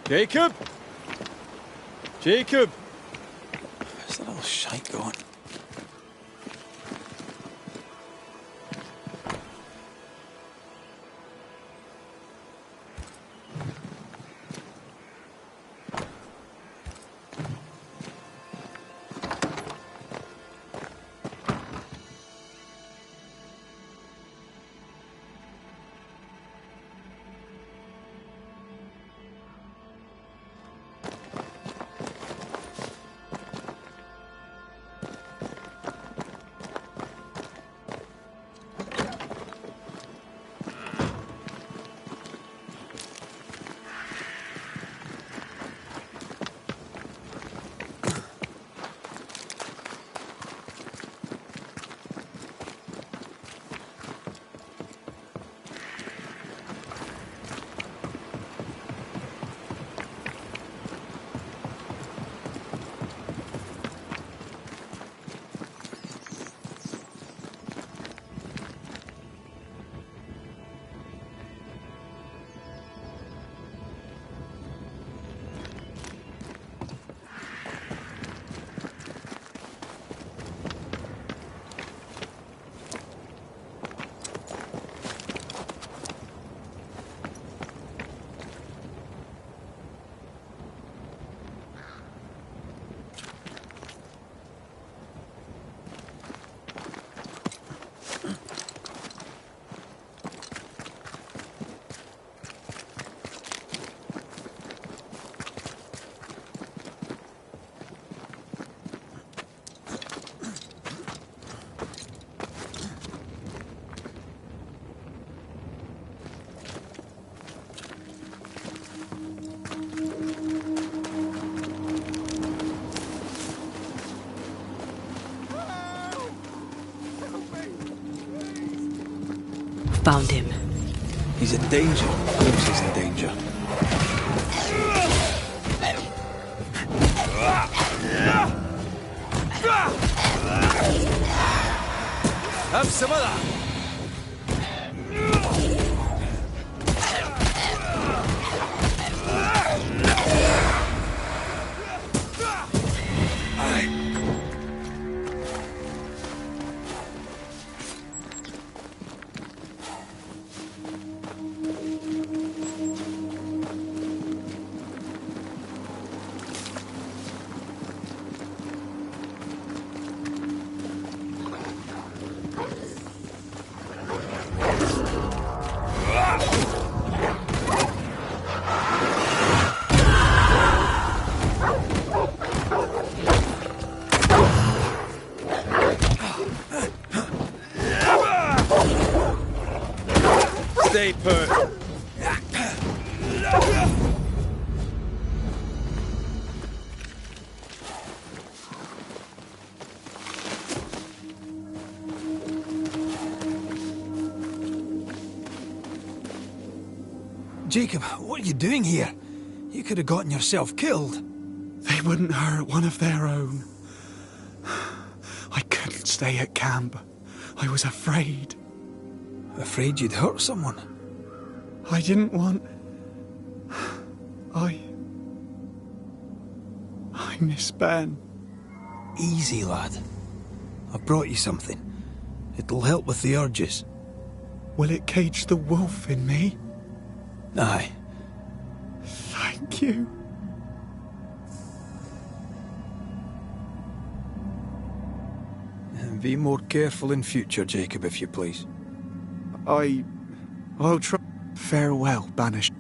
Jacob? Jacob! Where's that little shite going? Found him. He's in danger. Holmes is in danger. Have some of that! Stay put. Jacob, what are you doing here? You could have gotten yourself killed. They wouldn't hurt one of their own. I couldn't stay at camp. I was afraid. Afraid you'd hurt someone? I didn't want... I miss Ben. Easy, lad. I've brought you something. It'll help with the urges. Will it cage the wolf in me? Aye. Thank you. And be more careful in future, Jacob, if you please. I'll try. Farewell, Banish.